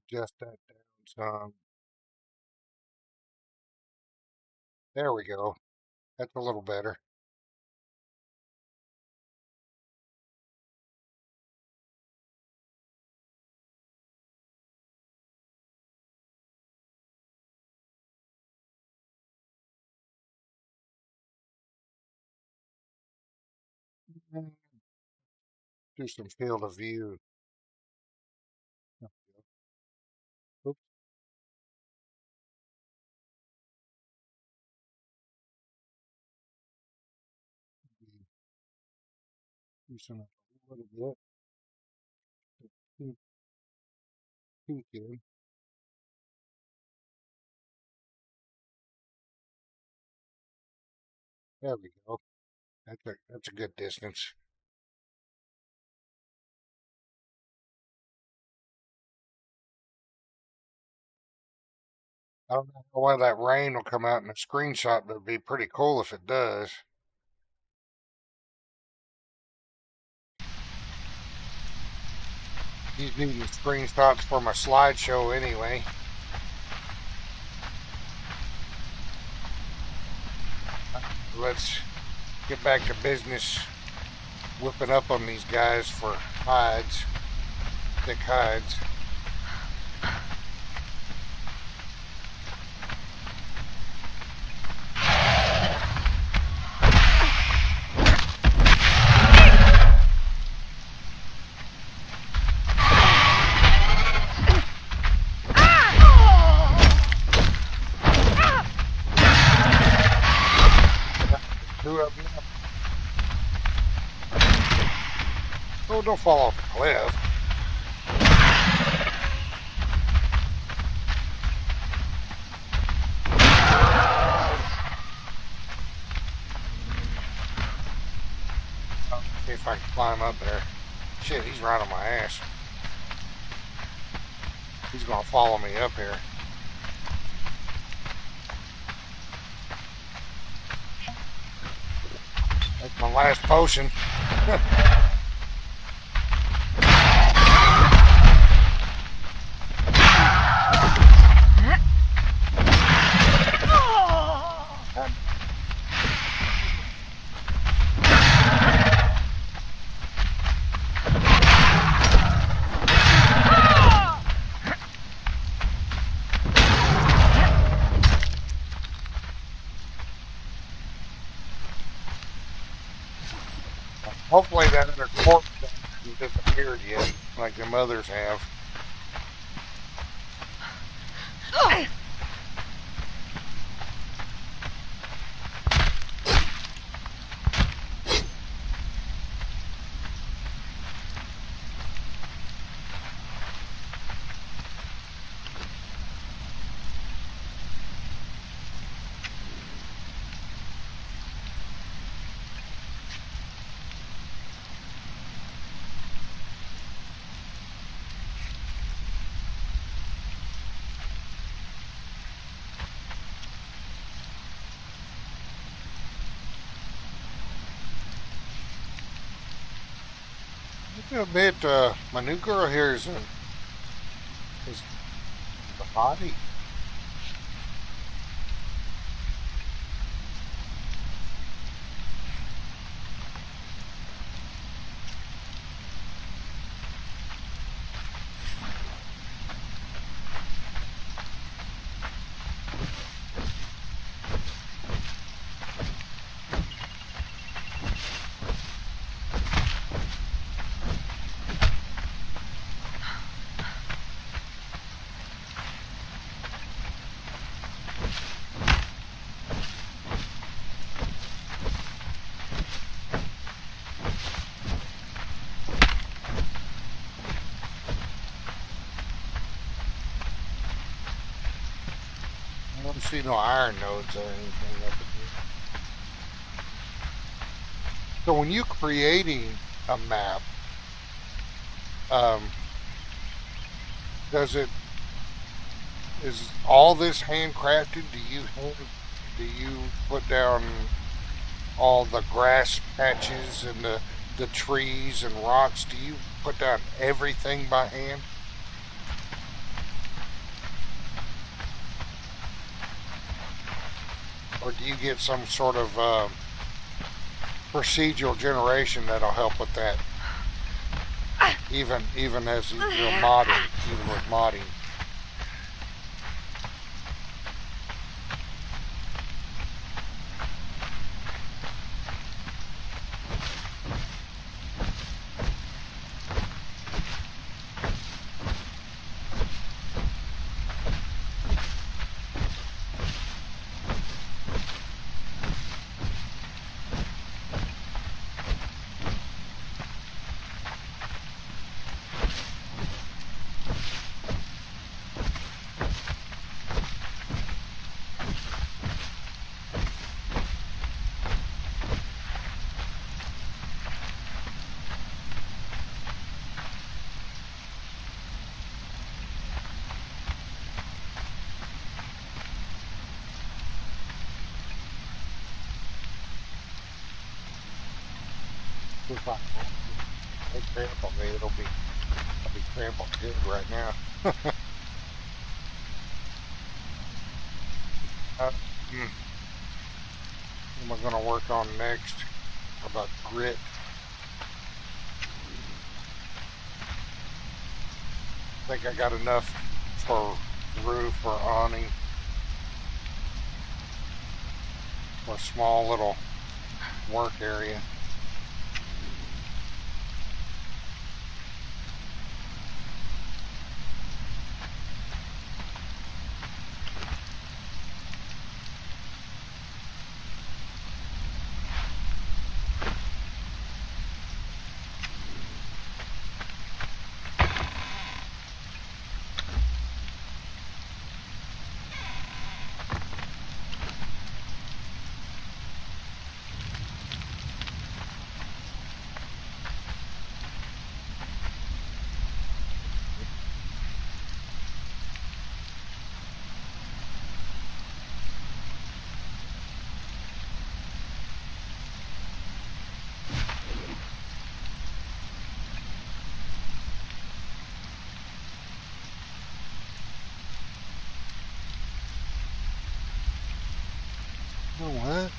adjust that down some. There we go. That's a little better. Do some field of view. Oops. Do some a little bit. Too good. There we go. That's a good distance. I don't know why that rain will come out in a screenshot, but it'd be pretty cool if it does. These needing screenshots for my slideshow anyway. Let's get back to business, whipping up on these guys for hides, thick hides. Oh, don't fall off the cliff. See if I can climb up there. Shit, he's right on my ass. He's gonna follow me up here. That's my last potion. Hopefully that other corpse hasn't disappeared yet, like the others have. I admit, my new girl here is a hottie. I don't see no iron nodes or anything up in here. So when you're creating a map, um, does it is all this handcrafted? Do you put down all the grass patches and the trees and rocks? Do you put down everything by hand? Or do you get some sort of procedural generation that'll help with that? Even as you're modding, even with modding. If I take cramp on me, I'll be cramp on good right now. Hmm. What am I going to work on next? How about grit? I think I got enough for roof or awning. Or a small little work area. You know what?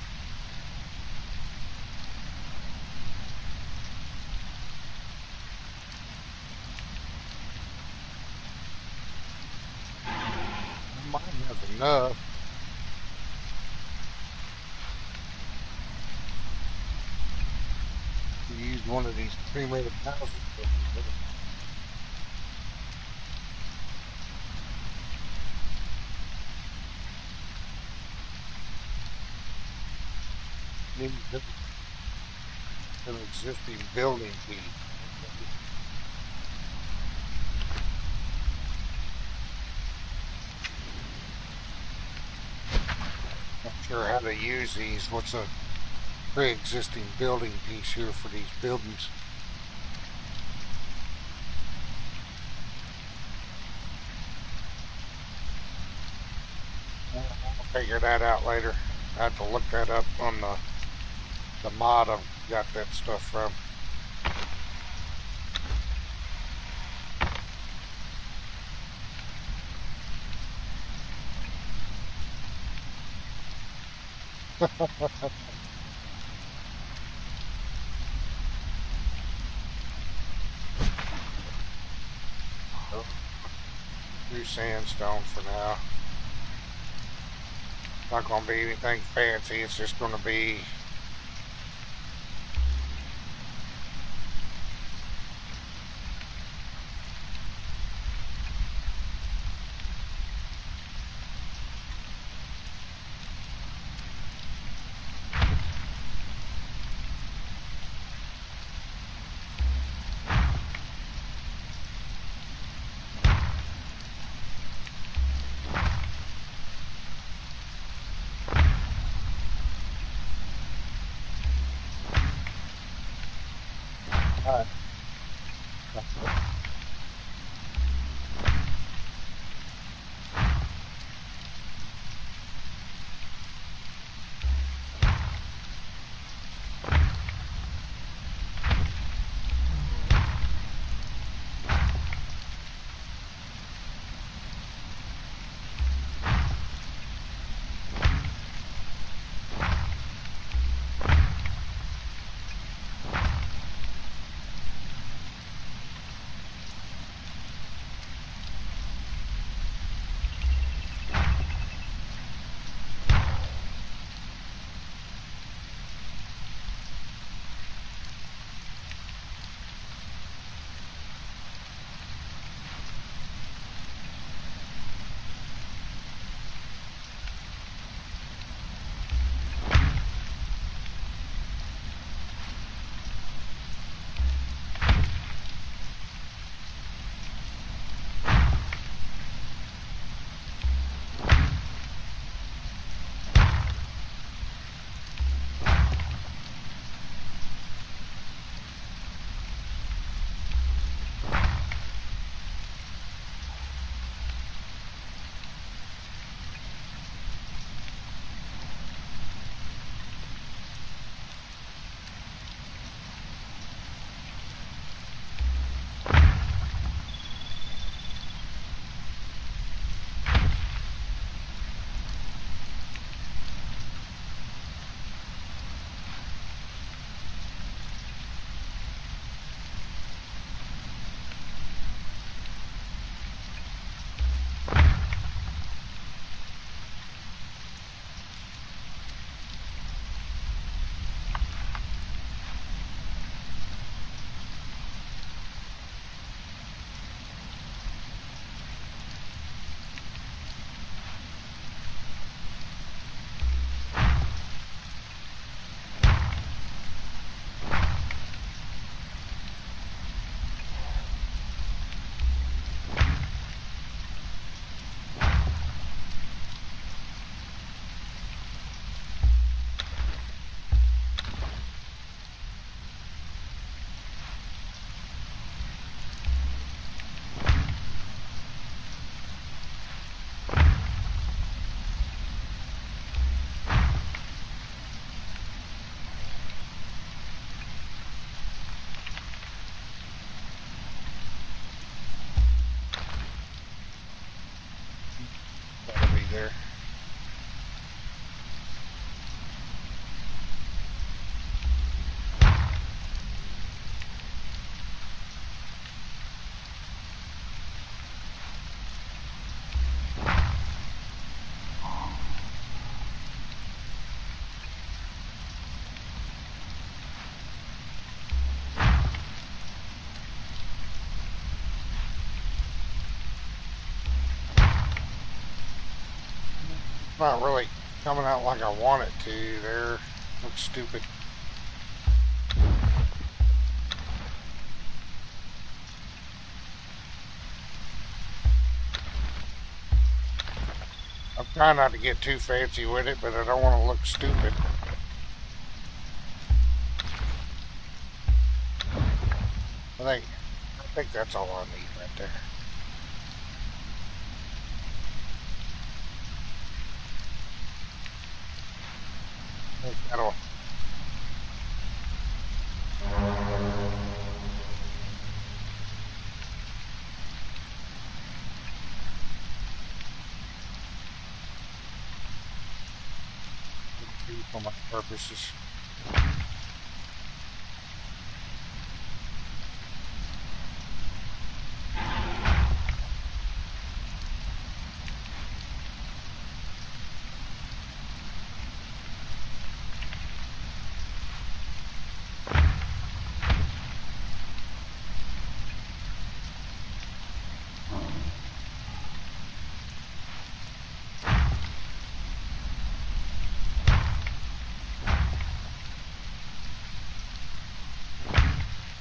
I might have enough. To use one of these cremated houses. Need an existing building piece. Not sure how to use these. What's a pre-existing building piece here for these buildings? I'll figure that out later. I have to look that up on the mod I've got that stuff from. Do sandstone for now. Not going to be anything fancy. It's just going to be there. Not really coming out like I want it to. There, looks stupid. I'm trying not to get too fancy with it, but I don't want to look stupid. I think that's all I need right there. That'll for my purposes.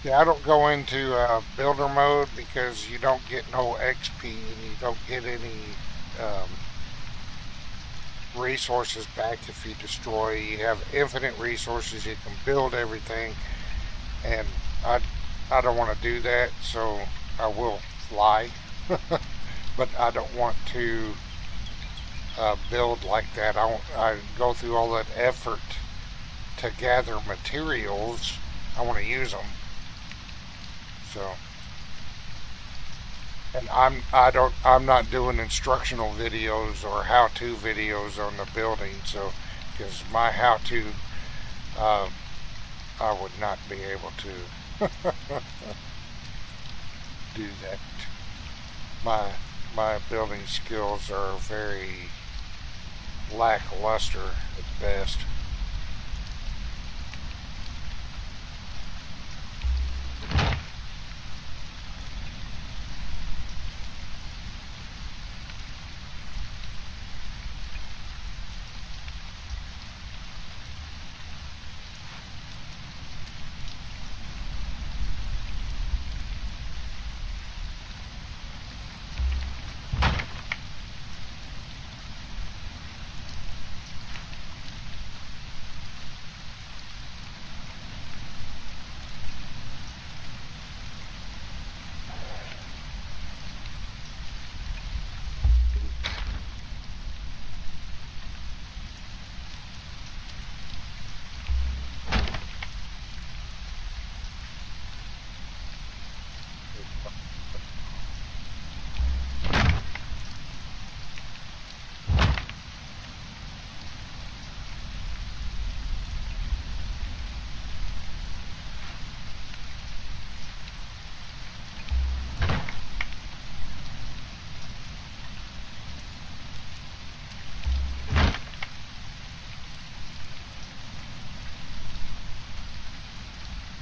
Yeah, I don't go into builder mode because you don't get no XP and you don't get any resources back if you destroy. You have infinite resources. You can build everything, and I don't want to do that, so I will fly. But I don't want to build like that. I go through all that effort to gather materials. I want to use them. So, and I'm not doing instructional videos or how-to videos on the building. So, because my how-to, I would not be able to do that. My building skills are very lackluster at best.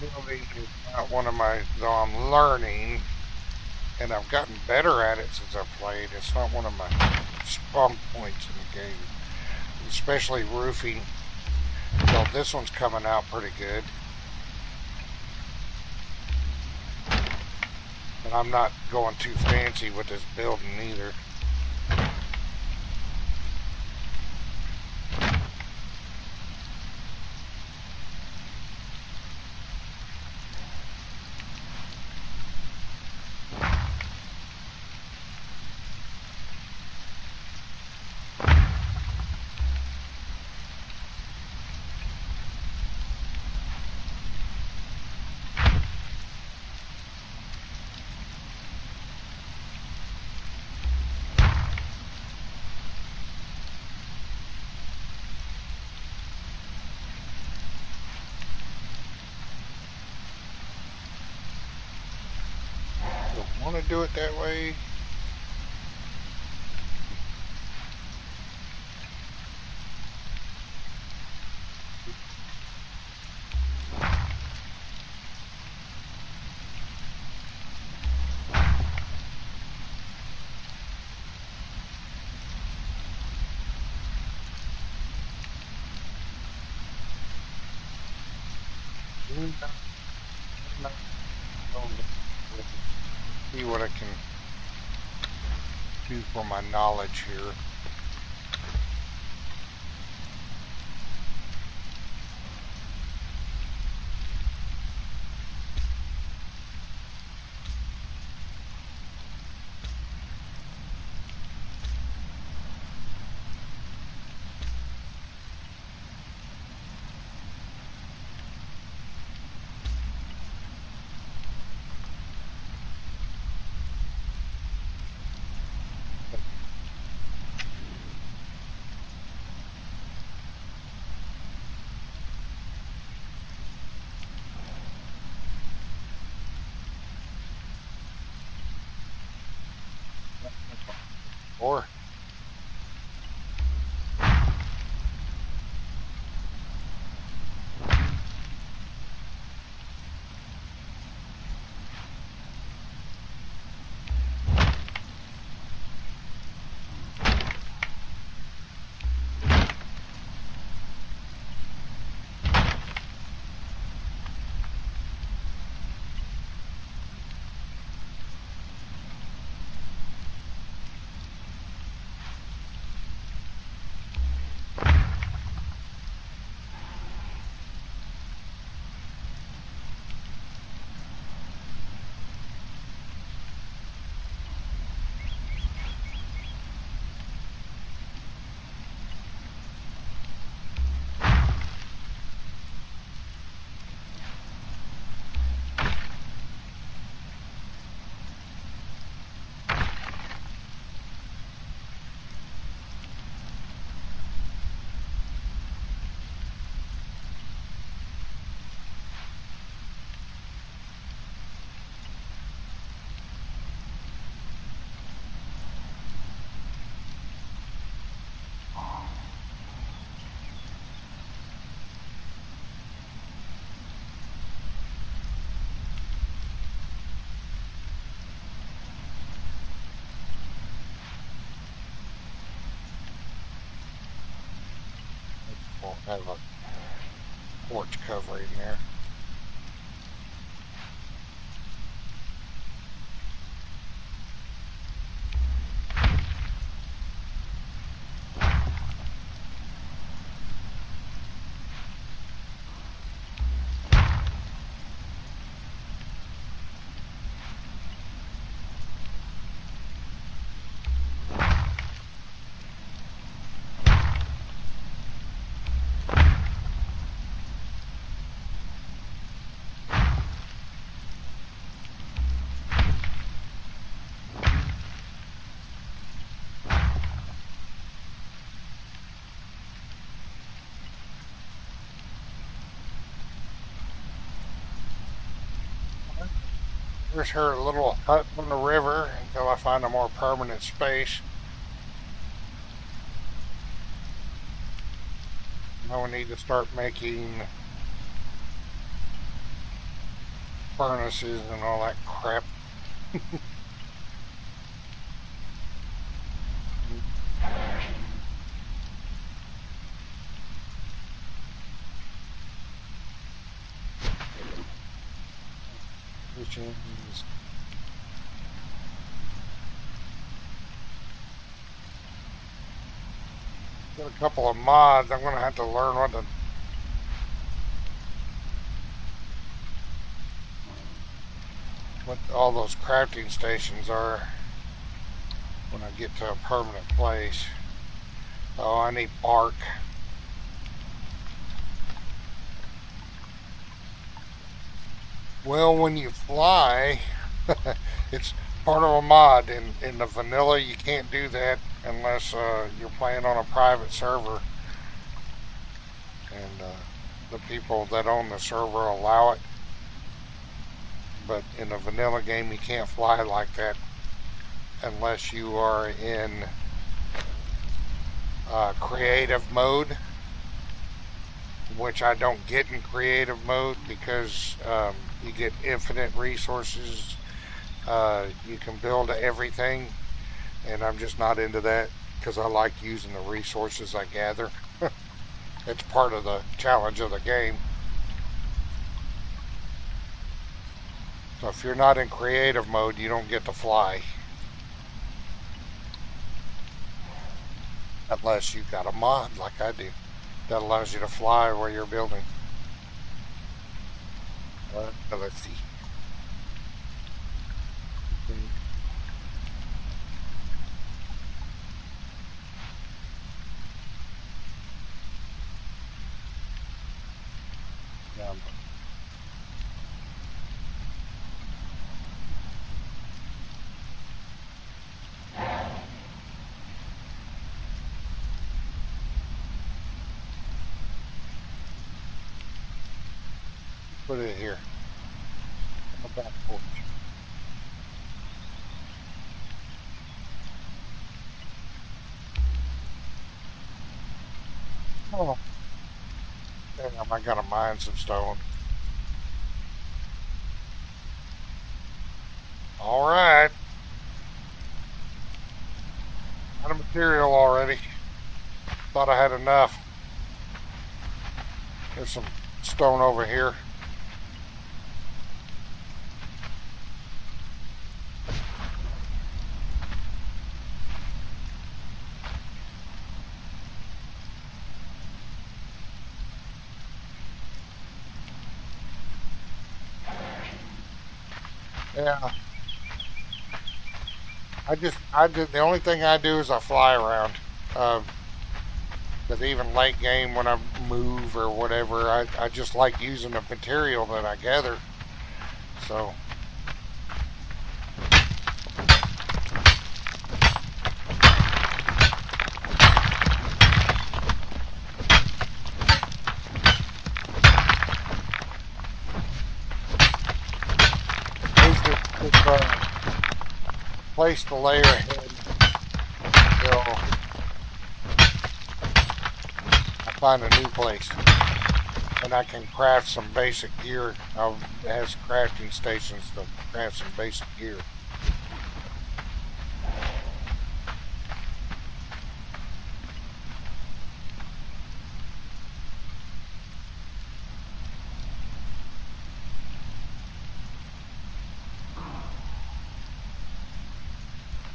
Building is not one of my, though I'm learning, and I've gotten better at it since I've played. It's not one of my strong points in the game, especially roofing. So this one's coming out pretty good. But I'm not going too fancy with this building either. Want to do it that way. See what I can do for my knowledge here. Or we'll have a porch covering there. Here's her little hut on the river until I find a more permanent space. Now we need to start making furnaces and all that crap. Got a couple of mods. I'm gonna have to learn what all those crafting stations are when I get to a permanent place. Oh, I need bark. Well, when you fly, it's part of a mod. In the vanilla, you can't do that unless you're playing on a private server. And the people that own the server allow it. But in a vanilla game, you can't fly like that unless you are in creative mode, which I don't get in creative mode because you get infinite resources. You can build everything, and I'm just not into that because I like using the resources I gather. It's part of the challenge of the game. So if you're not in creative mode, you don't get to fly. Unless you've got a mod like I do that allows you to fly where you're building. Let's see. Put it here on the back porch. Oh, damn, I gotta mine some stone. Alright. Out of material already. Thought I had enough. There's some stone over here. Yeah. The only thing I do is I fly around. But even late game when I move or whatever, I just like using the material that I gather. So. Place the layer ahead until I find a new place. And I can craft some basic gear. It has crafting stations to craft some basic gear.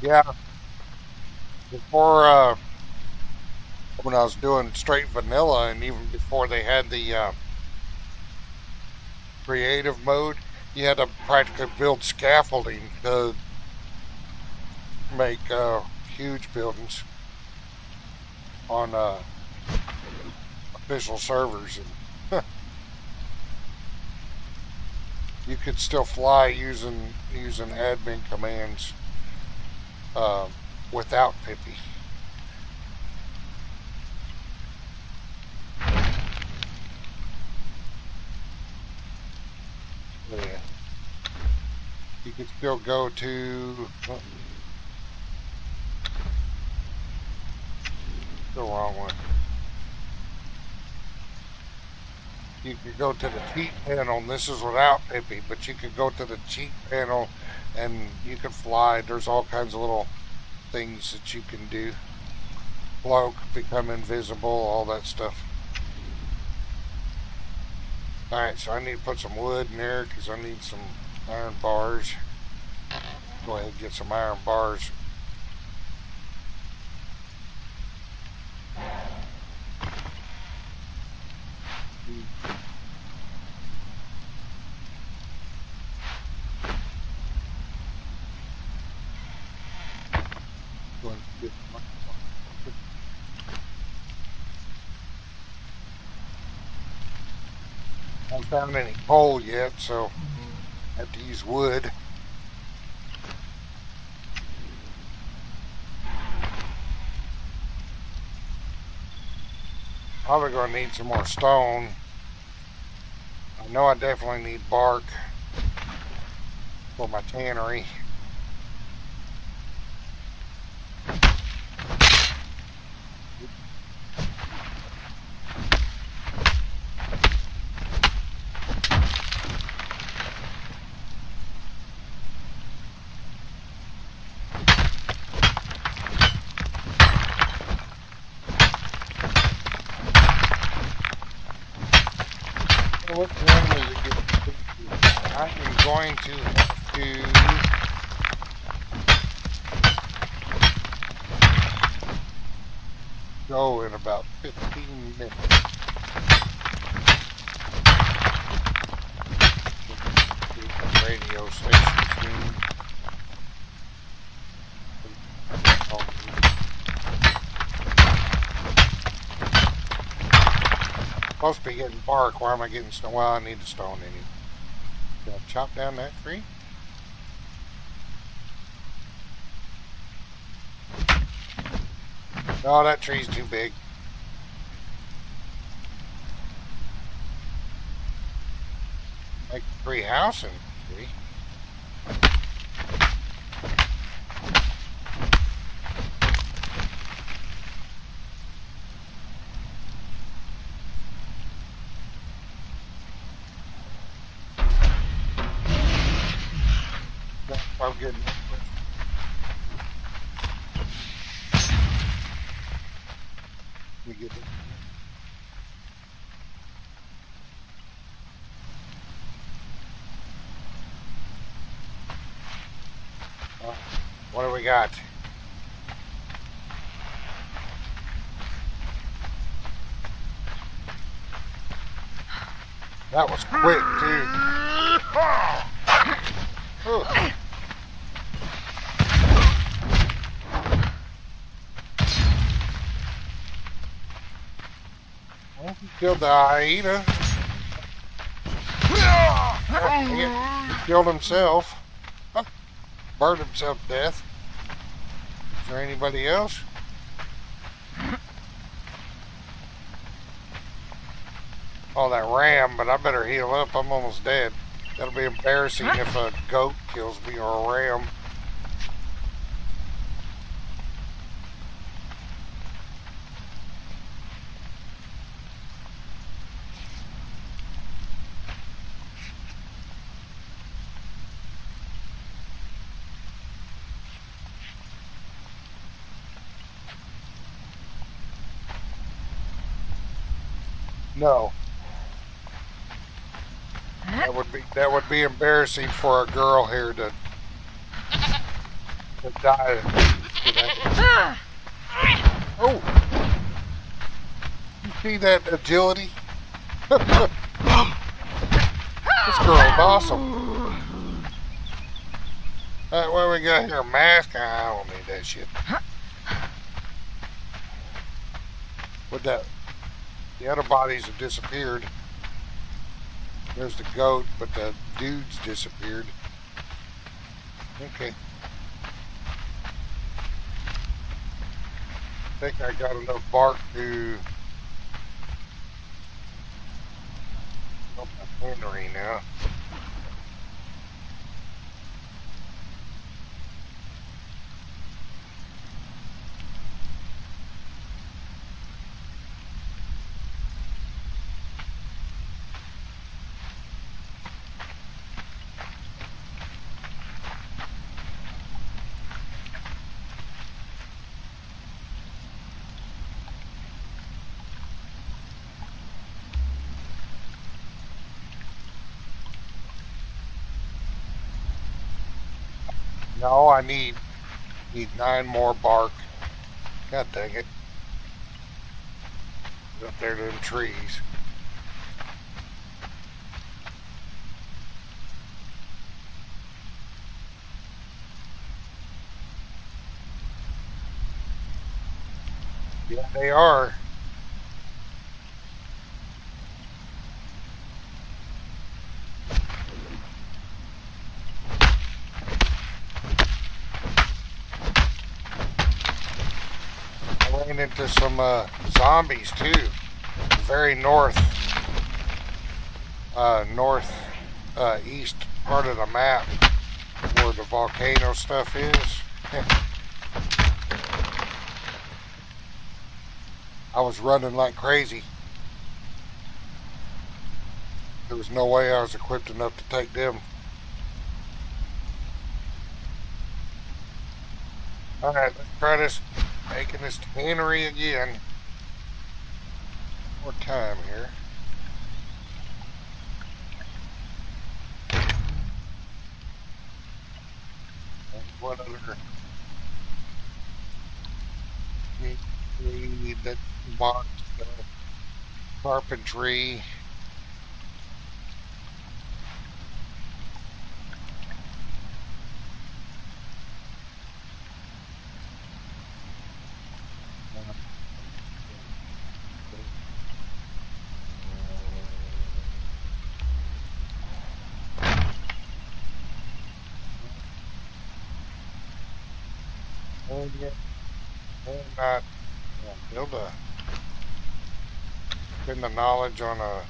Yeah, before when I was doing straight vanilla, and even before they had the creative mode, you had to practically build scaffolding to make huge buildings on official servers, and you could still fly using admin commands. Without Pippi. Yeah. You could still go to... the wrong one. You could go to the cheat panel, and this is without Pippi, but you could go to the cheat panel and you can fly. There's all kinds of little things that you can do. Cloak, become invisible, all that stuff. Alright, so I need to put some wood in there because I need some iron bars. Go ahead and get some iron bars. I haven't found any coal yet, so I have to use wood. Probably going to need some more stone. I know I definitely need bark for my tannery. What one is it? I am going to have to go in about 15 minutes. The radio station soon. Supposed to be getting bark. Why am I getting stone? Well, I need the stone anyway. Can I chop down that tree? No, that tree's too big. Make a tree house in the tree. I'm getting it. Let me get it. What do we got? That was quick, too. Oh. Well, he killed the hyena. He killed himself. Burned himself to death. Is there anybody else? Oh, that ram, but I better heal up. I'm almost dead. That'll be embarrassing if a goat kills me or a ram. No. That would be embarrassing for a girl here to die today. Oh! You see that agility? This girl is awesome. Alright, what do we got here? Mask? I don't need that shit. With that, the other bodies have disappeared. There's the goat, but the dude's disappeared. Okay. I think I got enough bark to help my Henry now. No, I need 9 more bark. God dang it. Up there to them trees. Yeah, they are. Into some zombies too. Very north east part of the map where the volcano stuff is. I was running like crazy. There was no way I was equipped enough to take them. Alright, let's try this. Making this tannery again. More time here. And what other? Need that box carpentry. Not build a spend the knowledge on a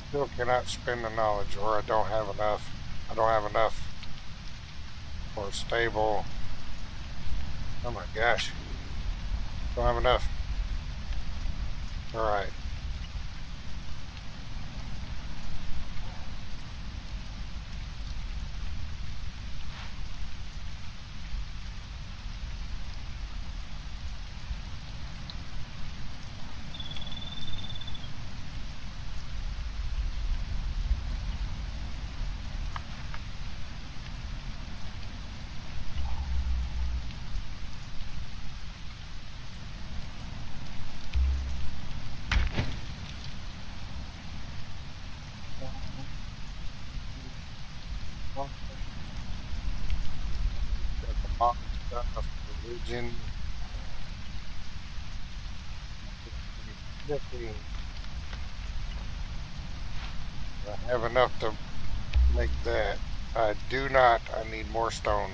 still cannot spend the knowledge, or I don't have enough. I don't have enough or stable. Oh my gosh. Don't have enough. Alright. Religion. I have enough to make that. I do not. I need more stone.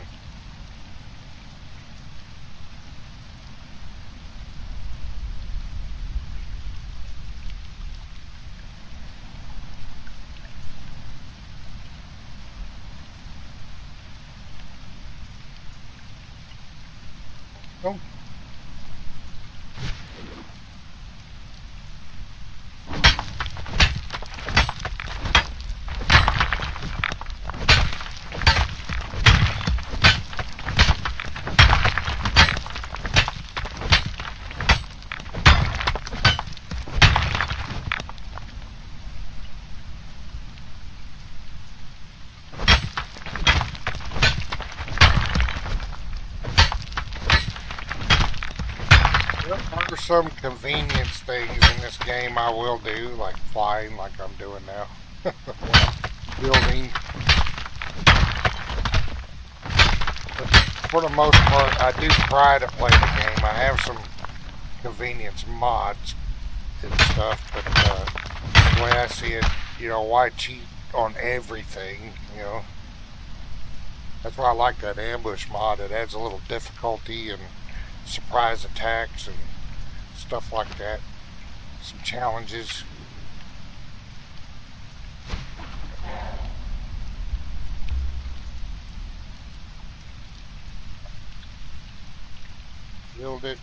Oh. There are some convenience things in this game I will do, like flying, like I'm doing now. Building. But for the most part, I do try to play the game. I have some convenience mods and stuff, but the way I see it, why cheat on everything, That's why I like that ambush mod. It adds a little difficulty and surprise attacks and stuff like that. Some challenges. Build it.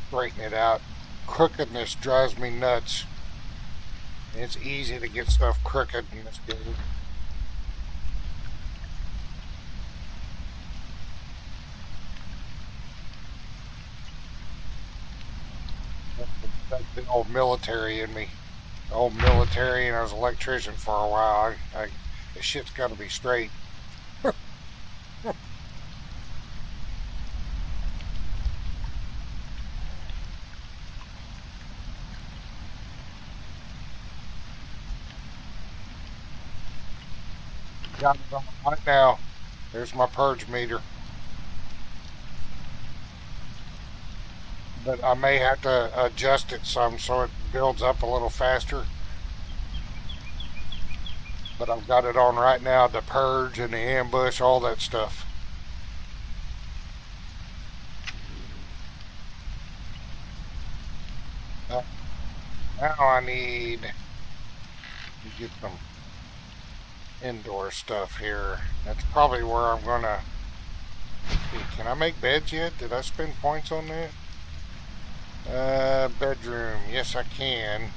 Straighten it out. Crookedness drives me nuts. It's easy to get stuff crooked in this game. That's the old military in me. The old military, and I was an electrician for a while. This shit's got to be straight. Got it on right now. There's my purge meter. But I may have to adjust it some so it builds up a little faster. But I've got it on right now, the purge and the ambush, all that stuff. Now I need to get some indoor stuff here. That's probably where I'm gonna. Can I make beds yet? Did I spend points on that? Bedroom. Yes, I can.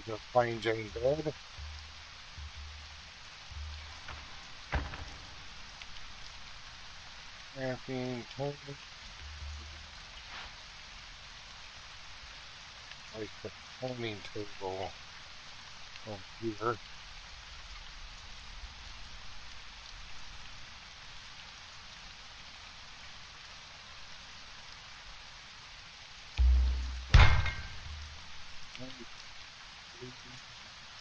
There's a plain Jane bed. Crafting, place the cleaning table over here.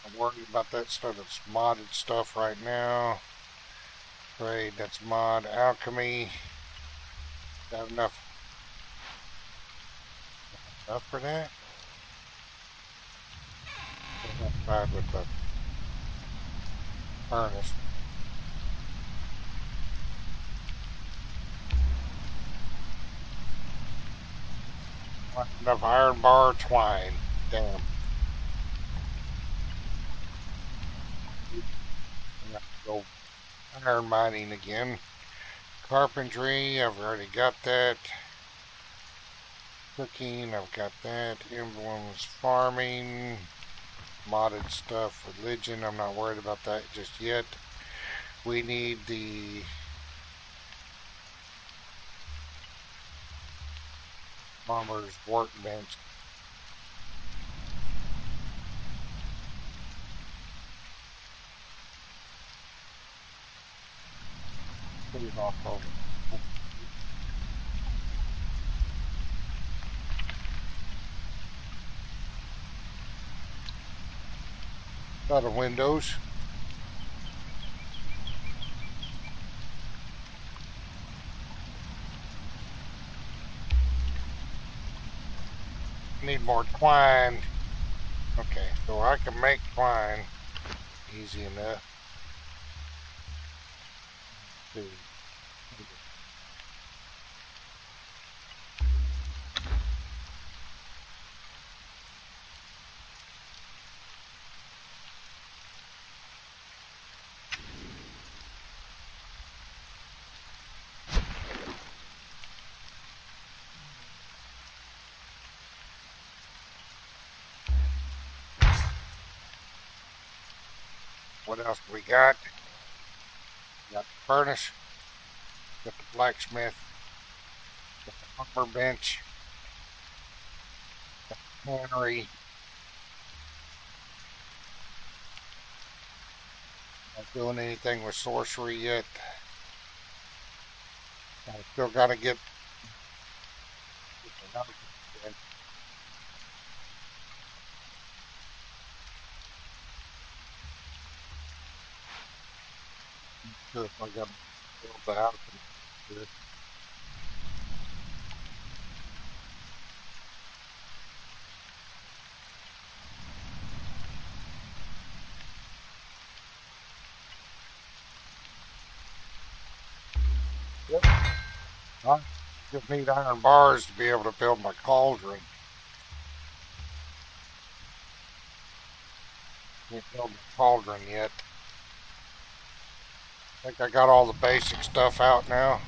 I'm worried about that stuff. That's modded stuff right now. Trade, that's mod. Alchemy. Got enough for that? I'm not bad with the furnace. Not enough iron bar twine. Damn. I'm gonna go iron mining again. Carpentry, I've already got that. Cooking, I've got that. Emblems, farming, modded stuff, religion, I'm not worried about that just yet. We need the farmer's workbench. Put it off over. Lot of windows. Need more twine. Okay, so I can make twine easy enough. See. What else do we got? Got the furnace, got the blacksmith, got the armor bench, got the cannery. Not doing anything with sorcery yet. I still gotta get another bench. Sure if I got to build the house. Yep. I just need iron bars to be able to build my cauldron. Can't build my cauldron yet. I think I got all the basic stuff out now.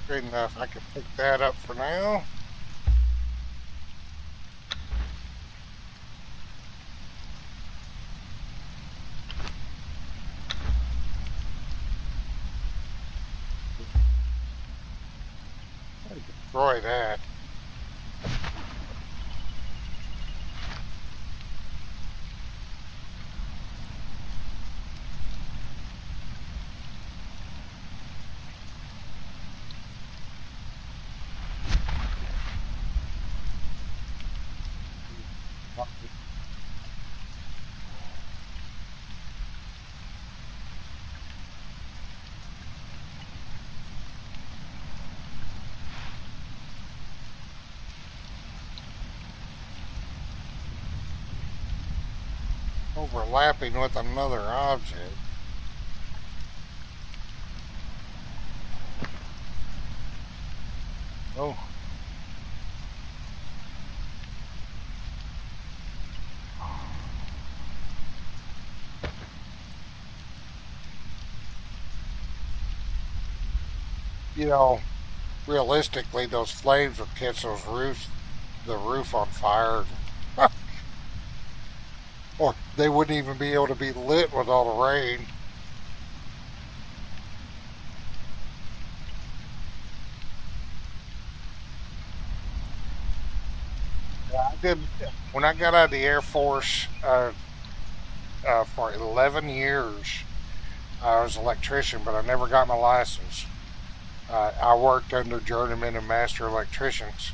Good enough. I can pick that up for now. Destroy that. overlapping with another object. Oh. You know, realistically, those flames would catch the roof on fire. Or they wouldn't even be able to be lit with all the rain. I did, when I got out of the Air Force for 11 years, I was an electrician, but I never got my license. I worked under journeyman and master electricians,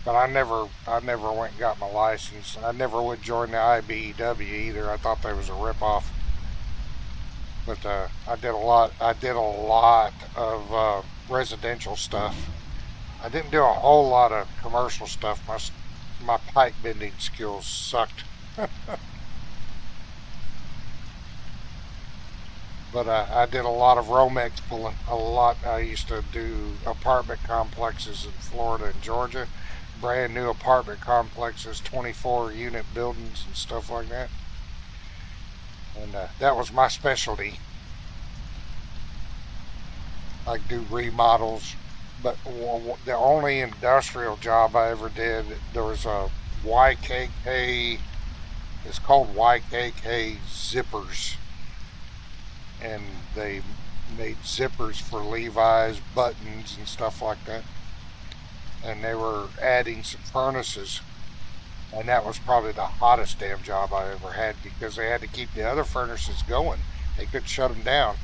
but I never went and got my license. I never would join the IBEW either. I thought that was a ripoff. But I did a lot of residential stuff. I didn't do a whole lot of commercial stuff. My pipe bending skills sucked. But I did a lot of Romex pulling. A lot. I used to do apartment complexes in Florida and Georgia. Brand new apartment complexes, 24 unit buildings and stuff like that. And that was my specialty. I do remodels. But the only industrial job I ever did, there was a YKK, it's called YKK zippers. And they made zippers for Levi's, buttons, and stuff like that. And they were adding some furnaces. And that was probably the hottest damn job I ever had because they had to keep the other furnaces going. They couldn't shut them down.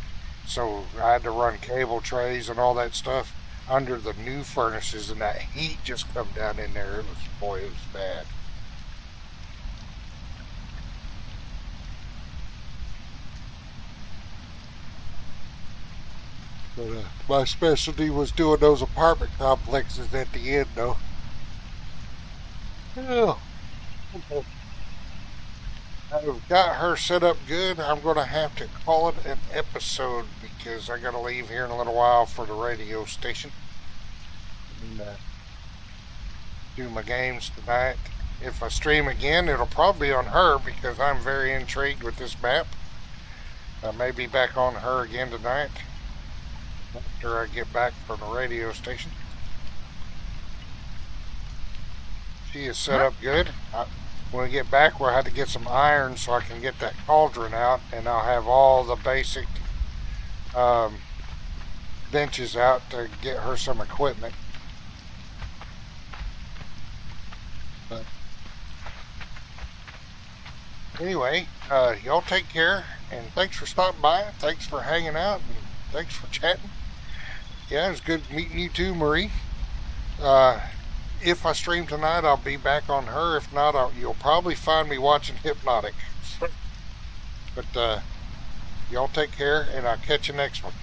So I had to run cable trays and all that stuff under the new furnaces, and that heat just come down in there. It was bad. But my specialty was doing those apartment complexes at the end, though. Oh, okay. I've got her set up good. I'm going to have to call it an episode because I got to leave here in a little while for the radio station and do my games tonight. If I stream again, it'll probably be on her because I'm very intrigued with this map. I may be back on her again tonight after I get back from the radio station. She is set up good. When we get back, we'll have to get some iron so I can get that cauldron out, and I'll have all the basic benches out to get her some equipment. But anyway, y'all take care, and thanks for stopping by. Thanks for hanging out, and thanks for chatting. Yeah, it was good meeting you too, Marie. If I stream tonight, I'll be back on her. If not, you'll probably find me watching Hypnotic. But y'all take care, and I'll catch you next one.